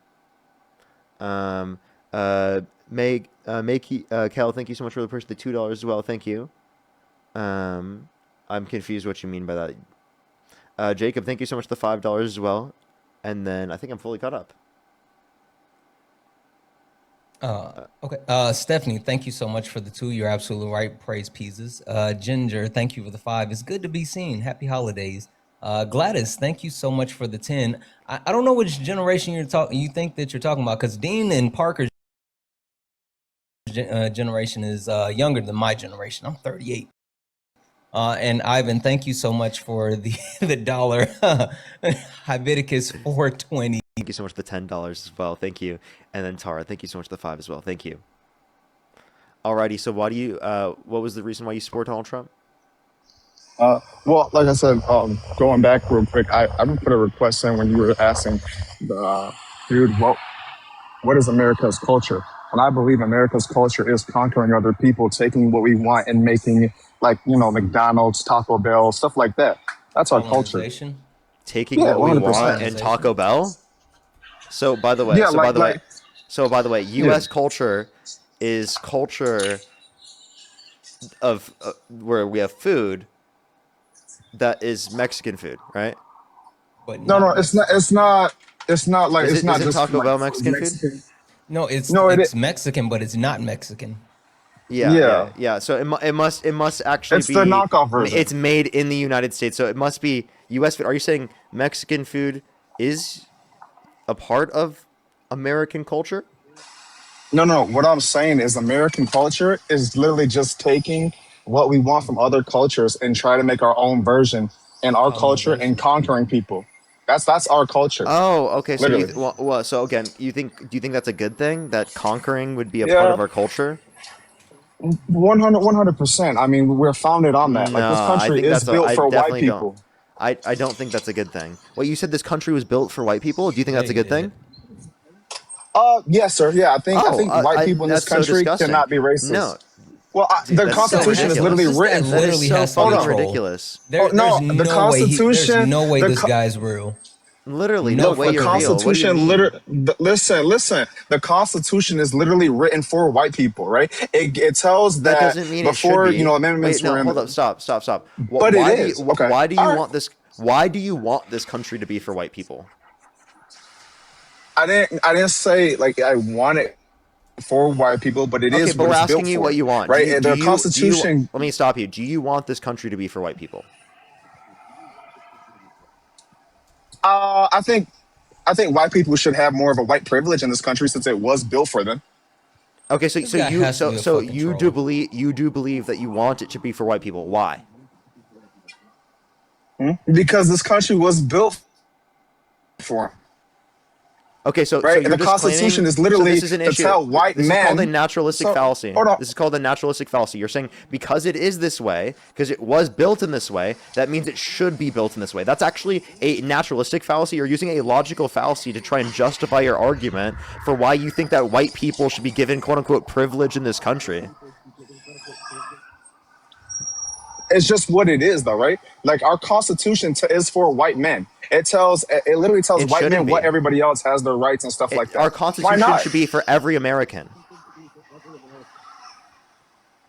Kel, thank you so much for the person the $2 as well. Thank you. I'm confused what you mean by that. Jacob, thank you so much for the $5 as well. And then I think I'm fully caught up. Okay. Stephanie, thank you so much for the 2. You're absolutely right. Praise pizzas. Ginger, thank you for the 5. It's good to be seen. Happy holidays. Gladys, thank you so much for the 10. I don't know which generation you think that you're talking about, because Dean and Parker's generation is younger than my generation. I'm 38. And Ivan, thank you so much for the dollar. Hiviticus 420. Thank you so much for the $10 as well. Thank you. And then Tara, thank you so much for the 5 as well. Thank you. Alrighty, so why do you what was the reason why you support Donald Trump? Well, like I said, going back real quick, I would put a request in when you were asking the dude, what is America's culture? And I believe America's culture is conquering other people, taking what we want and making, like, McDonald's, Taco Bell, stuff like that. That's our culture. Colonization. Taking Yeah, what we 100%. want and Taco Bell? So by the way, Yeah, US culture is culture of where we have food that is Mexican food, right? But no, it's not. It's not like it's not Isn't just Taco like Bell Mexican food? No, it's it Mexican, but it's not Mexican. Yeah. So it must actually It's be the knockoff version. It's made in the United States, so it must be U.S. food. Are you saying Mexican food is a part of American culture? No. What I'm saying is American culture is literally just taking what we want from other cultures and try to make our own version in our culture and conquering people. That's our culture. Oh, okay. So Literally. so again, do you think that's a good thing, that conquering would be a part Yeah, of our culture? 100%. I mean, we're founded on that. Like, this No, I country think is built I for white definitely don't. people. I don't think that's a good thing. Well, you said this country was built for white people. Do you think Yeah, that's a you good thing? Yes, sir. Yeah, I think white people in this that's so country disgusting. cannot be racist. No, Well, dude, the that's so Constitution is literally ridiculous. written. That literally so has to be fucking a troll. ridiculous. There's No, no the way there's Constitution. no way the this co- guy's real. Literally, No no way the you're real. What do you Constitution, mean? listen. The Constitution is literally written for white people, right? It tells That that doesn't mean it should before be. amendments Wait, no, were in. hold up, stop. But it is okay. Why do you All right. want this? Why do you want this country to be for white people? I didn't say like I want it for white people, but it Okay, is but what we're it's asking built you for, what you want. right? And the Constitution. Let me stop you. Do you want this country to be for white people? I think white people should have more of a white privilege in this country since it was built for them. Okay, This guy has to be a fucking you troll. do believe that you want it to be for white people. Why? Because this country was built for 'em. Okay, so Right, you're and the just Constitution claiming, is literally so this is an to issue. tell white This is called a men. naturalistic So fallacy. hold on. This is called a naturalistic fallacy. You're saying because it is this way, because it was built in this way, that means it should be built in this way. That's actually a naturalistic fallacy. You're using a logical fallacy to try and justify your argument for why you think that white people should be given quote unquote privilege in this country. It's just what it is, though, right? Like our Constitution is for white men. It literally tells It white men shouldn't what be. everybody else has their rights and stuff like that. Our Why Constitution not? should be for every American.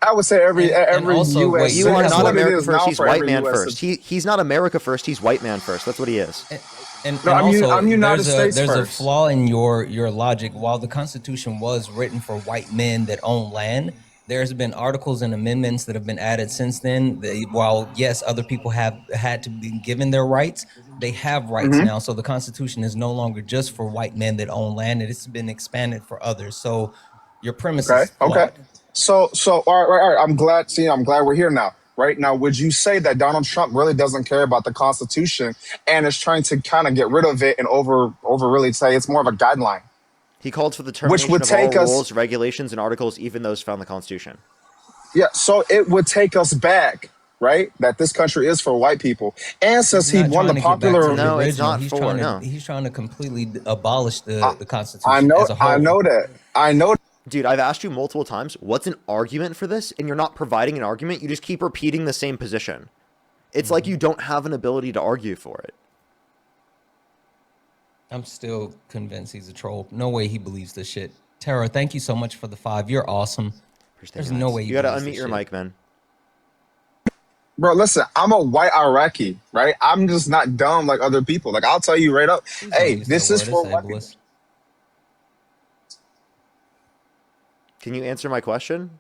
I would say every also, U.S. wait, You are That's not what it America is first. now He's for white every man US first. He's not America first. He's white man first. That's what he is. And No, also, I'm United States there's a first. flaw in your logic. While the Constitution was written for white men that own land, there's been articles and amendments that have been added since then. While yes, other people have had to be given their rights, they have rights now. So the Constitution is no longer just for white men that own land; it has been expanded for others. So your premise Okay. is flawed. So all right. I'm glad. I'm glad we're here now. Right now, would you say that Donald Trump really doesn't care about the Constitution and is trying to kind of get rid of it and over really say it's more of a guideline, He called for the which termination would of all take us. rules, regulations, and articles, even those found in the Constitution. Yeah, so it would take us back, right? That this country is for white people. And since He's he not won trying the to get back to popular, the No, it's original. not for no. He's trying to completely abolish the I Constitution as a whole. I know that. I know. Dude, I've asked you multiple times, what's an argument for this? And you're not providing an argument. You just keep repeating the same position. It's like you don't have an ability to argue for it. I'm still convinced he's a troll. No way he believes this shit. Tara, thank you so much for the 5. You're awesome. There's no way you gotta believes unmute this your shit. mic, man. Bro, listen, I'm a white Iraqi, right? I'm just not dumb like other people. Like I'll tell you right up, Please don't hey, use that this is word. It's for white people. ableist. Can you answer my question?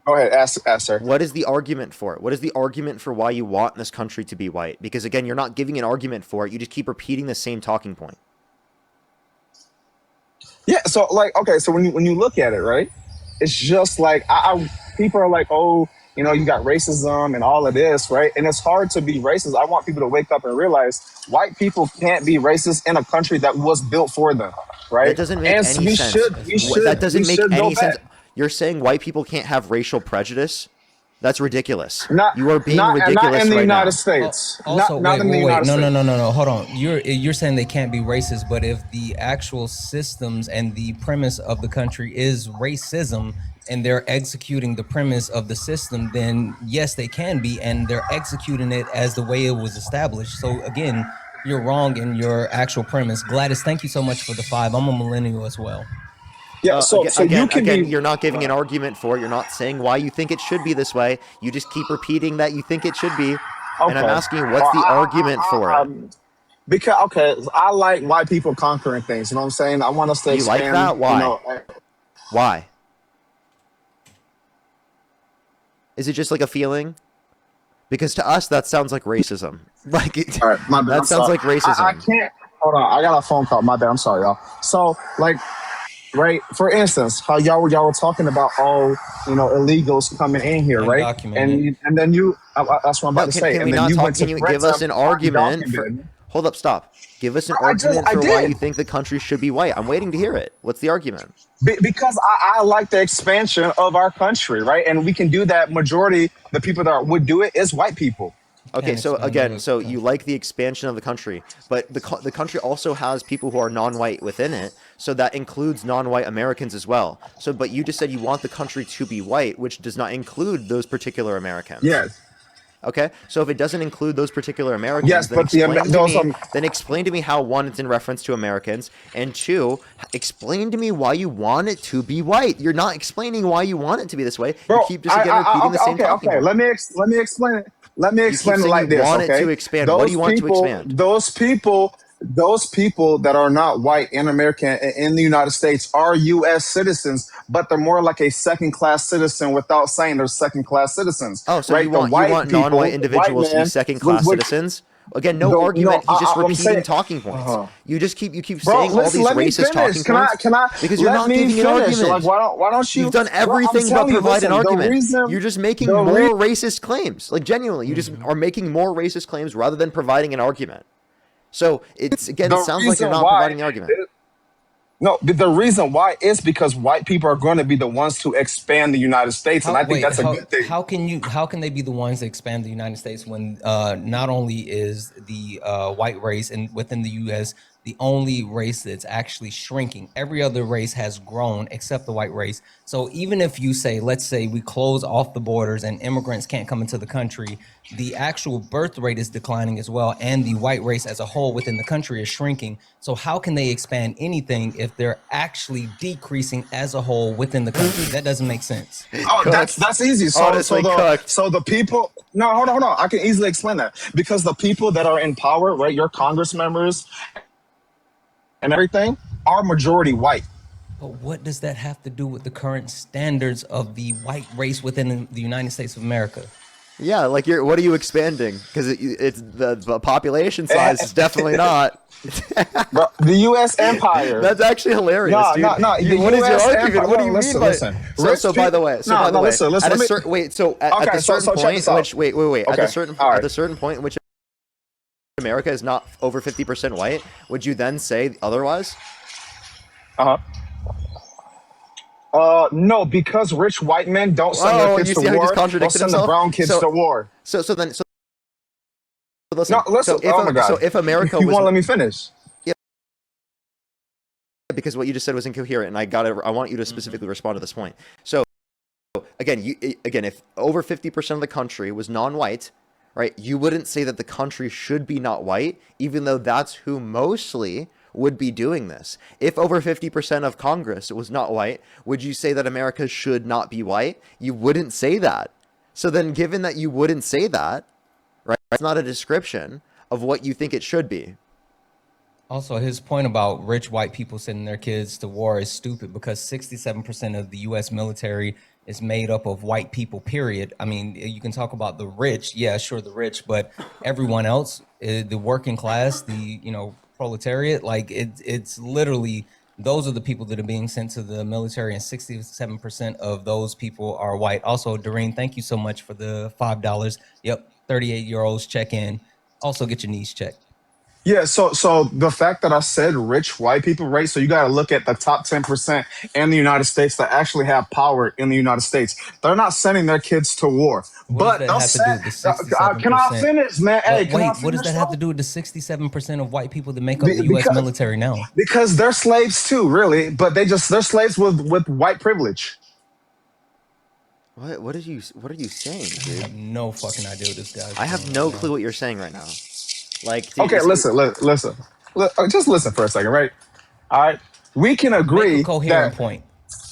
Go ahead, ask sir. What is the argument for it? What is the argument for why you want this country to be white? Because again, you're not giving an argument for it. You just keep repeating the same talking point. Yeah, so like, okay, so when you look at it, right, it's just like people are like, oh, you got racism and all of this, right? And it's hard to be racist. I want people to wake up and realize white people can't be racist in a country that was built for them, That right? doesn't make And any we sense. should we should That we doesn't make should go any sense. back. You're saying white people can't have racial prejudice? That's ridiculous. Not You are being not ridiculous in the right United now. States. Also, Not in the wait. United No, no, States. no, no, no. Hold on. You're saying they can't be racist, but if the actual systems and the premise of the country is racism, and they're executing the premise of the system, then yes, they can be, and they're executing it as the way it was established. So again, you're wrong in your actual premise. Gladys, thank you so much for the 5. I'm a millennial as well. Yeah, so you can Again, be you're not giving an argument for it. You're not saying why you think it should be this way. You just keep repeating that you think it should be. And I'm okay. asking you, Well, what's the argument for it? because okay, I like white people conquering things. You know what I'm saying? I want us to You like expand. that? Why? Why? Is it just like a feeling? Because to us, that sounds like racism. Like All right, my bad. that I'm sounds sorry. like racism. I can't. Hold on. I got a phone call. My bad. I'm sorry, y'all. So, like, right? For instance, how y'all were talking about all illegals coming in here, right? Undocumented. And then that's what I'm No, about to say. can we And then not you talk? went to Can you correct give us them an argument for? undocumented. Hold up, stop. Give us an I argument for why did. you think the country should be white. I'm waiting to hear it. What's the argument? Because I like the expansion of our country, right? And we can do that. Majority, the people that would do it is white people. Okay, so expand again, the so you country. like the expansion of the country, but the country also has people who are non-white within it, so that includes non-white Americans as well. So, but you just said you want the country to be white, which does not include those particular Americans. Yes. Okay, so if it doesn't include those particular Americans, Yes, then but explain to me how, one, it's in reference to Americans, and two, explain to me why you want it to be white. You're not explaining why you want it to be this way. bro. You keep just again repeating the same talking Okay. point. Let me explain it. Let me You keep explain it saying like you this. want it Okay, to expand. What do you want to expand? those people that are not white in America in the United States are U.S. citizens, but they're more like a second class citizen without saying they're second class citizens, Oh, so right? The you white want people, non-white the white individuals to be man second-class would citizens? Again, no go. argument. He's just I'm repeating saying, talking points. uh-huh. You keep Bro, saying all listen. these Let me racist finish. talking points Can I? because you're Let not me giving an finish. Like, argument. why don't you? You've done Bro, I'm everything but telling you. provide an Listen, argument. You're just making the more racist claims. Like genuinely, you just are making more racist claims rather than providing an argument. So it sounds like you're reason not why. providing an argument. No, the reason why is because white people are going to be the ones to expand the United States, and I think that's a good thing. How can they be the ones that expand the United States when not only is the white race and within the U.S. the only race that's actually shrinking? Every other race has grown except the white race. So even if you say, let's say we close off the borders and immigrants can't come into the country, the actual birth rate is declining as well, and the white race as a whole within the country is shrinking. So how can they expand anything if they're actually decreasing as a whole within the country? That doesn't make sense. Oh, that's easy. Honestly, cooked. So the people. No, hold on. I can easily explain that because the people that are in power, right? Your Congress members and everything are majority white. But what does that have to do with the current standards of the white race within the United States of America? Yeah, like what are you expanding? Because it's the population size is definitely not. Bro, the U.S. empire. That's actually hilarious, dude. No. What is your US argument? empire. What do you Listen, mean by? listen. So by the way, Listen. at a certain check point, this out. which wait. Okay, At the certain point in which America is not over 50% white, would you then say otherwise? No, because rich white men don't send their kids you to see how he war. just They'll contradicted send the himself? brown kids to war. So listen. No, listen. Oh my God. So if America you was, won't let me finish. because what you just said was incoherent, and I want you to specifically respond to this point. So again, if over 50% of the country was non-white, right, you wouldn't say that the country should be not white, even though that's who mostly would be doing this. If over 50% of Congress was not white, would you say that America should not be white? You wouldn't say that. So then, given that you wouldn't say that, right? It's not a description of what you think it should be. Also, his point about rich white people sending their kids to war is stupid because 67% of the U.S. military is made up of white people, period. I mean, you can talk about the rich. Yeah, sure, the rich, but everyone else, the working class, the, proletariat, like it's literally, those are the people that are being sent to the military, and 67% of those people are white. Also, Doreen, thank you so much for the $5. Yep, 38-year-olds check in. Also, get your knees checked. Yeah, so the fact that I said rich white people, right? So you got to look at the top 10% in the United States that actually have power in the United States. They're not sending their kids to war, What but does that have to do with the 67%? can I finish, man? Hey, But can I wait, finish? what does that have though? to do with the 67% of white people that make up the U.S. Because military now? they're slaves too, really, but they're slaves with white privilege. What are you saying, I dude? have no fucking idea what this guy's I have saying no right clue now. what you're saying right now. Like, dude, Okay, listen. Just listen for a second, right? All right, we can Make agree a coherent that point.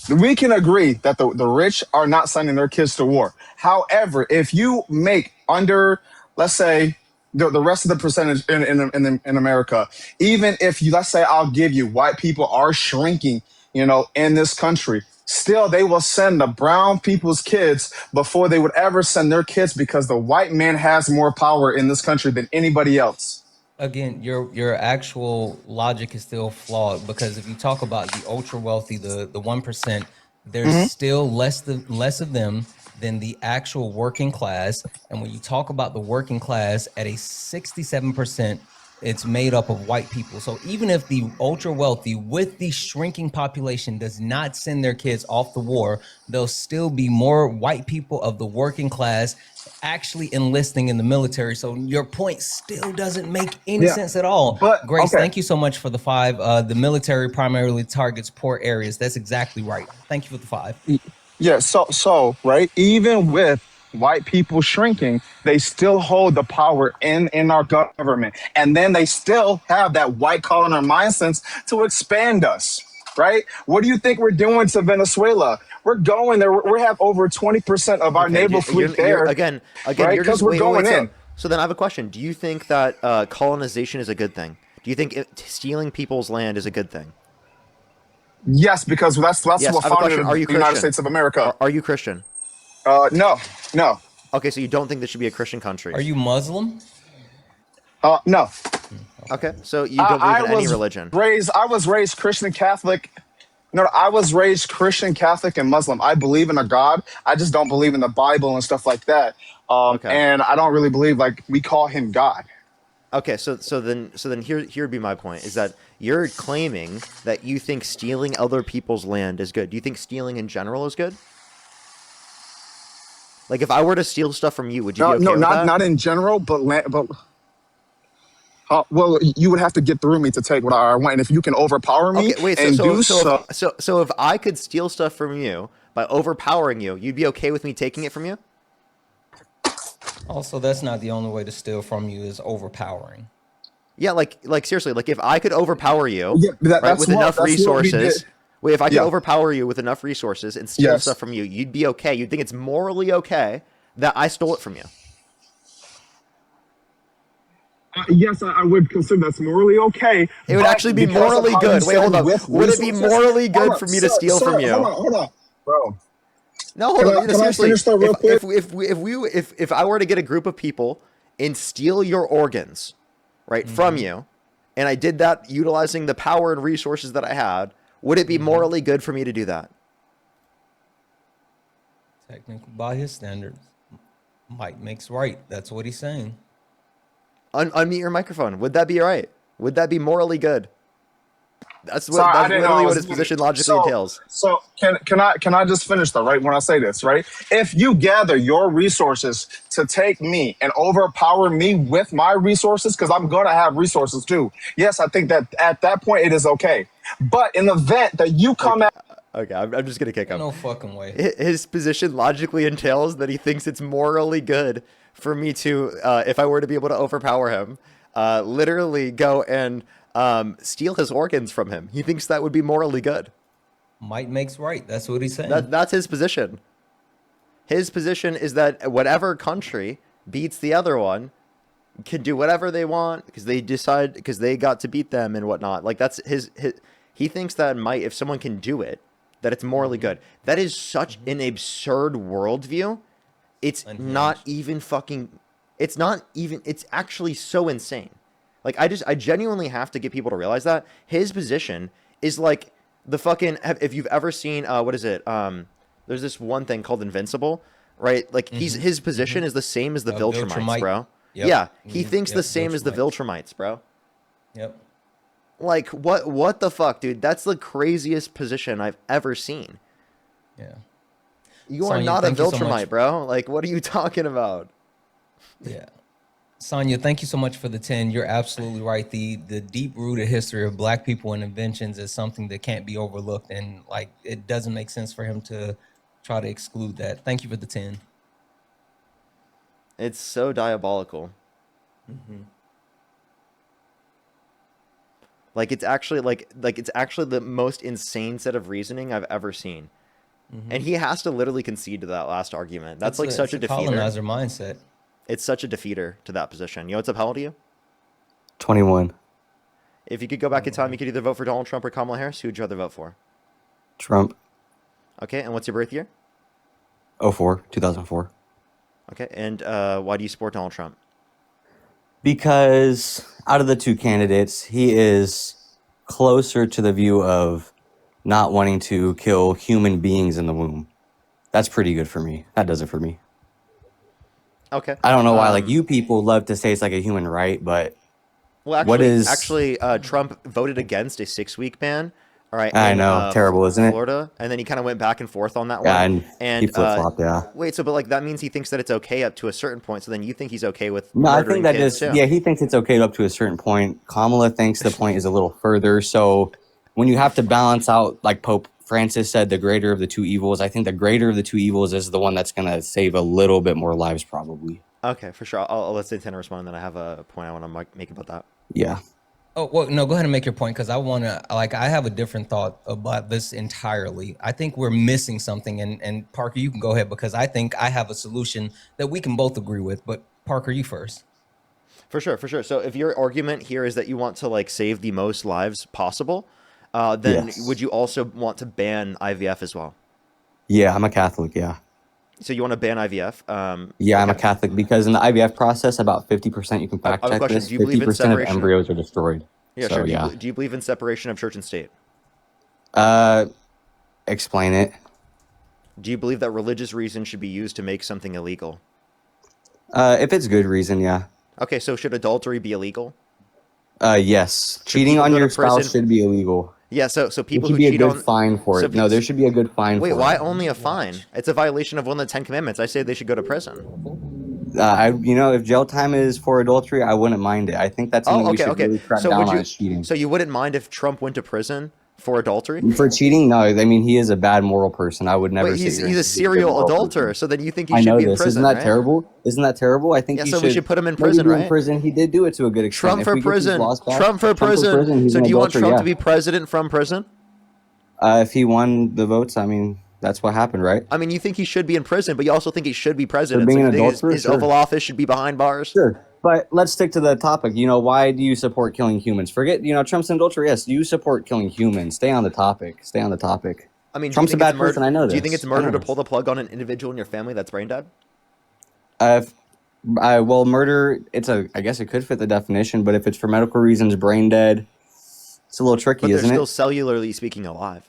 we can agree that the rich are not sending their kids to war. However, if you make under, let's say, the rest of the percentage in America, even if you, let's say, I'll give you, white people are shrinking, in this country, still they will send the brown people's kids before they would ever send their kids because the white man has more power in this country than anybody else. Again, your actual logic is still flawed because if you talk about the ultra wealthy, the 1%, there's still less of them than the actual working class. And when you talk about the working class at a 67%, it's made up of white people. So even if the ultra wealthy with the shrinking population does not send their kids off the war, there'll still be more white people of the working class actually enlisting in the military. So your point still doesn't make any Yeah, sense at all. but Grace, okay. thank you so much for the 5. The military primarily targets poor areas. That's exactly right. Thank you for the 5. Yeah, so right, even with white people shrinking, they still hold the power in our government, and then they still have that white collar mindset to expand us. Right? What do you think we're doing to Venezuela? We're going there. We have over 20% of our okay, naval fleet you're there, again, right? you're Because just we're wait. going So, in. then I have a question. Do you think that colonization is a good thing? Do you think stealing people's land is a good thing? Yes, because that's Yes, what I have a question. founded Are you the United Christian? States of America. Are you Christian? No, no, Okay, so you don't think this should be a Christian country? Are you Muslim? no. Okay, so you don't believe in any religion. I was raised Christian Catholic. No, I was raised Christian, Catholic, and Muslim. I believe in a God. I just don't believe in the Bible and stuff like that. Okay. And I don't really believe like we call him God. Okay, so then here'd be my point is that you're claiming that you think stealing other people's land is good. Do you think stealing in general is good? Like if I were to steal stuff from you, would you be okay with that? Not in general, but well, you would have to get through me to take what I want. And if you can overpower me Okay, wait, and do so, so if I could steal stuff from you by overpowering you, you'd be okay with me taking it from you? Also, that's not the only way to steal from you is overpowering. Yeah, like seriously, like if I could overpower you, yeah, right, with enough that's what we did. resources. Wait, if I could Yeah. overpower you with enough resources and steal Yes. stuff from you, you'd be okay. You'd think it's morally okay that I stole it from you. Yes, I would consider that's morally okay. It would but actually be because of morally how you good. Wait, said hold up. with Would it be resources- morally good Hold on, for me to sir, steal from you? Hold on, bro. No, hold on. Can I Seriously, finish that real quick? if I were to get a group of people and steal your organs, right, from you, and I did that utilizing the power and resources that I had, would it be morally good for me to do that? Technically, by his standards, might makes right. That's what he's saying. Unmute your microphone. Would that be right? Would that be morally good? That's Sorry, I that's didn't know I literally was what his muted. position logically entails. So can I just finish though, right? When I say this, right? If you gather your resources to take me and overpower me with my resources, because I'm gonna have resources too. Yes, I think that at that point it is okay. But in the event that you come at Okay, I'm just gonna kick him. No fucking way. His position logically entails that he thinks it's morally good for me to, if I were to be able to overpower him, literally go and steal his organs from him. He thinks that would be morally good. Might makes right. That's what he's saying. That's his position. His position is that whatever country beats the other one can do whatever they want because they got to beat them and whatnot. Like that's his he thinks that if someone can do it, that it's morally good. That is such an absurd worldview. It's not even fucking. It's not even. It's actually so insane. Like I genuinely have to get people to realize that his position is like the fucking. If you've ever seen what is it? There's this one thing called Invincible, right? Like his position is the same as the Viltrumites, bro. Yep. Yeah, he thinks the same as the Viltrumites, bro. Yep. Like what the fuck, dude? That's the craziest position I've ever seen. Yeah. You are Sonya, not a thank you so Viltrumite, much. bro. Like, what are you talking about? Yeah. Sonya, thank you so much for the 10. You're absolutely right. The deep-rooted history of Black people and inventions is something that can't be overlooked, and like it doesn't make sense for him to try to exclude that. Thank you for the 10. It's so diabolical. Like it's actually it's actually the most insane set of reasoning I've ever seen. And he has to literally concede to that last argument. That's like such a defeater. Colonizer mindset. It's such a defeater to that position. You know what's up, how old are you? 21. If you could go back in time, you could either vote for Donald Trump or Kamala Harris. Who would you rather vote for? Trump. Okay, and what's your birth year? 2004. Okay, and why do you support Donald Trump? Because out of the two candidates, he is closer to the view of not wanting to kill human beings in the womb. That's pretty good for me. That does it for me. Okay. I don't know why, like, you people love to say it's like a human right, but well, actually, Trump voted against a 6-week ban. All right. I know, terrible, isn't it? Florida, and then he kind of went back and forth on that Yeah, one. and he flip-flopped, yeah. Wait, so but like that means he thinks that it's okay up to a certain point. So then you think he's okay with No, I murdering think that kids is, too. yeah, he thinks it's okay up to a certain point. Kamala thinks the point is a little further. So when you have to balance out, like Pope Francis said, the greater of the two evils, I think the greater of the two evils is the one that's going to save a little bit more lives, probably. Okay, for sure. I'll let Santana respond, and then I have a point I want to make about that. Yeah. Oh, well, no, go ahead and make your point, because I have a different thought about this entirely. I think we're missing something, and Parker, you can go ahead, because I think I have a solution that we can both agree with, but Parker, you first. For sure. So if your argument here is that you want to like save the most lives possible, then Yes. would you also want to ban IVF as well? Yeah, I'm a Catholic, yeah. So you want to ban IVF? Yeah, I'm a okay. Catholic because in the IVF process, about 50%, you can fact I have a check question. this, Do you believe in 50% of separation? embryos are destroyed. Yeah, So, sure. yeah. Do you believe in separation of church and state? Explain it. Do you believe that religious reason should be used to make something illegal? If it's good reason, yeah. Okay, so should adultery be illegal? Yes. Cheating people on go to your spouse prison? should be illegal. Yeah, so There people should who be a cheat good on fine for so it. No, there should be a good fine wait, for why it. only a fine? It's a violation of one of the 10 Commandments. I say they should go to prison. If jail time is for adultery, I wouldn't mind it. I think that's something Oh, we should okay. really crack So down would on you? is cheating. So you wouldn't mind if Trump went to prison for adultery? For cheating, no. I mean, he is a bad moral person. I would never Wait, say he's here a he's good serial moral adulterer. person. So then you think he I should know be in this. prison, Isn't that right? terrible? Isn't that terrible? I think Yeah, he so should. we should put him in maybe prison, be in right? prison. He did do it to a good extent. Trump If for we get these prison. laws passed, Trump for prison. he's So an do you want adulterer, Trump yeah. to be president from prison? If he won the votes, I mean, that's what happened, right? I mean, you think he should be in prison, but you also think he should be president. being So you an think adulterer? his Sure. Oval Office should be behind bars? Sure. But let's stick to the topic. Why do you support killing humans? Forget, Trump's an adulterer. Yes, you support killing humans. Stay on the topic. I mean, Trump's a bad person. I know this. Do you think it's I murder know to this. pull the plug on an individual in your family that's brain dead? Well, murder, I guess it could fit the definition, but if it's for medical reasons, brain dead, it's a little tricky, But they're isn't still it? cellularly speaking alive.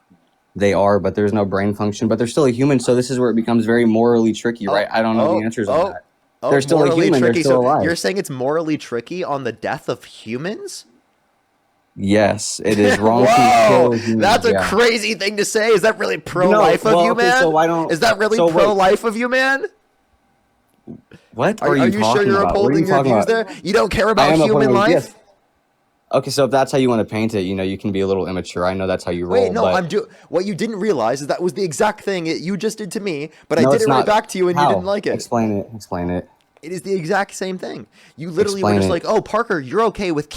They are, but there's no brain function, but they're still a human, so this is where it becomes very morally tricky, right? I don't know the answers on that. They're still a morally human, they're tricky. still So alive. you're saying it's morally tricky on the death of humans? Yes, it is wrong to Whoa, kill humans. that's a yeah. crazy thing to say. Is that really pro-life of you, okay, man? so why don't- Is that really so wait. pro-life of you, man? What Are you sure you're about? What are upholding you your talking views about? there? You don't care I about am human upholding- life? yes. Okay, so if that's how you want to paint it, you can be a little immature. I know that's how you roll. Wait, no, but what you didn't realize is that was the exact thing you just did to me, but I No, did it's it right not. back to you and How? you didn't like it. Explain it. It is the exact same thing. You literally were Explain just it. like, "Oh, Parker, you're okay with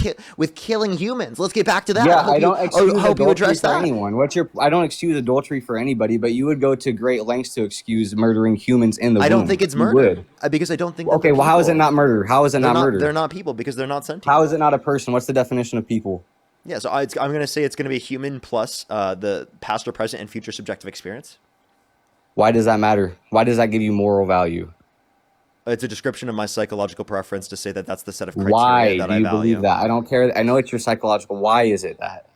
killing humans. Let's get back to that." Yeah, Hope I don't excuse hope you adultery address for that. anyone. I don't excuse adultery for anybody, but you would go to great lengths to excuse murdering humans in the I womb. don't think it's You murder would. because I don't think that Okay, they're well, how is it people. not murder? How is it not murder? They're not people because they're not sentient. How is it not a person? What's the definition of people? Yeah, so I'm going to say it's going to be a human plus the past or present and future subjective experience. Why does that matter? Why does that give you moral value? It's a description of my psychological preference to say that that's the set of criteria Why that do I you value. believe that? I don't care. I know it's your psychological. Why is it that?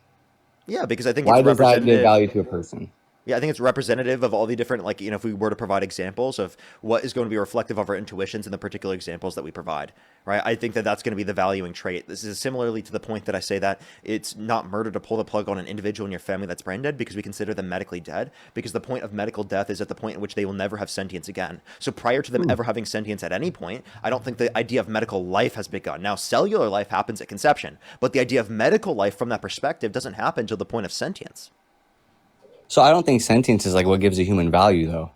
Yeah, because I think Why it's does that give representative. value to a person? Yeah, I think it's representative of all the different, like, if we were to provide examples of what is going to be reflective of our intuitions in the particular examples that we provide, right? I think that that's going to be the valuing trait. This is similarly to the point that I say that it's not murder to pull the plug on an individual in your family that's brain dead because we consider them medically dead, because the point of medical death is at the point in which they will never have sentience again. So prior to them ever having sentience at any point, I don't think the idea of medical life has begun. Now, cellular life happens at conception, but the idea of medical life from that perspective doesn't happen until the point of sentience. So I don't think sentience is like what gives a human value, though.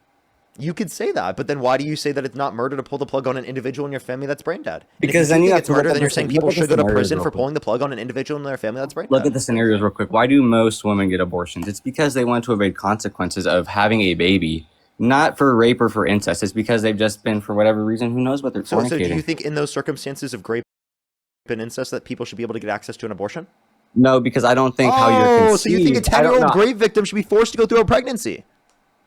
You could say that, but then why do you say that it's not murder to pull the plug on an individual in your family that's brain dead? Because then then you think have it's to look murder, at then the you're saying look people at the should go to scenarios prison real for quick. pulling the plug on an individual in their family that's brain Look dead. at the scenarios real quick. Why do most women get abortions? It's because they want to evade consequences of having a baby, not for rape or for incest. It's because they've just been, for whatever reason, who knows what they're So do fornicating. you think in those circumstances of rape and incest that people should be able to get access to an abortion? No, because I don't think how you're conceived. So you think a I don't 10-year-old know. rape victim should be forced to go through a pregnancy?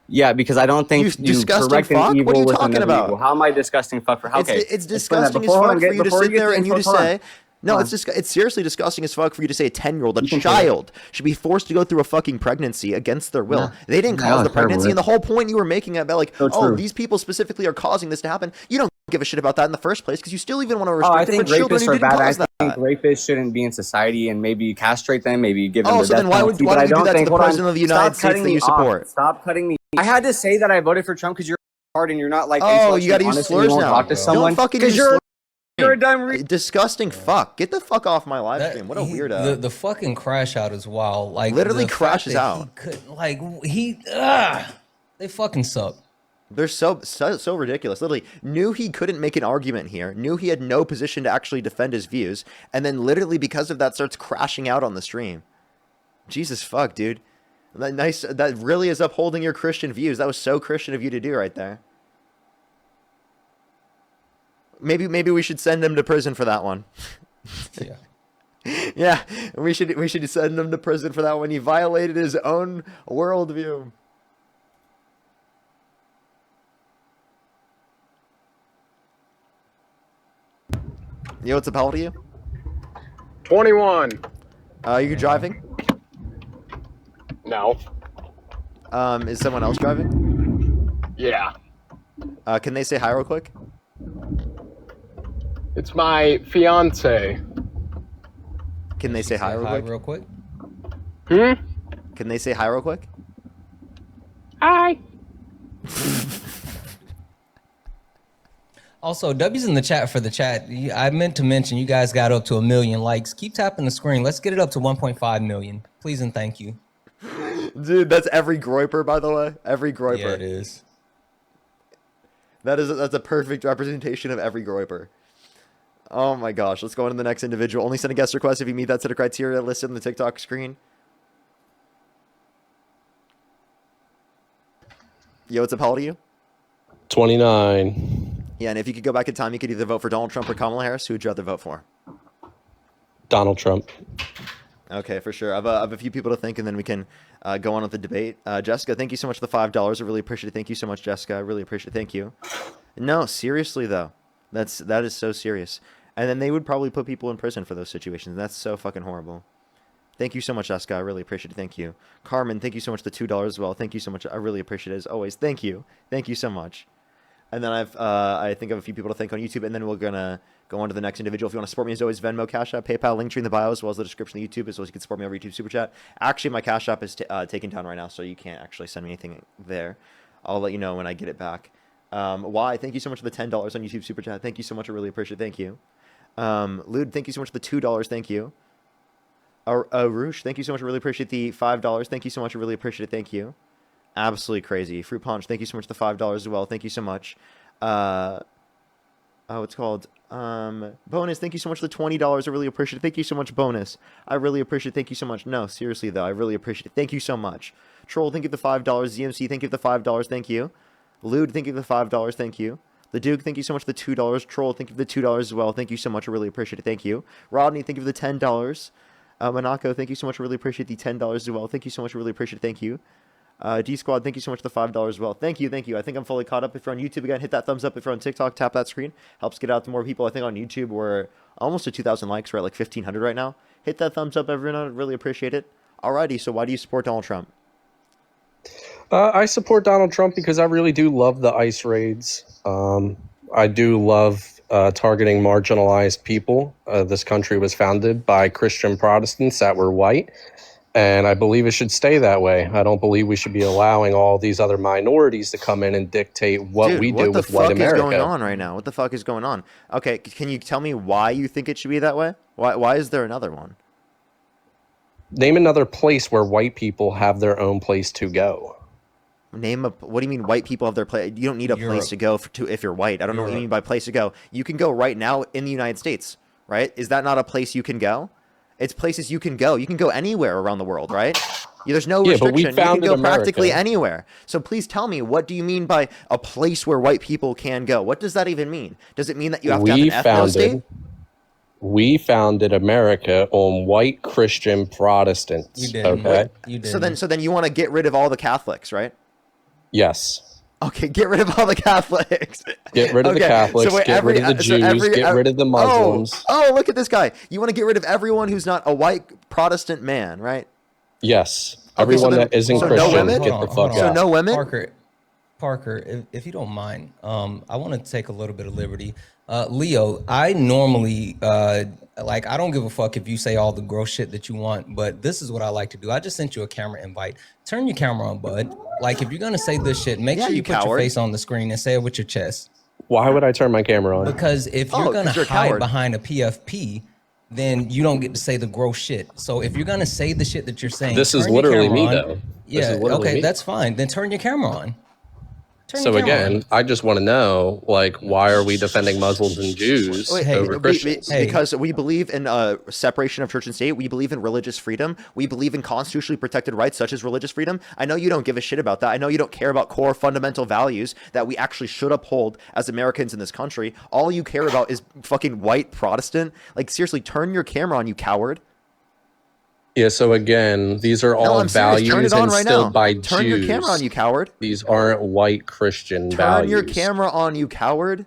Yeah, because I don't think You you disgusting correct an fuck? What evil are you with talking another about? evil. How am I disgusting fuck for? Okay, It's explain that. disgusting as Before I fuck get- for you to before sit get there to and you to info, hold on. say, no, Hold on. it's seriously disgusting as fuck for you to say a 10-year-old, a You can say child, should be forced to go through a fucking pregnancy against their will. Yeah. They didn't Yeah, cause that's the pregnancy, terrible. and the whole point you were making about like, So oh, true. these people specifically are causing this to happen. You don't give a shit about that in the first place because you still even want to Oh, restrict I it think for children rapists who are didn't bad. I cause that. think rapists shouldn't be in society, and maybe castrate them, maybe give them Oh, the so death then why penalty. do But I we do don't that to think. the Hold on. president of the United Stop States cutting that me you support? off. Stop cutting me. I had to say that I voted for Trump because you're hard and you're not like. Oh, you gotta use honest and you slurs won't now. talk to someone Don't fucking because use slurs. you're a dumb. Disgusting fuck. Get the fuck off my live stream. What a weirdo. The fucking crash out is wild. Like Literally the fact crashes that out. He couldn't like they fucking suck. They're so ridiculous. Literally knew he couldn't make an argument here, knew he had no position to actually defend his views, and then literally because of that starts crashing out on the stream. Jesus fuck, dude. That really is upholding your Christian views. That was so Christian of you to do right there. Maybe we should send him to prison for that one. Yeah. Yeah, we should send him to prison for that one. He violated his own worldview. Yo, what's up? How old are you? 21. You driving? No. Is someone else driving? Yeah. Can they say hi real quick? It's my fiance. Can they say hi real quick? Hmm? Can they say hi real quick? Hi. Also, W's in the chat for the chat. I meant to mention you guys got up to 1 million likes. Keep tapping the screen. Let's get it up to 1.5 million. Please and thank you. Dude, that's every groiper, by the way. Every groiper. Yeah, it is. That's a perfect representation of every groiper. Oh my gosh, let's go on to the next individual. Only send a guest request if you meet that set of criteria listed on the TikTok screen. Yo, what's up? How old are you? 29. Yeah, and if you could go back in time, you could either vote for Donald Trump or Kamala Harris. Who would you rather vote for? Donald Trump. Okay, for sure. I have a few people to thank, and then we can go on with the debate. Jessica, thank you so much for the $5. I really appreciate it. Thank you so much, Jessica. I really appreciate it. Thank you. No, seriously, though. That is so serious. And then they would probably put people in prison for those situations. That's so fucking horrible. Thank you so much, Jessica. I really appreciate it. Thank you. Carmen, thank you so much for the $2 as well. Thank you so much. I really appreciate it as always. Thank you. Thank you so much. And then I think I have a few people to thank on YouTube, and then we're gonna go on to the next individual. If you want to support me, as always, Venmo, Cash App, PayPal, link tree in the bio, as well as the description of YouTube, as well as you can support me over YouTube Super Chat. Actually, my Cash App is taken down right now, so you can't actually send me anything there. I'll let you know when I get it back. Why? Thank you so much for the $10 on YouTube Super Chat. Thank you so much. I really appreciate it. Thank you. Lude, thank you so much for the $2. Thank you. Roosh, thank you so much. I really appreciate the $5. Thank you so much. I really appreciate it. Thank you. Absolutely crazy. Fruit Punch, thank you so much for the $5 as well. Thank you so much. what's called bonus. Thank you so much for the $20. I really appreciate it. Thank you so much, bonus. I really appreciate it. Thank you so much. No, seriously though, I really appreciate it. Thank you so much. Troll, thank you for the $5. ZMC, thank you for the $5. Thank you. Lude, thank you for the $5. Thank you. The Duke, thank you so much for the $2. Troll, thank you for the $2 as well. Thank you so much. I really appreciate it. Thank you. Rodney, thank you for the $10. Monaco, thank you so much. I really appreciate the $10 as well. Thank you so much. I really appreciate it. Thank you. D Squad, thank you so much for the $5 as well. Thank you, thank you. I think I'm fully caught up. If you're on YouTube again, hit that thumbs up. If you're on TikTok, tap that screen. Helps get out to more people. I think on YouTube we're almost at 2,000 likes. We're at like 1,500 right now. Hit that thumbs up, everyone. I really appreciate it. Alrighty, so why do you support Donald Trump? I support Donald Trump because I really do love the ICE raids. I do love targeting marginalized people. This country was founded by Christian Protestants that were white, and I believe it should stay that way. I don't believe we should be allowing all these other minorities to come in and dictate what we do with white America. What the fuck is going on right now? What the fuck is going on? Okay, can you tell me why you think it should be that way? Why is there another one? Name another place where white people have their own place to go. What do you mean white people have their place? You don't need a place to go if you're white. I don't know what you mean by place to go. You can go right now in the United States, right? Is that not a place you can go? It's places you can go. You can go anywhere around the world, right? There's no restriction. You can go practically anywhere. So please tell me, what do you mean by a place where white people can go? What does that even mean? Does it mean that you have to have an ethno-state? We founded America on white Christian Protestants. You did. Okay. You did. So then you want to get rid of all the Catholics, right? Yes. Okay, get rid of all the Catholics. Get rid of the Catholics, get rid of the Jews, get rid of the Muslims. Oh, look at this guy. You want to get rid of everyone who's not a white Protestant man, right? Yes. Everyone that isn't Christian, no women? get the fuck out. So no women? Parker, if you don't mind, I want to take a little bit of liberty. Leo, I normally, I don't give a fuck if you say all the gross shit that you want, but this is what I like to do. I just sent you a camera invite. Turn your camera on, bud. Like, if you're going to say this shit, make sure you put your face on the screen and say it with your chest. Why would I turn my camera on? Because if you're going to hide behind a PFP, then you don't get to say the gross shit. So if you're going to say the shit that you're saying, this is literally me, though. Yeah, okay, that's fine. Then turn your camera on. So again, I just want to know, like, why are we defending Muslims and Jews over Christians? Because we believe in separation of church and state. We believe in religious freedom. We believe in constitutionally protected rights such as religious freedom. I know you don't give a shit about that. I know you don't care about core fundamental values that we actually should uphold as Americans in this country. All you care about is fucking white Protestant. Like, seriously, turn your camera on, you coward. Yeah, so again, these are all values instilled by Jews. Turn your camera on, you coward. These aren't white Christian values. Turn your camera on, you coward.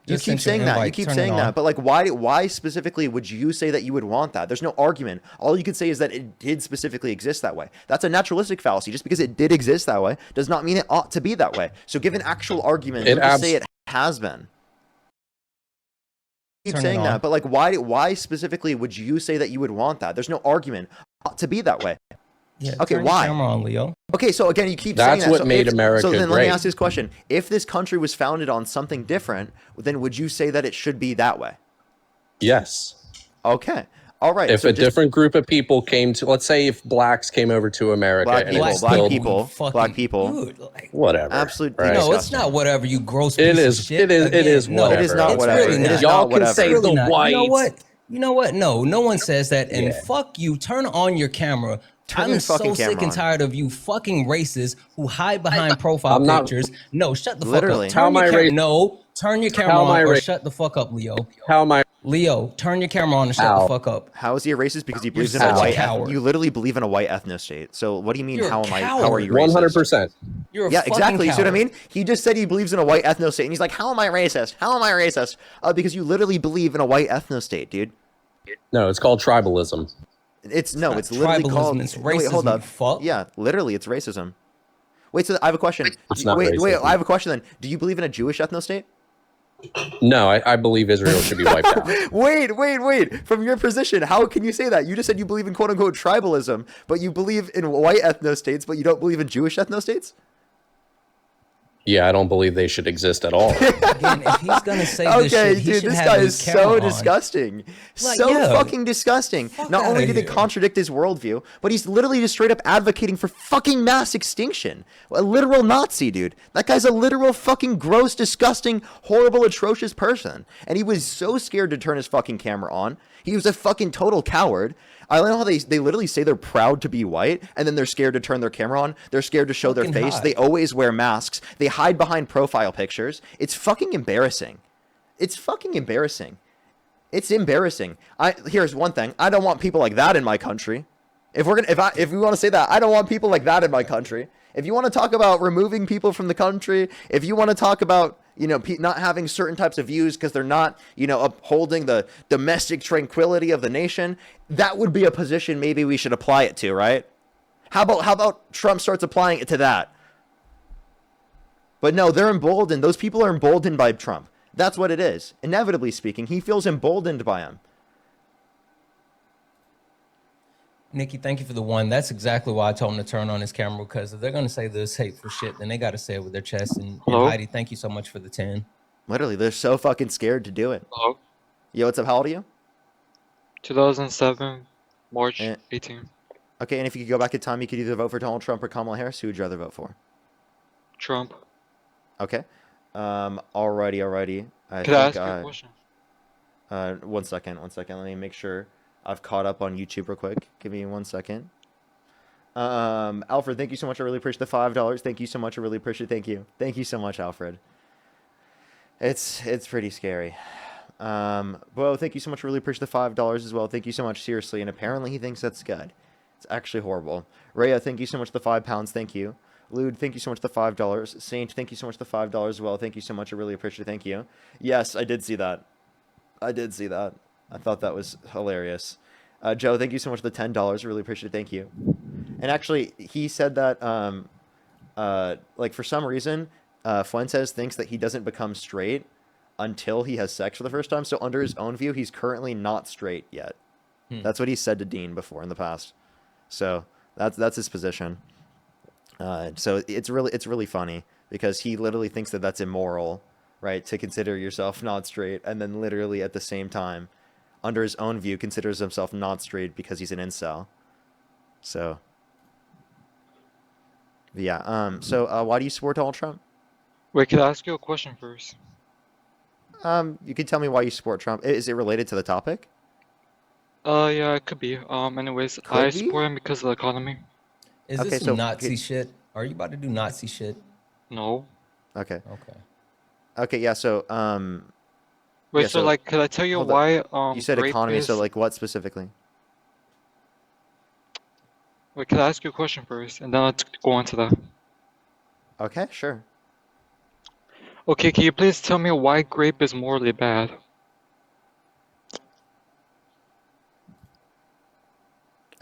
You keep saying that. You keep saying that. But like, why specifically would you say that you would want that? There's no argument. All you could say is that it did specifically exist that way. That's a naturalistic fallacy. Just because it did exist that way does not mean it ought to be that way. So give an actual argument. Don't just say it has been. Keep saying that, but like, why specifically would you say that you would want that? There's no argument to be that way. Yeah, okay, turn why? Your camera on, Leo. Okay, so again, you keep saying that. That's what made America So then great. let me ask this question: if this country was founded on something different, then would you say that it should be that way? Yes. Okay. All right. If a different group of people came to, let's say, if blacks came over to America, black people, dude, like, whatever. Absolutely. Right? No, it's not whatever. You gross. It piece is. Of shit. It is. Again, it is. No, whatever. it is not it's whatever. Really not. Y'all can It's say really the not. white. You know what? You know what? No one says that. And fuck you. Turn on your camera. I'm so sick and tired of you fucking racists who hide behind profile pictures. No, shut the fuck up. Turn your camera. No, turn your camera on or shut the fuck up, Leo. How am I? Leo, turn your camera on and shut the fuck up. How is he a racist? Because he believes in a white. You literally believe in a white ethno state. So what do you mean? How are you racist? 100%. You're a yeah, fucking exactly. You see what I coward. mean? He just said he believes in a white ethno state, and he's like, "How am I racist? How am I racist?" Because you literally believe in a white ethno state, dude. No, it's called tribalism. It's literally called. It's racism. Wait, hold up. Fuck. Yeah, literally, it's racism. Wait, so I have a question. It's not wait, racism. I have a question then. Do you believe in a Jewish ethno state? No, I believe Israel should be wiped out. Wait. From your position, how can you say that? You just said you believe in quote unquote tribalism, but you believe in white ethno states, but you don't believe in Jewish ethno states? Yeah, I don't believe they should exist at all. Again, if he's gonna say this Okay, shit, he dude, should this have guy his is camera so on. disgusting. Like, So yeah, fucking disgusting. fuck Not only outta did it here. contradict his worldview, but he's literally just straight up advocating for fucking mass extinction. A literal Nazi, dude. That guy's a literal fucking gross, disgusting, horrible, atrocious person. And he was so scared to turn his fucking camera on. He was a fucking total coward. I know how they literally say they're proud to be white, and then they're scared to turn their camera on. They're scared to show their Fucking face. hide. They always wear masks. They hide behind profile pictures. It's fucking embarrassing. It's fucking embarrassing. It's embarrassing. Here's one thing. I don't want people like that in my country. If we want to say that, I don't want people like that in my country. If you want to talk about removing people from the country, if you want to talk about, not having certain types of views because they're not, upholding the domestic tranquility of the nation, that would be a position maybe we should apply it to, right? How about Trump starts applying it to that? But no, they're emboldened. Those people are emboldened by Trump. That's what it is. Inevitably speaking, he feels emboldened by him. Nikki, thank you for the one. That's exactly why I told him to turn on his camera, because if they're gonna say this hateful shit, then they got to say it with their chest. And Hello? Heidi, thank you so much for the 10. Literally, they're so fucking scared to do it. Hello? Yo, what's up? How old are you? 2007, March Eh. 18. Okay, and if you could go back in time, you could either vote for Donald Trump or Kamala Harris. Who would you rather vote for? Trump. Okay. Alrighty. Could I ask you a question? 1 second. Let me make sure I've caught up on YouTube real quick. Give me 1 second. Alfred, thank you so much. I really appreciate the $5. Thank you so much. I really appreciate it. Thank you. Thank you so much, Alfred. It's pretty scary. Bo, thank you so much. I really appreciate the $5 as well. Thank you so much. Seriously. And apparently he thinks that's good. It's actually horrible. Rhea, thank you so much for the £5. Thank you. Lude, thank you so much for the $5. Saint, thank you so much for the $5 as well. Thank you so much. I really appreciate it. Thank you. Yes, I did see that. I thought that was hilarious. Joe, thank you so much for the $10. I really appreciate it. Thank you. And actually, he said that, like, for some reason, Fuentes thinks that he doesn't become straight until he has sex for the first time. So under his own view, he's currently not straight yet. That's what he said to Dean before in the past. So that's his position. So it's really funny because he literally thinks that that's immoral, right? To consider yourself not straight, and then literally at the same time, under his own view, considers himself not straight because he's an incel. So, yeah. So why do you support Donald Trump? Wait, could I ask you a question first? You can tell me why you support Trump. Is it related to the topic? Yeah, it could be. Anyways, I support him because of the economy. Is this some Nazi shit? Are you about to do Nazi shit? No. Okay. Yeah. So, Wait, yeah, so like, could I tell you hold why? up. You said rape economy. is- So, like, what specifically? Wait, could I ask you a question first, and then let's go on to that. Okay, sure. Okay, can you please tell me why grape is morally bad?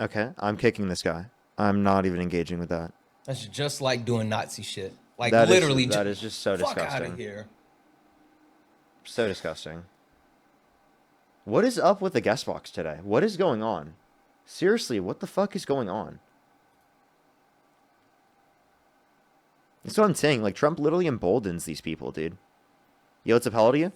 Okay, I'm kicking this guy. I'm not even engaging with that. That's just like doing Nazi shit. Like That is- literally, that is just so fuck out disgusting. of here. So disgusting. What is up with the guest box today? What is going on? Seriously, what the fuck is going on? That's what I'm saying. Like, Trump literally emboldens these people, dude. Yo, what's up? How old are you?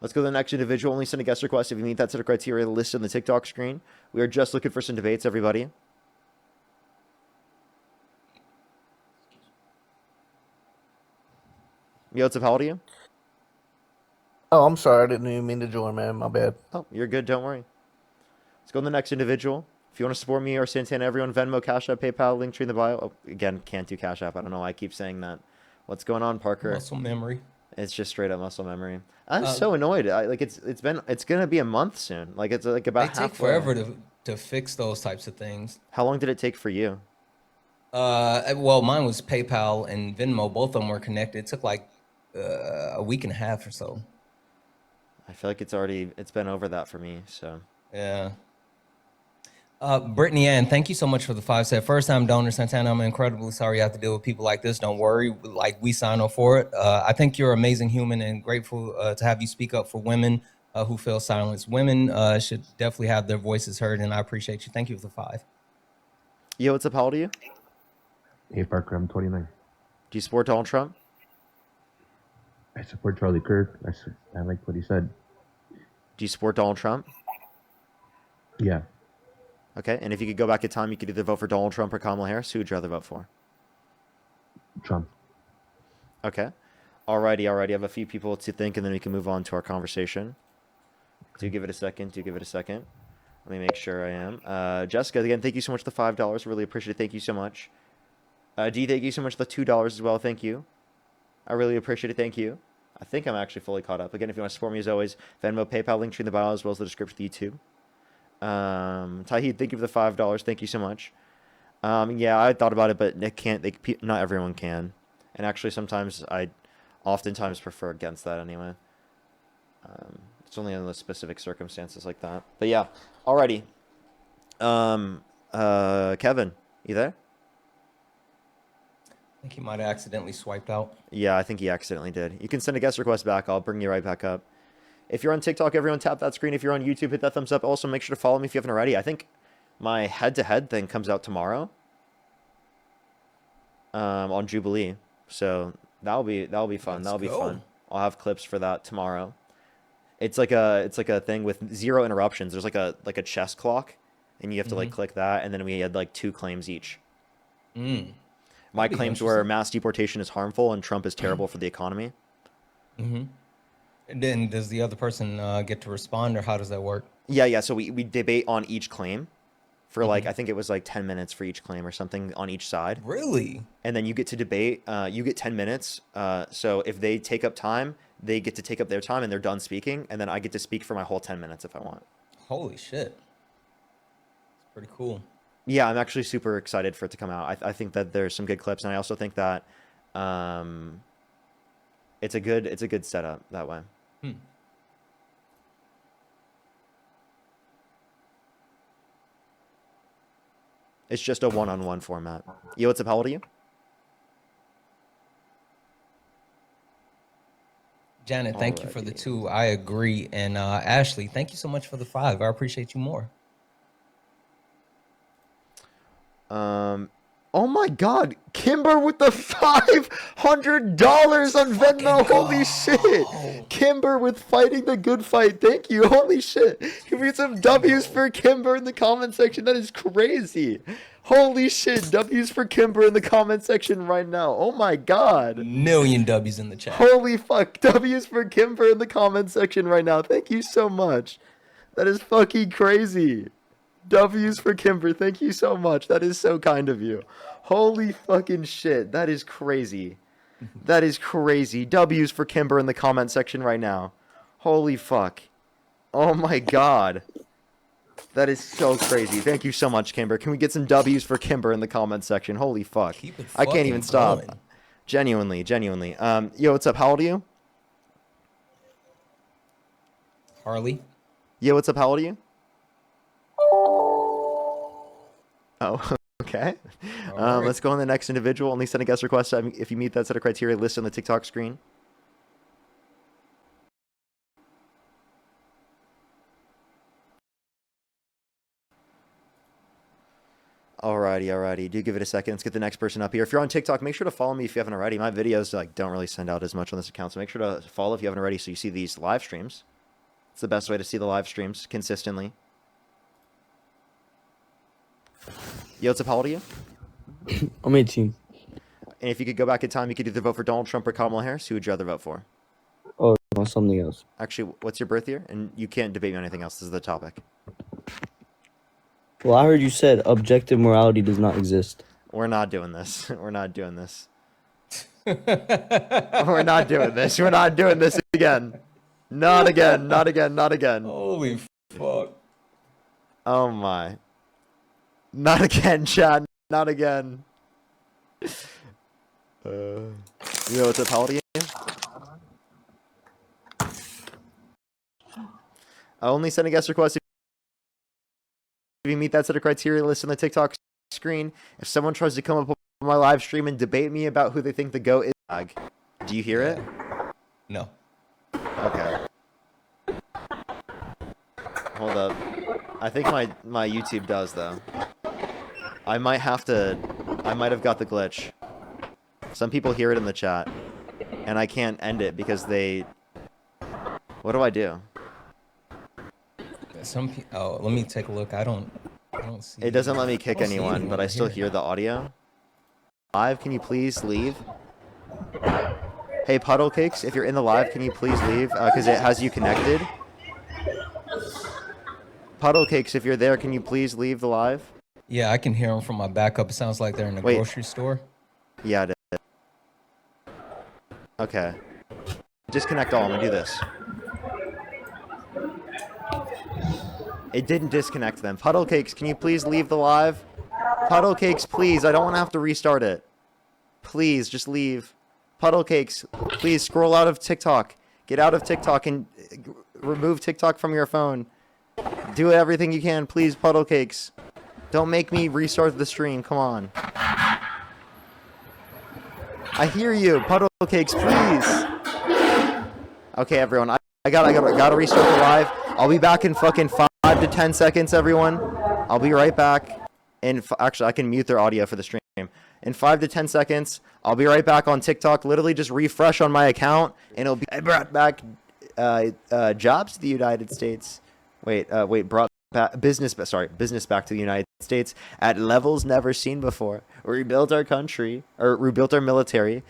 Let's go to the next individual. Only send a guest request if you meet that set of criteria listed on the TikTok screen. We are just looking for some debates, everybody. Yo, what's up? How old are you? Oh, I'm sorry. I didn't even mean to join, man. My bad. Oh, you're good. Don't worry. Let's go to the next individual. If you want to support me or Santana, everyone, Venmo, Cash App, PayPal, link tree in the bio. Oh, again, can't do Cash App. I don't know why I keep saying that. What's going on, Parker? Muscle memory. It's just straight up muscle memory. I'm so annoyed. It's gonna be a month soon. Like it's like about They take halfway. forever to fix those types of things. How long did it take for you? Well, mine was PayPal and Venmo. Both of them were connected. It took like a week and a half or so. I feel like it's been over that for me. So yeah. Brittany Ann, thank you so much for the 5 set. First time donor, Santana. I'm incredibly sorry you have to deal with people like this. Don't worry, like we sign up for it. I think you're an amazing human and grateful to have you speak up for women who feel silenced. Women should definitely have their voices heard, and I appreciate you. Thank you for the 5. Yo, what's up? How old are you? Hey Parker, I'm 29. Do you support Donald Trump? I support Charlie Kirk. I like what he said. Do you support Donald Trump? Yeah. Okay, and if you could go back in time, you could either vote for Donald Trump or Kamala Harris. Who would you rather vote for? Trump. Okay. Alrighty. I have a few people to think, and then we can move on to our conversation. Do give it a second. Let me make sure I am. Jessica, again, thank you so much for the $5. Really appreciate it. Thank you so much. D, thank you so much for the $2 as well. Thank you. I really appreciate it. Thank you. I think I'm actually fully caught up. Again, if you want to support me as always, Venmo, PayPal, link tree in the bio as well as the description of the YouTube. Tahid, thank you for the $5. Thank you so much. Yeah, I thought about it, but not everyone can. And actually, sometimes I oftentimes prefer against that anyway. It's only in the specific circumstances like that. But yeah, alrighty. Kevin, you there? I think he might have accidentally swiped out. Yeah, I think he accidentally did. You can send a guest request back. I'll bring you right back up. If you're on TikTok, everyone tap that screen. If you're on YouTube, hit that thumbs up. Also, make sure to follow me if you haven't already. I think my head-to-head thing comes out tomorrow. On Jubilee. So that'll be fun. That'll be fun. I'll have clips for that tomorrow. It's like a thing with 0 interruptions. There's like a chess clock, and you have to like click that, and then we had like 2 claims each. My claims were mass deportation is harmful and Trump is terrible for the economy. And then does the other person get to respond, or how does that work? Yeah. So we debate on each claim for like, I think it was like 10 minutes for each claim or something on each side. Really? And then you get to debate. You get 10 minutes. So if they take up time, they get to take up their time and they're done speaking. And then I get to speak for my whole 10 minutes if I want. Holy shit. It's pretty cool. Yeah, I'm actually super excited for it to come out. I think that there's some good clips, and I also think that it's a good setup that way. It's just a one-on-one format. Yo, what's up? How old are you? Janet, thank you for the 2. I agree. And Ashley, thank you so much for the 5. I appreciate you more. Oh my God, Kimber with the $500 on Venmo. Holy shit. Kimber with fighting the good fight. Thank you. Holy shit. Can we get some W's for Kimber in the comment section? That is crazy. Holy shit. W's for Kimber in the comment section right now. Oh my God. Million W's in the chat. Holy fuck. W's for Kimber in the comment section right now. Thank you so much. That is fucking crazy. W's for Kimber. Thank you so much. That is so kind of you. Holy fucking shit. That is crazy. That is crazy. W's for Kimber in the comment section right now. Holy fuck. Oh my God. That is so crazy. Thank you so much, Kimber. Can we get some W's for Kimber in the comment section? Holy fuck. I can't even stop. Genuinely. Yo, what's up? How old are you? Harley. Yo, what's up? How old are you? Oh, okay. Right. Let's go on the next individual. Only send a guest request if you meet that set of criteria listed on the TikTok screen. Alrighty. Do give it a second. Let's get the next person up here. If you're on TikTok, make sure to follow me if you haven't already. My videos don't really send out as much on this account, so make sure to follow if you haven't already so you see these live streams. It's the best way to see the live streams consistently. Yo, what's up? How old are you? I'm 18. And if you could go back in time, you could either vote for Donald Trump or Kamala Harris. Who would you rather vote for? Oh, something else. Actually, what's your birth year? And you can't debate me on anything else. This is the topic. Well, I heard you said objective morality does not exist. We're not doing this. We're not doing this. We're not doing this. We're not doing this again. Not again. Holy fuck. Oh my. Not again, Chad. Not again. Yo, what's up? How old are you? I only send a guest request if you meet that set of criteria listed on the TikTok screen. If someone tries to come up on my live stream and debate me about who they think the GOAT is, do you hear it? No. Okay. Hold up. I think my YouTube does though. I might have got the glitch. Some people hear it in the chat, and I can't end it because they. What do I do? Oh, let me take a look. I don't see. It doesn't let me kick anyone, but I still hear the audio. Live, can you please leave? Hey, Puddle Cakes, if you're in the live, can you please leave? Because it has you connected. Puddle Cakes, if you're there, can you please leave the live? Yeah, I can hear them from my backup. It sounds like they're in the grocery store. Yeah, it is. Okay. Disconnect all. I'm gonna do this. It didn't disconnect them. Puddle Cakes, can you please leave the live? Puddle Cakes, please. I don't want to have to restart it. Please, just leave. Puddle Cakes, please scroll out of TikTok. Get out of TikTok and remove TikTok from your phone. Do everything you can, please, Puddle Cakes. Don't make me restart the stream. Come on. I hear you. Puddle Cakes, please. Okay, everyone. I gotta restart the live. I'll be back in fucking 5 to 10 seconds, everyone. I'll be right back. Actually, I can mute their audio for the stream. In 5 to 10 seconds, I'll be right back on TikTok. Literally just refresh on my account, and it'll be brought back jobs to the United States. Brought back business back to the United States at levels never seen before. We rebuilt our country, or rebuilt our military,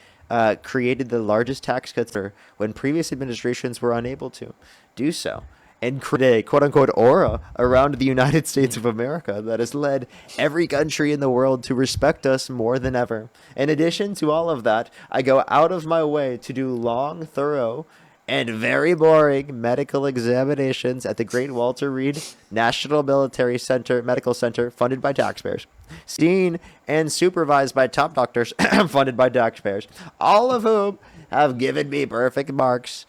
created the largest tax cuts when previous administrations were unable to do so, and create a quote-unquote aura around the United States of America that has led every country in the world to respect us more than ever. In addition to all of that, I go out of my way to do long, thorough, and very boring medical examinations at the Great Walter Reed National Medical Center, funded by taxpayers, seen and supervised by top doctors, funded by taxpayers, all of whom have given me perfect marks.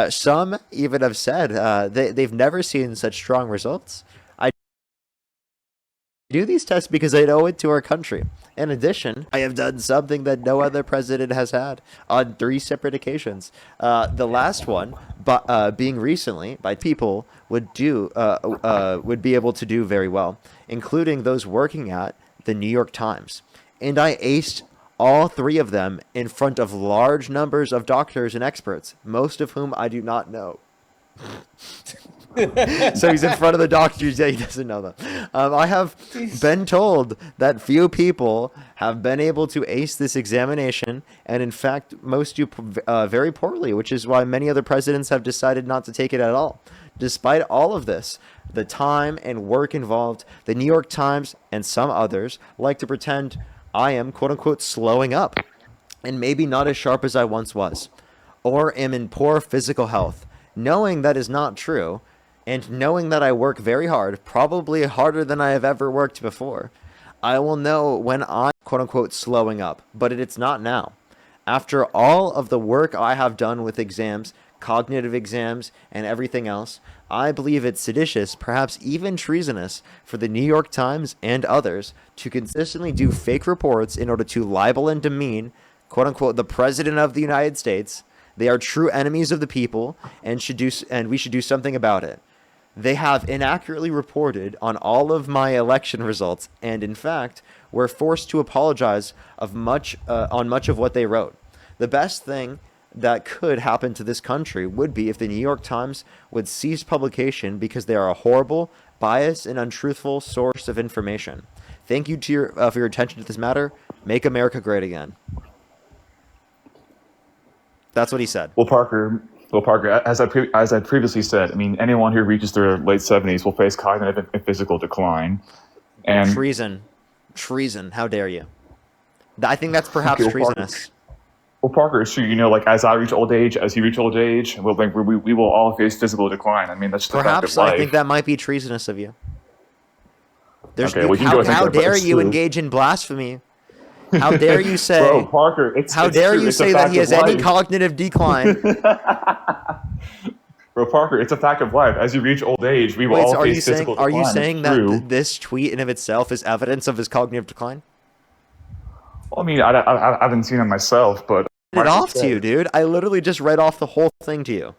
Some even have said they've never seen such strong results. I do these tests because I owe it to our country. In addition, I have done something that no other president has had on 3 separate occasions. The last one, being recently, by people would be able to do very well, including those working at the New York Times. And I aced all 3 of them in front of large numbers of doctors and experts, most of whom I do not know. So he's in front of the doctors, yeah, he doesn't know them. I have been told that few people have been able to ace this examination, and in fact, most do very poorly, which is why many other presidents have decided not to take it at all. Despite all of this, the time and work involved, the New York Times and some others like to pretend I am, quote-unquote, slowing up, and maybe not as sharp as I once was, or am in poor physical health. Knowing that is not true, and knowing that I work very hard, probably harder than I have ever worked before, I will know when I'm, quote-unquote, slowing up, but it's not now. After all of the work I have done with exams, cognitive exams, and everything else, I believe it's seditious, perhaps even treasonous, for the New York Times and others to consistently do fake reports in order to libel and demean, quote-unquote, the President of the United States. They are true enemies of the people, and we should do something about it. They have inaccurately reported on all of my election results, and in fact, were forced to apologize on much of what they wrote. The best thing that could happen to this country would be if the New York Times would cease publication because they are a horrible, biased, and untruthful source of information. Thank you for your attention to this matter. Make America great again. That's what he said. Well, Parker, as I previously said, I mean, anyone who reaches their late 70s will face cognitive and physical decline. And treason! How dare you? I think that's perhaps treasonous. Well, Parker, so like as I reach old age, as you reach old age, we will all face physical decline. I mean, that's just the fact of life. I think that might be treasonous of you. How dare you engage in blasphemy? How dare you say, Bro, Parker, how dare you say that he has any cognitive decline? Bro, Parker, it's a fact of life. As you reach old age, we will all face physical decline. Are you saying that this tweet in of itself is evidence of his cognitive decline? Well, I mean, I haven't seen it myself, but I read it off to you, dude. I literally just read off the whole thing to you.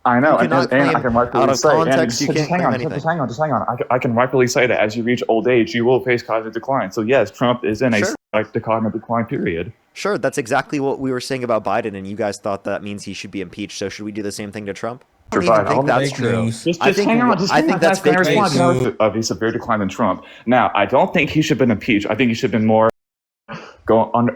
I know, You cannot and I claim can rightfully out of say, and context. You just can't hang claim on, anything. just hang on. I can rightfully say that as you reach old age, you will face cognitive decline. So yes, Trump is in a Sure. cognitive decline period. Sure, that's exactly what we were saying about Biden, and you guys thought that means he should be impeached. So should we do the same thing to Trump? I don't even think that's true. Just I think hang on, just I hang think on. that's Can I fake respond? news. Can I of a severe decline in Trump. Now, I don't think he should have been impeached. I think he should have been more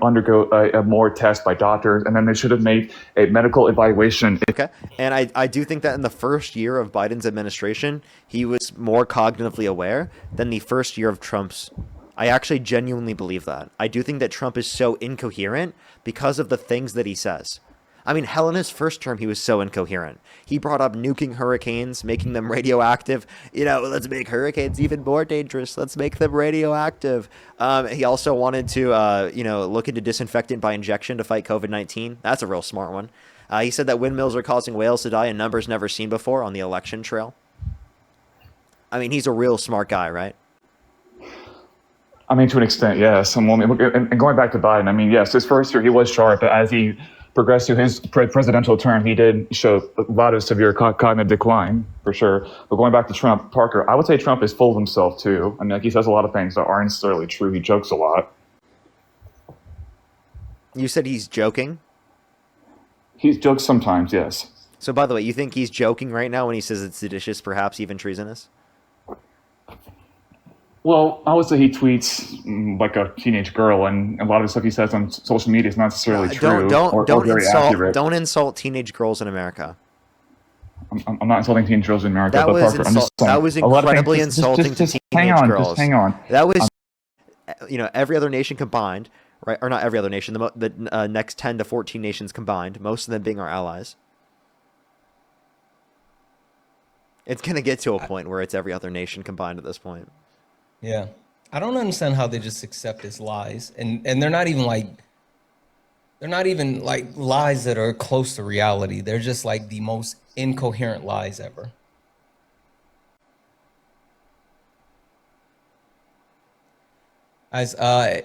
undergo a more test by doctors, and then they should have made a medical evaluation. Okay, and I do think that in the first year of Biden's administration, he was more cognitively aware than the first year of Trump's. I actually genuinely believe that. I do think that Trump is so incoherent because of the things that he says. I mean, hell, in his first term, he was so incoherent. He brought up nuking hurricanes, making them radioactive. You know, let's make hurricanes even more dangerous. Let's make them radioactive. He also wanted to, look into disinfectant by injection to fight COVID-19. That's a real smart one. He said that windmills are causing whales to die in numbers never seen before on the election trail. I mean, he's a real smart guy, right? I mean, to an extent, yes. And going back to Biden, I mean, yes, his first year he was sharp, but as he progressed through his presidential term, he did show a lot of severe cognitive decline, for sure. But going back to Trump, Parker, I would say Trump is full of himself, too. I mean, like, he says a lot of things that aren't necessarily true. He jokes a lot. You said he's joking? He jokes sometimes, yes. So, by the way, you think he's joking right now when he says it's seditious, perhaps even treasonous? Well, I would say he tweets like a teenage girl, and a lot of the stuff he says on social media is not necessarily true or very accurate. Don't insult teenage girls in America. I'm not insulting teenage girls in America. That but was Parker, I'm just saying, that was incredibly insulting to teenage girls. Just hang on. That was, every other nation combined, right? Or not every other nation. The next 10 to 14 nations combined, most of them being our allies. It's gonna get to a point where it's every other nation combined at this point. Yeah. I don't understand how they just accept his lies. And they're not even like lies that are close to reality. They're just like the most incoherent lies ever. Guys,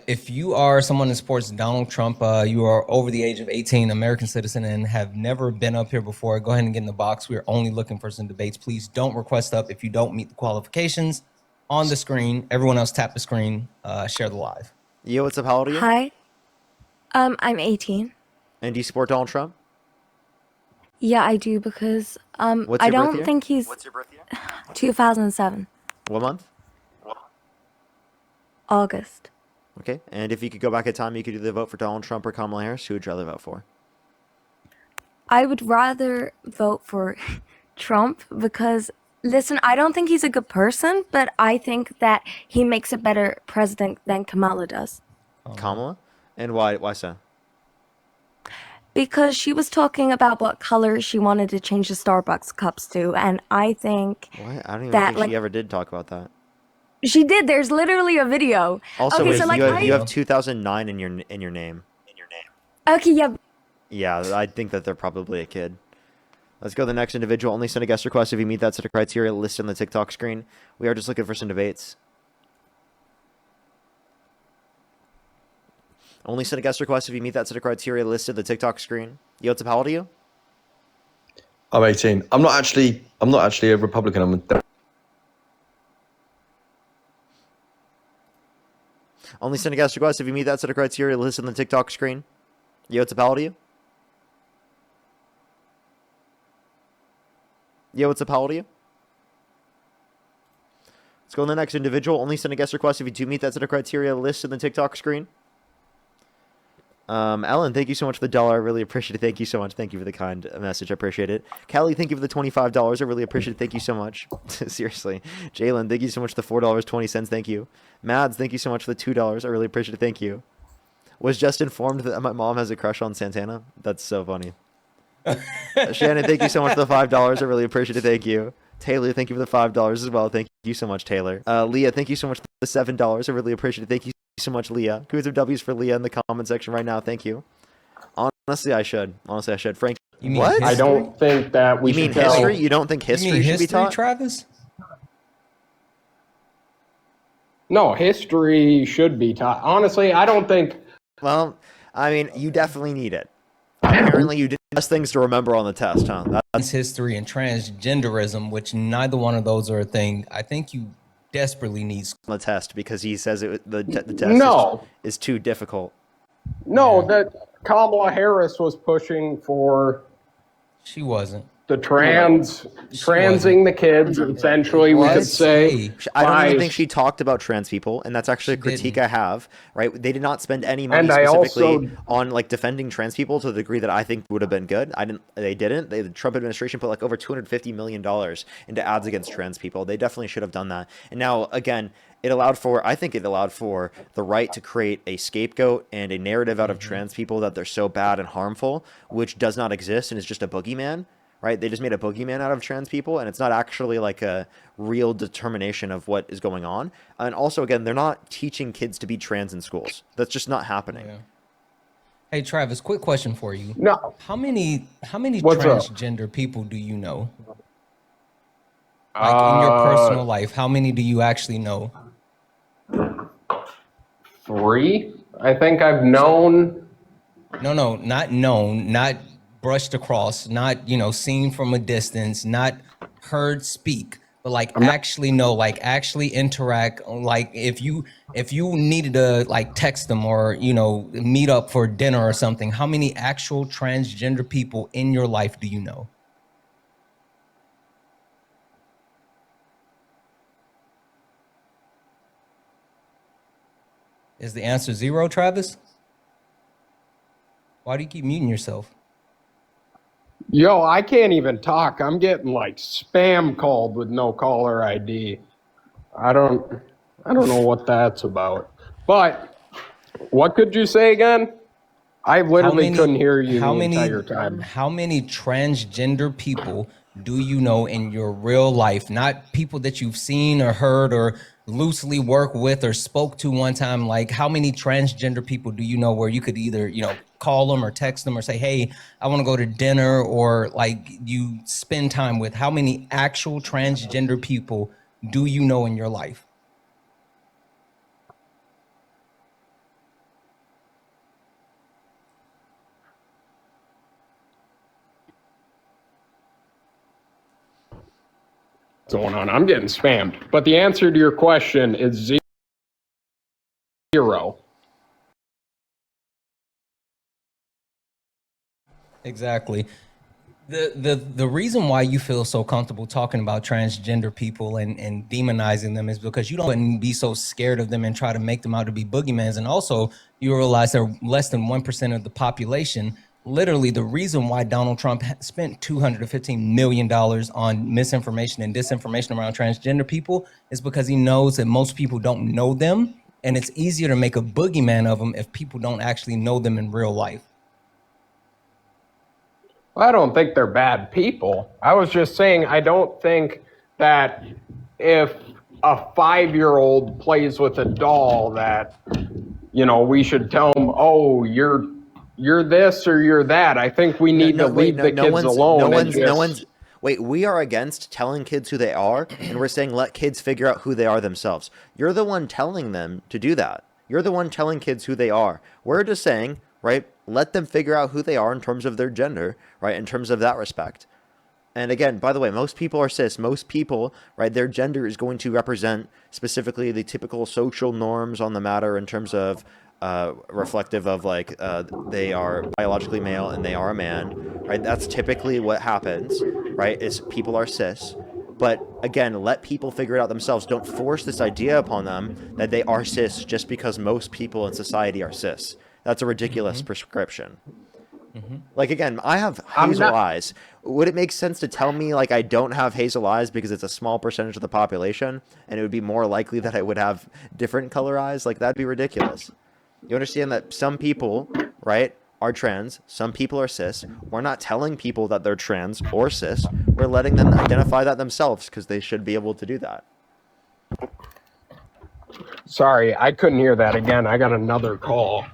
if you are someone that supports Donald Trump, you are over the age of 18, American citizen, and have never been up here before, go ahead and get in the box. We are only looking for some debates. Please don't request up if you don't meet the qualifications. On the screen, everyone else tap the screen, share the live. Yo, what's up? How old are you? Hi. I'm 18. And do you support Donald Trump? Yeah, I do because What's I your birth don't year? think he's 2007, What month? August. Okay. And if you could go back in time, you could either vote for Donald Trump or Kamala Harris. Who would you rather vote for? I would rather vote for Trump because, listen, I don't think he's a good person, but I think that he makes a better president than Kamala does. Kamala? And why so? Because she was talking about what color she wanted to change the Starbucks cups to, and I think What? I don't even that, think like, she ever did talk about that. she did. There's literally a video. Also, okay, wait, so like you have 2009 in your name. Okay, yeah. Yeah, I think that they're probably a kid. Let's go to the next individual. Only send a guest request if you meet that set of criteria listed on the TikTok screen. We are just looking for some debates. Only send a guest request if you meet that set of criteria listed on the TikTok screen. Yo, what's up? How old are you? I'm 18. I'm not actually a Republican. I'm a Only send a guest request if you meet that set of criteria listed on the TikTok screen. Yo, what's up? How old are you? Yo, what's up? How old are you? Let's go to the next individual. Only send a guest request if you do meet that set of criteria listed on the TikTok screen. Ellen, thank you so much for the $1. I really appreciate it. Thank you so much. Thank you for the kind message. I appreciate it. Callie, thank you for the $25. I really appreciate it. Thank you so much. Seriously. Jalen, thank you so much for the $4.20. Thank you. Mads, thank you so much for the $2. I really appreciate it. Thank you. Was just informed that my mom has a crush on Santana. That's so funny. Shannon, thank you so much for the $5. I really appreciate it. Thank you. Taylor, thank you for the $5 as well. Thank you so much, Taylor. Leah, thank you so much for the $7. I really appreciate it. Thank you so much, Leah. Who's of W's for Leah in the comment section right now? Thank you. Honestly, I should. Frank, You mean what? I don't think that we You mean should tell- history? You don't think history should be taught? Travis? No, history should be taught. Honestly, I don't think. Well, I mean, you definitely need it. Apparently, you did less things to remember on the test, huh? That's history and transgenderism, which neither one of those are a thing. I think you desperately need on the test because he says the test No. is too difficult. No, that Kamala Harris was pushing for. She wasn't. The transing the kids, essentially, we could say. I don't even think she talked about trans people, and that's actually a critique I have, right? They did not spend any money specifically on like defending trans people to the degree that I think would have been good. They didn't. The Trump administration put like over $250 million into ads against trans people. They definitely should have done that. And now, again, I think it allowed for the right to create a scapegoat and a narrative out of trans people that they're so bad and harmful, which does not exist and is just a boogeyman. Right? They just made a boogeyman out of trans people, and it's not actually like a real determination of what is going on. And also, again, they're not teaching kids to be trans in schools. That's just not happening. Yeah. Hey, Travis, quick question for you. No. How many What's transgender people do you know? Like in your personal life, how many do you actually know? 3. I think I've known. No, not known, not brushed across, not seen from a distance, not heard speak, but like actually know, like actually interact. Like if you needed to like text them or meet up for dinner or something, how many actual transgender people in your life do you know? Is the answer 0, Travis? Why do you keep muting yourself? Yo, I can't even talk. I'm getting like spam called with no caller ID. I don't know what that's about. But what could you say again? I literally couldn't hear you the entire time. How many transgender people do you know in your real life? Not people that you've seen or heard or loosely work with or spoke to one time. Like how many transgender people do you know where you could either, call them or text them or say, hey, I want to go to dinner, or like you spend time with? How many actual transgender people do you know in your life? What's going on? I'm getting spammed. But the answer to your question is 0. Exactly. The reason why you feel so comfortable talking about transgender people and demonizing them is because you don't be so scared of them and try to make them out to be boogeymen. And also you realize they're less than 1% of the population. Literally, the reason why Donald Trump spent $215 million on misinformation and disinformation around transgender people is because he knows that most people don't know them, and it's easier to make a boogeyman of them if people don't actually know them in real life. I don't think they're bad people. I was just saying I don't think that if a 5-year-old plays with a doll that, we should tell them, oh, you're this or you're that. I think we need to leave the kids alone. Wait, we are against telling kids who they are, and we're saying let kids figure out who they are themselves. You're the one telling them to do that. You're the one telling kids who they are. We're just saying, right, let them figure out who they are in terms of their gender, right, in terms of that respect. And again, by the way, most people are cis. Most people, right, their gender is going to represent specifically the typical social norms on the matter in terms of reflective of like they are biologically male and they are a man, right? That's typically what happens, right, is people are cis. But again, let people figure it out themselves. Don't force this idea upon them that they are cis just because most people in society are cis. That's a ridiculous prescription. Like, again, I have hazel eyes. Would it make sense to tell me, like, I don't have hazel eyes because it's a small percentage of the population, and it would be more likely that I would have different color eyes? Like, that'd be ridiculous. You understand that some people, right, are trans, some people are cis. We're not telling people that they're trans or cis. We're letting them identify that themselves because they should be able to do that. Sorry, I couldn't hear that again. I got another call.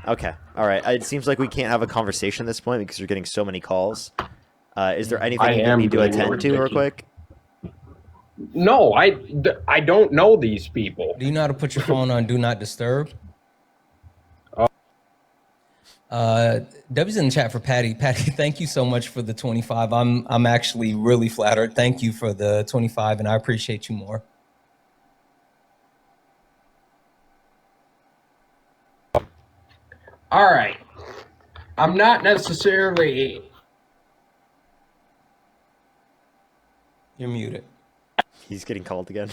Okay. All right. It seems like we can't have a conversation at this point because you're getting so many calls. Is there anything you need to attend to real quick? No, I don't know these people. Do you know how to put your phone on Do Not Disturb? W's in the chat for Patty. Patty, thank you so much for the 25. I'm actually really flattered. Thank you for the 25, and I appreciate you more. All right. I'm not necessarily. You're muted. He's getting called again.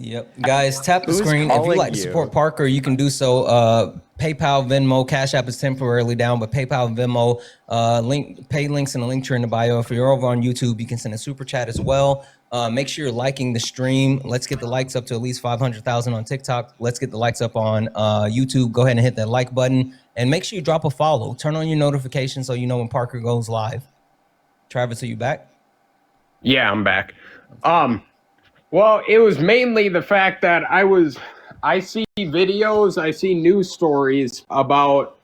Yep. Guys, tap the Who's screen. If you calling like to support Parker, you can do so. PayPal, Venmo, Cash App is temporarily down, but PayPal and Venmo, pay links in the link tree in the bio. If you're over on YouTube, you can send a super chat as well. Make sure you're liking the stream. Let's get the likes up to at least 500,000 on TikTok. Let's get the likes up on YouTube. Go ahead and hit that like button. And make sure you drop a follow. Turn on your notifications so you know when Parker goes live. Travis, are you back? Yeah, I'm back. Well, it was mainly the fact that I see videos, I see news stories about,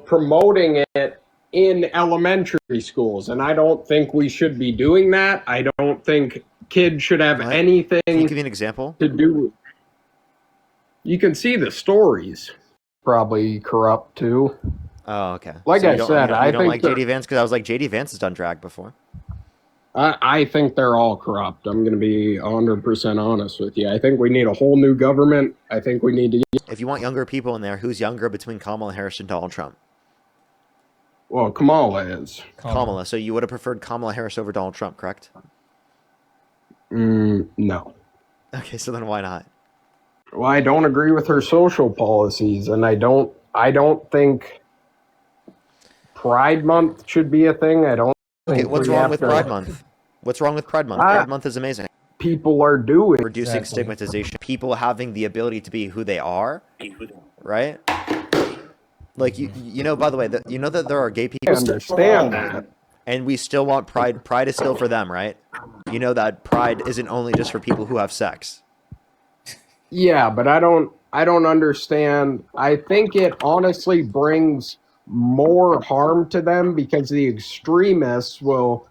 promoting it in elementary schools. And I don't think we should be doing that. I don't think kids should have anything. Can you give me an example? To do. You can see the stories. Probably corrupt too. Oh, okay. Like So I you don't- said, you don't, I you don't think like that- JD Vance because I was like, JD Vance has done drag before. I think they're all corrupt. I'm going to be 100% honest with you. I think we need a whole new government. I think we need to. If you want younger people in there, who's younger between Kamala Harris and Donald Trump? Well, Kamala is. Kamala. So you would have preferred Kamala Harris over Donald Trump, correct? No. Okay, so then why not? Well, I don't agree with her social policies, and I don't think Pride Month should be a thing. I don't. Okay, think what's we wrong have with to- Pride Month? What's wrong with Pride Month? Pride Month is amazing. People are doing reducing stigmatization, people having the ability to be who they are, right? Like you know, by the way, that you know that there are gay people. I understand that. And we still want pride. Pride is still for them, right? You know that pride isn't only just for people who have sex. Yeah, but I don't understand. I think it honestly brings more harm to them because the extremists will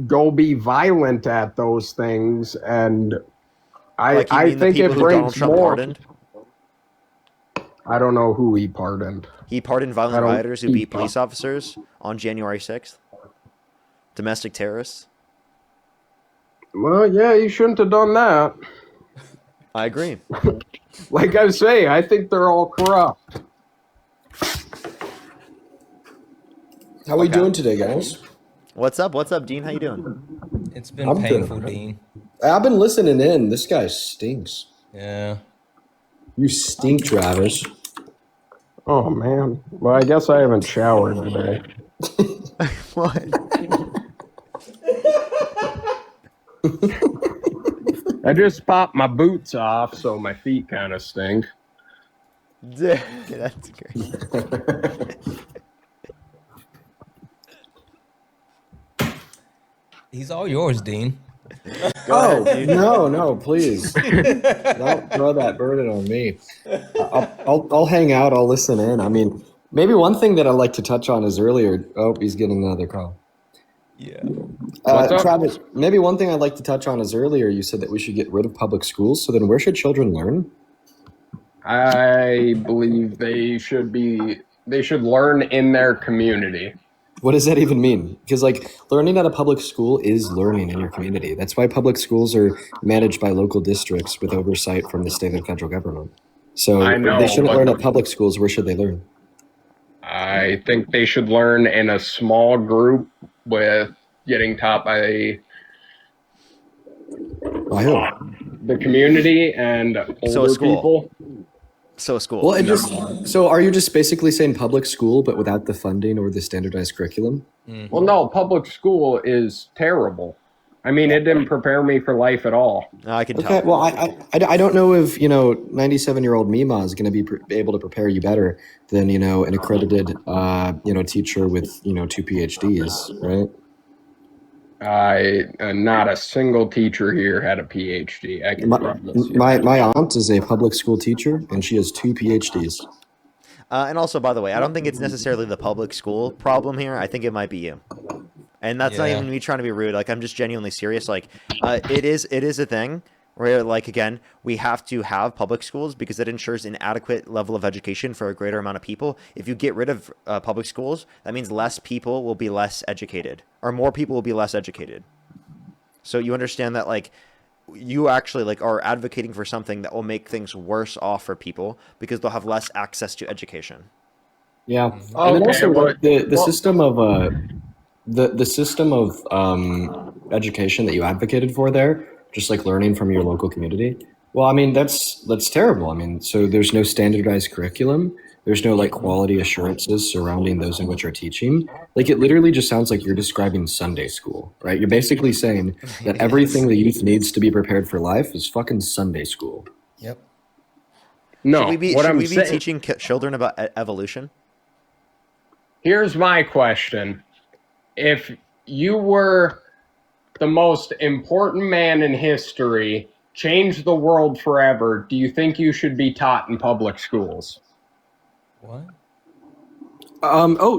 go be violent at those things, and Like, you I mean the think people it who Donald brings Trump more. pardoned? I don't know who he pardoned. He pardoned violent I don't- rioters who beat police officers on January 6th. Domestic terrorists. Well, yeah, he shouldn't have done that. I agree. Like I say, I think they're all corrupt. How we doing today, guys? What's up? What's up, Dean? How you doing? It's been I'm painful, good. Dean. I've been listening in. This guy stinks. Yeah. You stink, Travis. Oh man. Well, I guess I haven't showered today. What? I just popped my boots off, so my feet kind of stink. That's great. He's all yours, Dean. No, please. Don't throw that burden on me. I'll hang out. I'll listen in. I mean, maybe one thing that I'd like to touch on is earlier. Oh, he's getting another call. Yeah. What's up? Travis, maybe one thing I'd like to touch on is earlier you said that we should get rid of public schools. So then where should children learn? I believe they should learn in their community. What does that even mean? Because like learning at a public school is learning in your community. That's why public schools are managed by local districts with oversight from the state and federal government. So I know, if they shouldn't but- learn at public schools. Where should they learn? I think they should learn in a small group with getting taught by By who? the community and So a older school. people. So school. Well, so are you just basically saying public school, but without the funding or the standardized curriculum? Well, no, public school is terrible. I mean, it didn't prepare me for life at all. I can Okay, well, I don't know if 97-year-old Mima is going to be able to prepare you better than an accredited teacher with 2 PhDs, right? Not a single teacher here had a PhD. I can promise you. My aunt is a public school teacher, and she has 2 PhDs. And also, by the way, I don't think it's necessarily the public school problem here. I think it might be you. And that's not Yeah. even me trying to be rude. Like, I'm just genuinely serious. Like, it is a thing. Where, like, again, we have to have public schools because it ensures an adequate level of education for a greater amount of people. If you get rid of public schools, that means less people will be less educated, or more people will be less educated. So you understand that, like, you actually, like, are advocating for something that will make things worse off for people because they'll have less access to education. Yeah, and then also like the system of the system of education that you advocated for there, just like learning from your local community. Well, I mean that's terrible. I mean, so there's no standardized curriculum. There's no like quality assurances surrounding those in which you're teaching. Like it literally just sounds like you're describing Sunday school, right? You're basically saying that everything the youth needs to be prepared for life is fucking Sunday school. Yep. No, should we be, what should I'm we be saying- teaching children about evolution? Here's my question. If you were the most important man in history, changed the world forever, do you think you should be taught in public schools? What?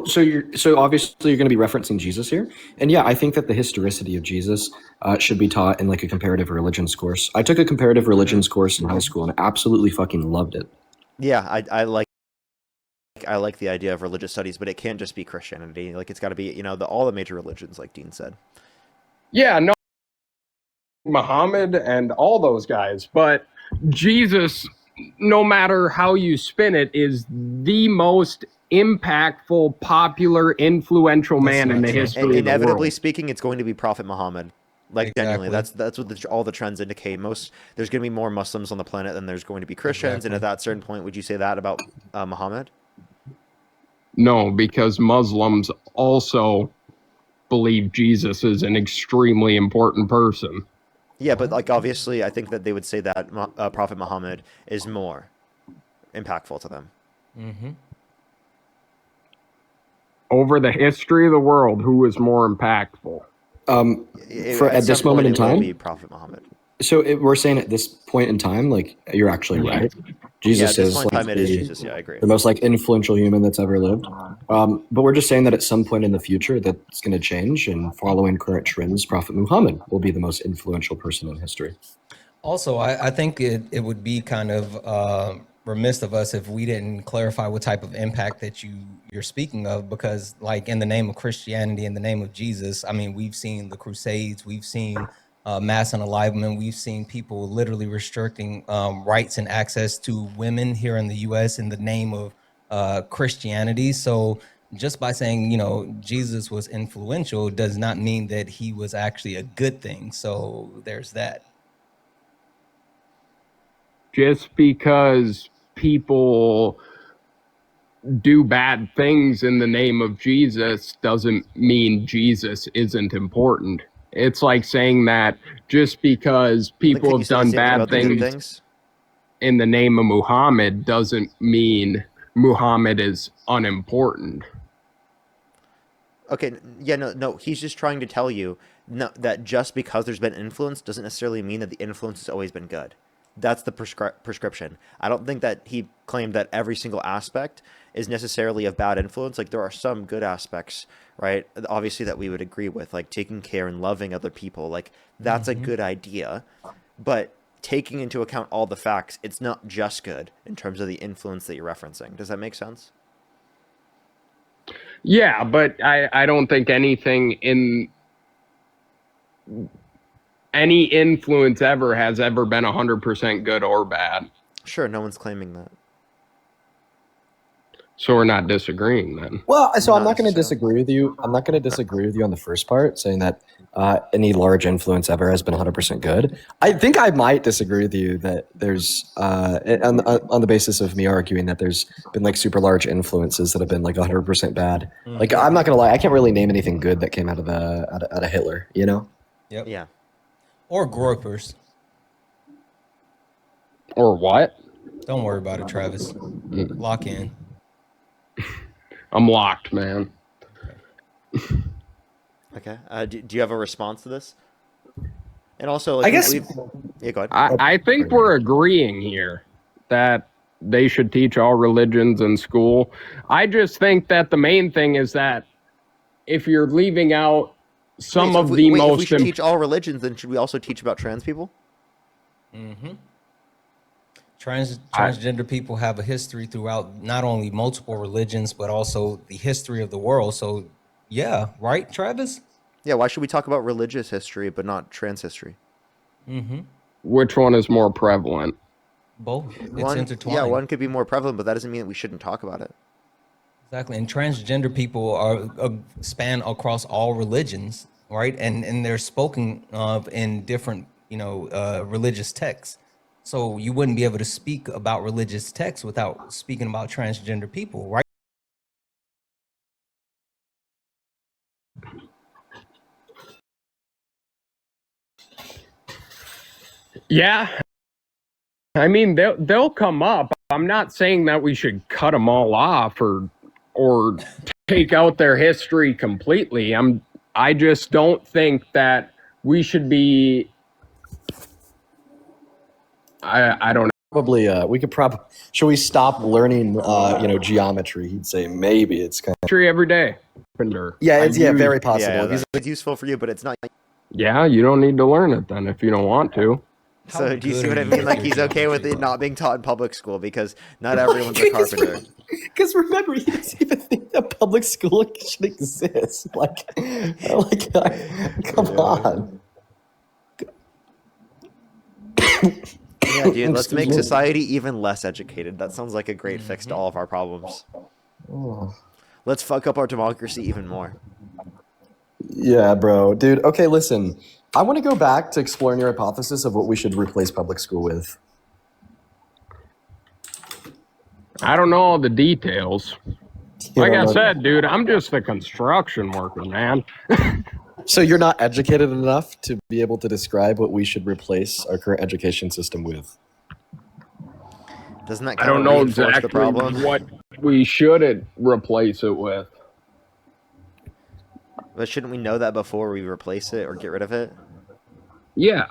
So obviously you're going to be referencing Jesus here, and yeah, I think that the historicity of Jesus should be taught in like a comparative religions course. I took a comparative religions course in high school and absolutely fucking loved it. Yeah, I like the idea of religious studies, but it can't just be Christianity. Like, it's got to be, you know, all the major religions, like Dean said. Yeah, no, Muhammad and all those guys, but Jesus, no matter how you spin it, is the most impactful, popular, influential man in the history of the Inevitably world. speaking, it's going to be Prophet Muhammad. Like, genuinely, that's what all the trends indicate. There's going to be more Muslims on the planet than there's going to be Christians, and at that certain point, would you say that about Muhammad? No, because Muslims also believe Jesus is an extremely important person. Yeah, but like obviously, I think that they would say that Prophet Muhammad is more impactful to them. Mm-hmm. Over the history of the world, who is more impactful? At this moment in It will time, be Prophet Muhammad. So we're saying at this point in time, like you're actually right. Jesus at this is point in like time, it is Jesus. Yeah, I agree. the most like influential human that's ever lived. But we're just saying that at some point in the future, that's going to change, and following current trends, Prophet Muhammad will be the most influential person in history. Also, I think it would be kind of remiss of us if we didn't clarify what type of impact that you're speaking of, because like in the name of Christianity, in the name of Jesus, I mean, we've seen the Crusades, we've seen mass unalivement, we've seen people literally restricting rights and access to women here in the U.S. in the name of Christianity. So just by saying, you know, Jesus was influential does not mean that he was actually a good thing. So there's that. Just because people do bad things in the name of Jesus doesn't mean Jesus isn't important. It's like saying that just because people have done bad things in the name of Muhammad doesn't mean Muhammad is unimportant. Okay, yeah, no, he's just trying to tell you that just because there's been influence doesn't necessarily mean that the influence has always been good. That's the prescription. I don't think that he claimed that every single aspect is necessarily of bad influence. Like, there are some good aspects, right? Obviously, that we would agree with, like taking care and loving other people. Like, that's a good idea. But taking into account all the facts, it's not just good in terms of the influence that you're referencing. Does that make sense? Yeah, but I don't think anything in any influence ever has ever been 100% good or bad. Sure, no one's claiming that. So we're not disagreeing then. Well, so I'm not going to disagree with you. I'm not going to disagree with you on the first part, saying that any large influence ever has been 100% good. I think I might disagree with you that there's, on the basis of me arguing that there's been like super large influences that have been like 100% bad. Like, I'm not going to lie, I can't really name anything good that came out of Hitler, you know? Yep. Yeah. Or gropers. Or what? Don't worry about it, Travis. Lock in. I'm locked, man. Okay. Do you have a response to this? And also, like, I guess. Yeah, go ahead. I think we're agreeing here that they should teach all religions in school. I just think that the main thing is that if you're leaving out some of the most... If we should teach all religions, then should we also teach about trans people? Mm-hmm. Transgender people have a history throughout not only multiple religions, but also the history of the world. So, yeah, right, Travis? Yeah, why should we talk about religious history but not trans history? Mm-hmm. Which one is more prevalent? Both. It's One, intertwined. yeah, one could be more prevalent, but that doesn't mean that we shouldn't talk about it. Exactly. And transgender people are span across all religions, right? And they're spoken of in different, religious texts. So you wouldn't be able to speak about religious texts without speaking about transgender people, right? Yeah, I mean they'll come up. I'm not saying that we should cut them all off or take out their history completely. I just don't think that we should be. I don't know. Probably, we could probably. Should we stop learning, geometry? He'd say maybe it's kind of. Every day. Yeah, it's very possible. Yeah, it's useful for you, but it's not. Yeah, you don't need to learn it then if you don't want to. So do you see what I mean? Like he's okay with it not being taught in public school because not everyone's a carpenter. Because remember, he doesn't even think that public school should exist. Come on. Yeah, dude, let's make society even less educated. That sounds like a great fix to all of our problems. Oh. Let's fuck up our democracy even more. Yeah, bro. Dude, okay, listen. I want to go back to exploring your hypothesis of what we should replace public school with. I don't know all the details. Like I said, dude, I'm just a construction worker, man. So you're not educated enough to be able to describe what we should replace our current education system with? Doesn't that I kind don't of know reinforce the exactly problem? what we should replace it with. But shouldn't we know that before we replace it or get rid of it? Yeah.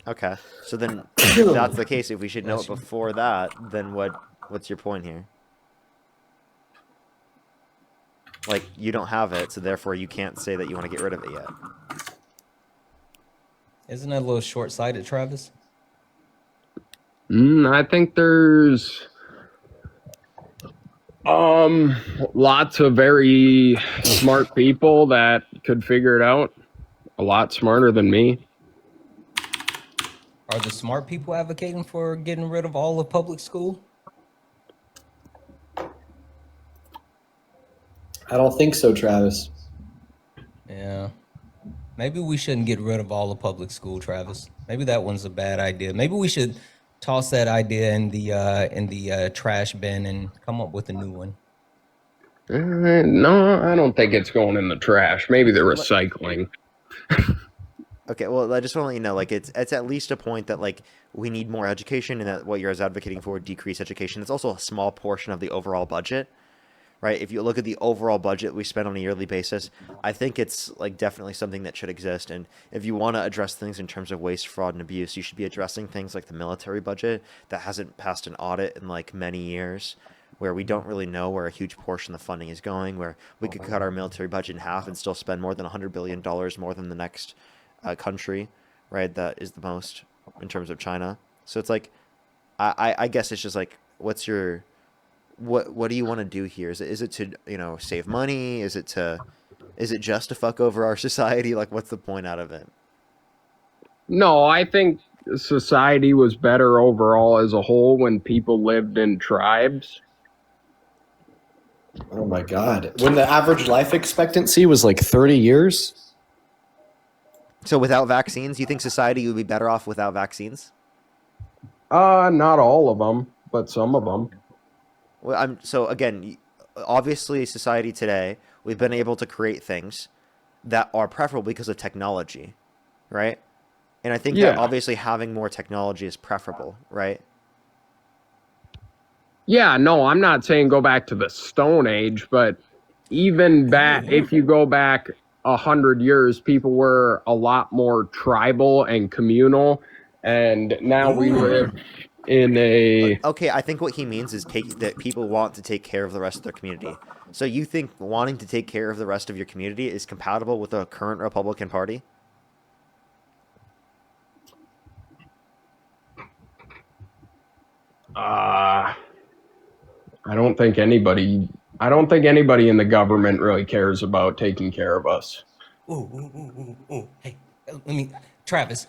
Okay. So then, if that's the case, if we should know it before that, then what's your point here? Like, you don't have it, so therefore you can't say that you want to get rid of it yet. Isn't that a little short-sighted, Travis? I think there's lots of very smart people that could figure it out. A lot smarter than me. Are the smart people advocating for getting rid of all of public school? I don't think so, Travis. Yeah. Maybe we shouldn't get rid of all of public school, Travis. Maybe that one's a bad idea. Maybe we should toss that idea in the trash bin and come up with a new one. No, I don't think it's going in the trash. Maybe the recycling. Okay, well, I just want to let you know, like, it's at least a point that, like, we need more education and that what you're advocating for, decrease education. It's also a small portion of the overall budget, right? If you look at the overall budget we spend on a yearly basis, I think it's, like, definitely something that should exist. And if you want to address things in terms of waste, fraud, and abuse, you should be addressing things like the military budget that hasn't passed an audit in, like, many years, where we don't really know where a huge portion of the funding is going, where we could cut our military budget in half and still spend more than $100 billion more than the next country, right, that is the most in terms of China. So it's like, I guess it's just like, what do you want to do here? Is it to save money? Is it just to fuck over our society? Like, what's the point out of it? No, I think society was better overall as a whole when people lived in tribes. Oh my God. When the average life expectancy was like 30 years? So without vaccines, you think society would be better off without vaccines? Not all of them, but some of them. Well, so again, obviously society today, we've been able to create things that are preferable because of technology, right? And I think that obviously having more technology is preferable, right? Yeah, no, I'm not saying go back to the Stone Age, but even back, if you go back 100 years, people were a lot more tribal and communal, and now we live in a... Okay, I think what he means is that people want to take care of the rest of their community. So you think wanting to take care of the rest of your community is compatible with the current Republican Party? I don't think anybody. I don't think anybody in the government really cares about taking care of us. Ooh. Hey, let me, Travis.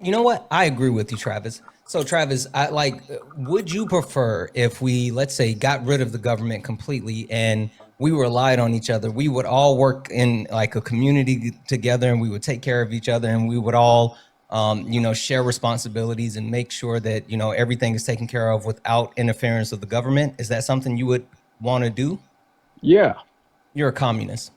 You know what? I agree with you, Travis. So, Travis, would you prefer if we, let's say, got rid of the government completely and we relied on each other? We would all work in like a community together, and we would take care of each other, and we would all, share responsibilities and make sure that everything is taken care of without interference of the government. Is that something you would want to do? Yeah. You're a communist.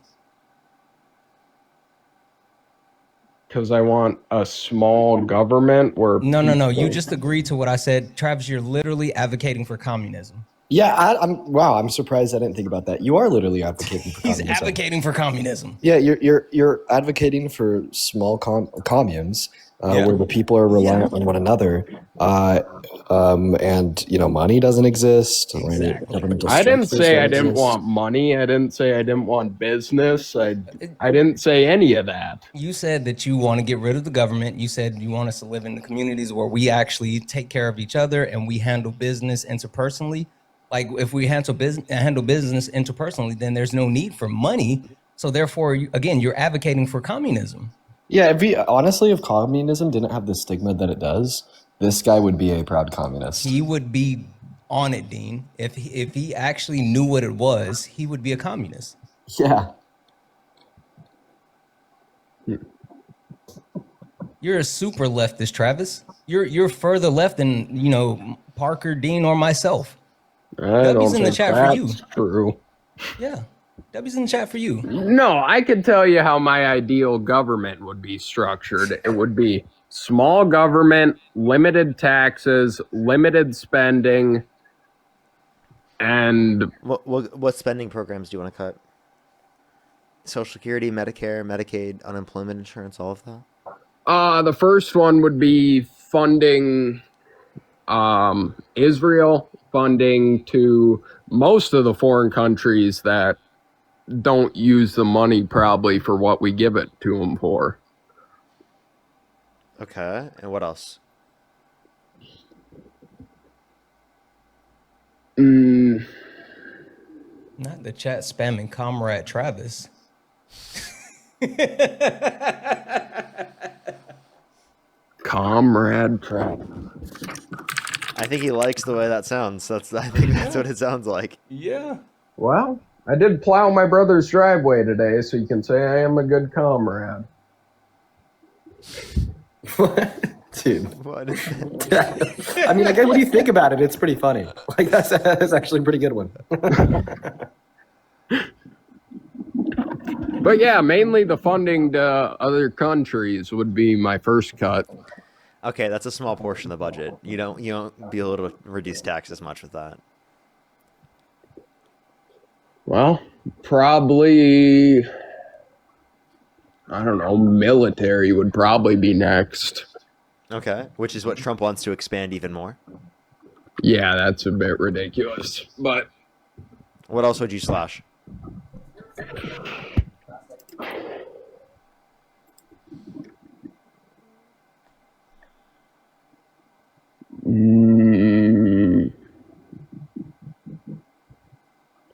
Because I want a small government where No. You just agreed to what I said. Travis, you're literally advocating for communism. Yeah, I'm surprised I didn't think about that. You are literally advocating for He's communism. advocating for communism. Yeah, you're advocating for small communes where the people are reliant on one another, and money doesn't exist. Governmental I didn't structures say don't I didn't exist. want money. I didn't say I didn't want business. I didn't say any of that. You said that you want to get rid of the government. You said you want us to live in the communities where we actually take care of each other and we handle business interpersonally. Like if we handle business interpersonally, then there's no need for money. So therefore, you're advocating for communism. Yeah, if communism didn't have the stigma that it does, this guy would be a proud communist. He would be on it, Dean. If he actually knew what it was, he would be a communist. Yeah. You're a super leftist, Travis. You're further left than Parker, Dean, or myself. W's in the chat for you. True. Yeah, W's in the chat for you. No, I could tell you how my ideal government would be structured. It would be small government, limited taxes, limited spending, and what spending programs do you want to cut? Social Security, Medicare, Medicaid, unemployment insurance, all of that? The first one would be funding Israel, funding to most of the foreign countries that don't use the money probably for what we give it to them for. Okay, and what else? Not the chat spamming Comrade Travis. Comrade Travis. I think he likes the way that sounds. I think that's what it sounds like. Yeah. Well, I did plow my brother's driveway today, so you can say I am a good comrade. Dude. What is that? I mean, what do you think about it? It's pretty funny. Like that's actually a pretty good one. But yeah, mainly the funding to other countries would be my first cut. Okay, that's a small portion of the budget. You don't be able to reduce taxes much with that. Well, probably, I don't know, military would probably be next. Okay, which is what Trump wants to expand even more. Yeah, that's a bit ridiculous, but... What else would you slash?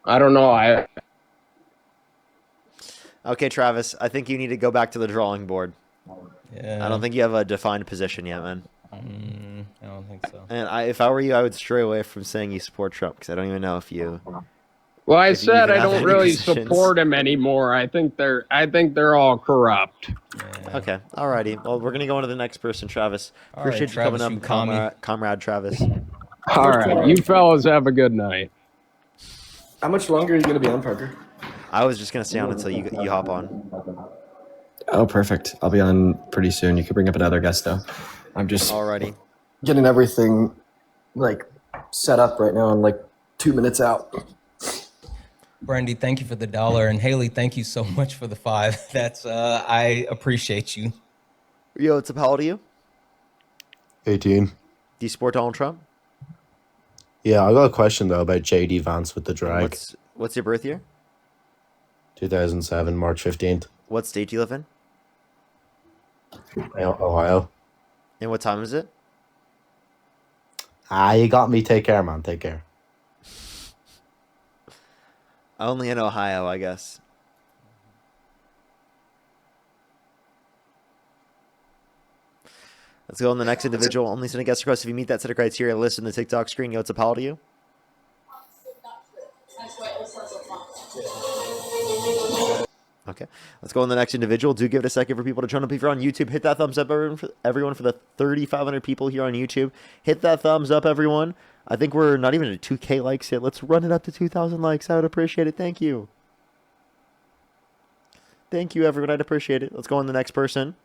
I don't know. Okay, Travis, I think you need to go back to the drawing board. Yeah. I don't think you have a defined position yet, man. I don't think so. And if I were you, I would stray away from saying you support Trump, because I don't even know if you... Well, I if you said even I have don't any really positions. support him anymore. I think they're all corrupt. Yeah. Okay, alrighty. Well, we're gonna go on to the next person, Travis. All Appreciate right, you coming Travis, up, you commie. comrade Travis. All right, you fellas have a good night. How much longer are you going to be on, Parker? I was just gonna stay on until you hop on. Oh, perfect. I'll be on pretty soon. You could bring up another guest, though. I'm just Alrighty. getting everything set up right now. I'm 2 minutes out. Brandy, thank you for the $1, and Haley, thank you so much for the $5. That's I appreciate you. Yo, what's up? How old are you? 18. Do you support Donald Trump? Yeah, I got a question though about JD Vance with the drag. What's your birth year? 2007, March 15th. What state do you live in? Ohio. And what time is it? You got me. Take care, man. Take care. Only in Ohio, I guess. Let's go on the next individual. Only send a guest request if you meet that set of criteria listed in the TikTok screen. Yo, it's a pal to you. Okay, let's go on the next individual. Do give it a second for people to join up. If you're on YouTube, hit that thumbs up, everyone, for the 3,500 people here on YouTube. Hit that thumbs up, everyone. I think we're not even at 2K likes yet. Let's run it up to 2,000 likes. I would appreciate it. Thank you. Thank you, everyone. I'd appreciate it. Let's go on the next person.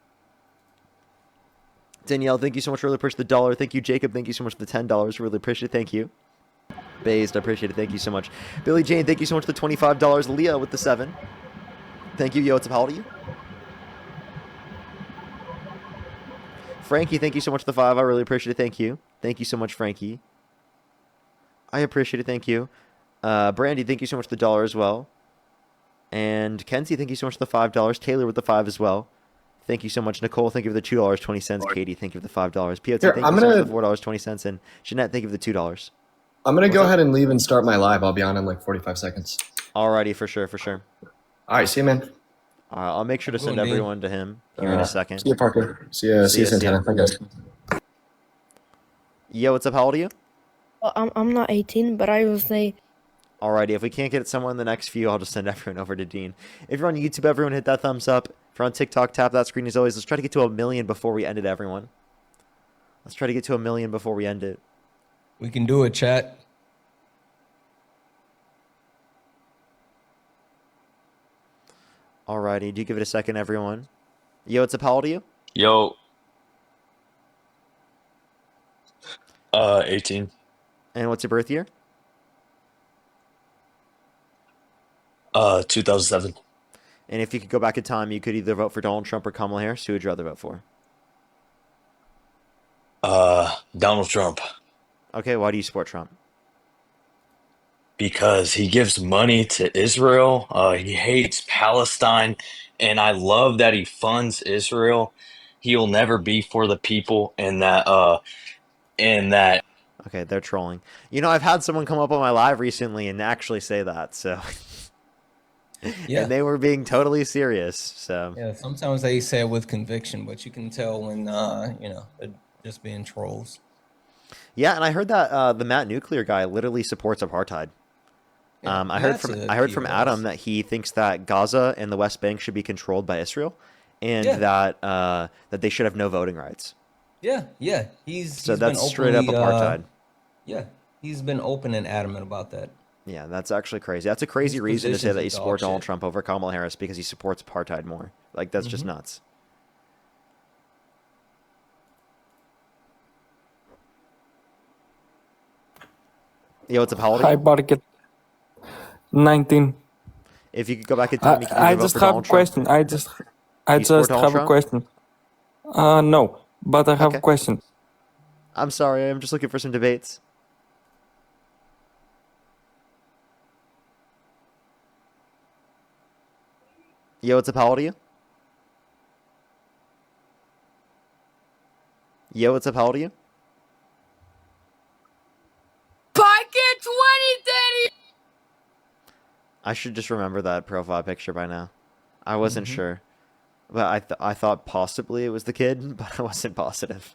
Danielle, thank you so much. Really appreciate the dollar. Thank you, Jacob. Thank you so much for the $10. Really appreciate it. Thank you. Based, I appreciate it. Thank you so much. Billy Jane, thank you so much for the $25. Leah with the 7. Thank you. Yo, it's a how old are you? Frankie, thank you so much for the 5. I really appreciate it. Thank you. Thank you so much, Frankie. I appreciate it. Thank you. Brandy, thank you so much for the $1 as well. And Kenzie, thank you so much for the $5. Taylor with the 5 as well. Thank you so much. Nicole, thank you for the $2.20. Katie, thank you for the $5. POT, thank you so much for the $4.20. And Jeanette, thank you for the $2. I'm going to go ahead and leave and start my live. I'll be on in like 45 seconds. Alrighty, for sure, for sure. All right, see you, man. I'll make sure to send everyone to him here in a second. See you, Parker. See you, Santana. Bye, guys. Yo, what's up? How old are you? I'm not 18, but I will say. Alrighty, if we can't get someone in the next few, I'll just send everyone over to Dean. If you're on YouTube, everyone hit that thumbs up. If you're on TikTok, tap that screen as always. Let's try to get to 1 million before we end it, everyone. Let's try to get to 1 million before we end it. We can do it, chat. Alrighty, do give it a second, everyone. Yo, what's up? How old are you? Yo. 18. And what's your birth year? 2007. And if you could go back in time, you could either vote for Donald Trump or Kamala Harris. Who would you rather vote for? Donald Trump. Okay, why do you support Trump? Because he gives money to Israel. He hates Palestine. And I love that he funds Israel. He'll never be for the people, and that Okay, they're trolling. You know, I've had someone come up on my live recently and actually say that, so Yeah. and they were being totally serious. So Yeah, sometimes they say it with conviction, but you can tell when they're just being trolls. yeah, and I heard that the Matt Nuclear guy literally supports apartheid. Yeah, I heard Matt's a from POS. Adam that he thinks that Gaza and the West Bank should be controlled by Israel, and Yeah. that they should have no voting rights. Yeah. He's So been that's straight up openly, apartheid. Yeah, he's been open and adamant about that. Yeah, that's actually crazy. That's a crazy His reason to say positions that are you dog support Donald shit. Trump over Kamala Harris because he supports apartheid more. Like, that's just nuts. Yo, what's up? How old are Hi, you? Barket. 19. If you could go back in time, you could I either vote just for have a Donald Trump. question. I You support just Donald have a Trump? question. No, but I have a question. I'm sorry, I'm just looking for some debates. Yo, what's up? How old are you? Yo, what's up? How old are you? Pocket 2030. I should just remember that profile picture by now. I wasn't sure. But I thought possibly it was the kid, but I wasn't positive.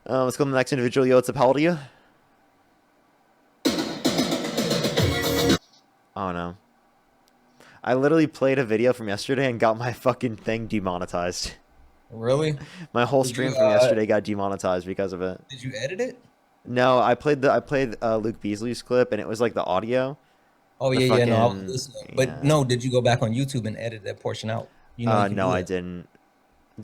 Let's go to the next individual. Yo, what's up? How old are you? Oh, no. I literally played a video from yesterday and got my fucking thing demonetized. Really? My whole Did stream you, from yesterday got demonetized because of it. Did you edit it? No, I played Luke Beasley's clip, and it was like the audio. Oh The yeah, no, I was fucking- listening. But no, did you go back on YouTube and edit that portion out? You can no, do I that. didn't.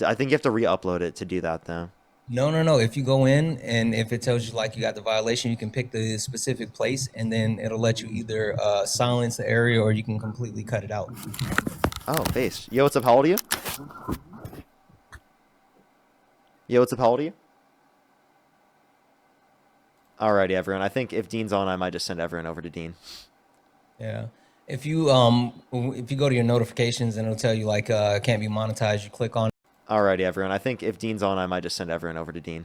I think you have to re-upload it to do that, though. No. If you go in and if it tells you like you got the violation, you can pick the specific place and then it'll let you either silence the area or you can completely cut it out. Oh, base. Yo, what's up? How old are you? Yo, what's up? How old are you? Alrighty, everyone. I think if Dean's on, I might just send everyone over to Dean. Yeah. If you go to your notifications and it'll tell you like can't be monetized, you click on Alrighty, everyone. I think if Dean's on, I might just send everyone over to Dean.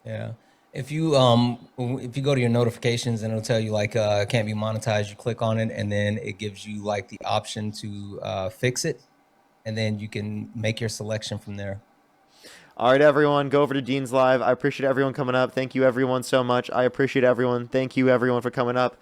Yeah. If you go to your notifications and it'll tell you like can't be monetized, you click on it and then it gives you like the option to fix it, and then you can make your selection from there. All right, everyone, go over to Dean's Live. I appreciate everyone coming up. Thank you, everyone, so much. I appreciate everyone. Thank you, everyone, for coming up.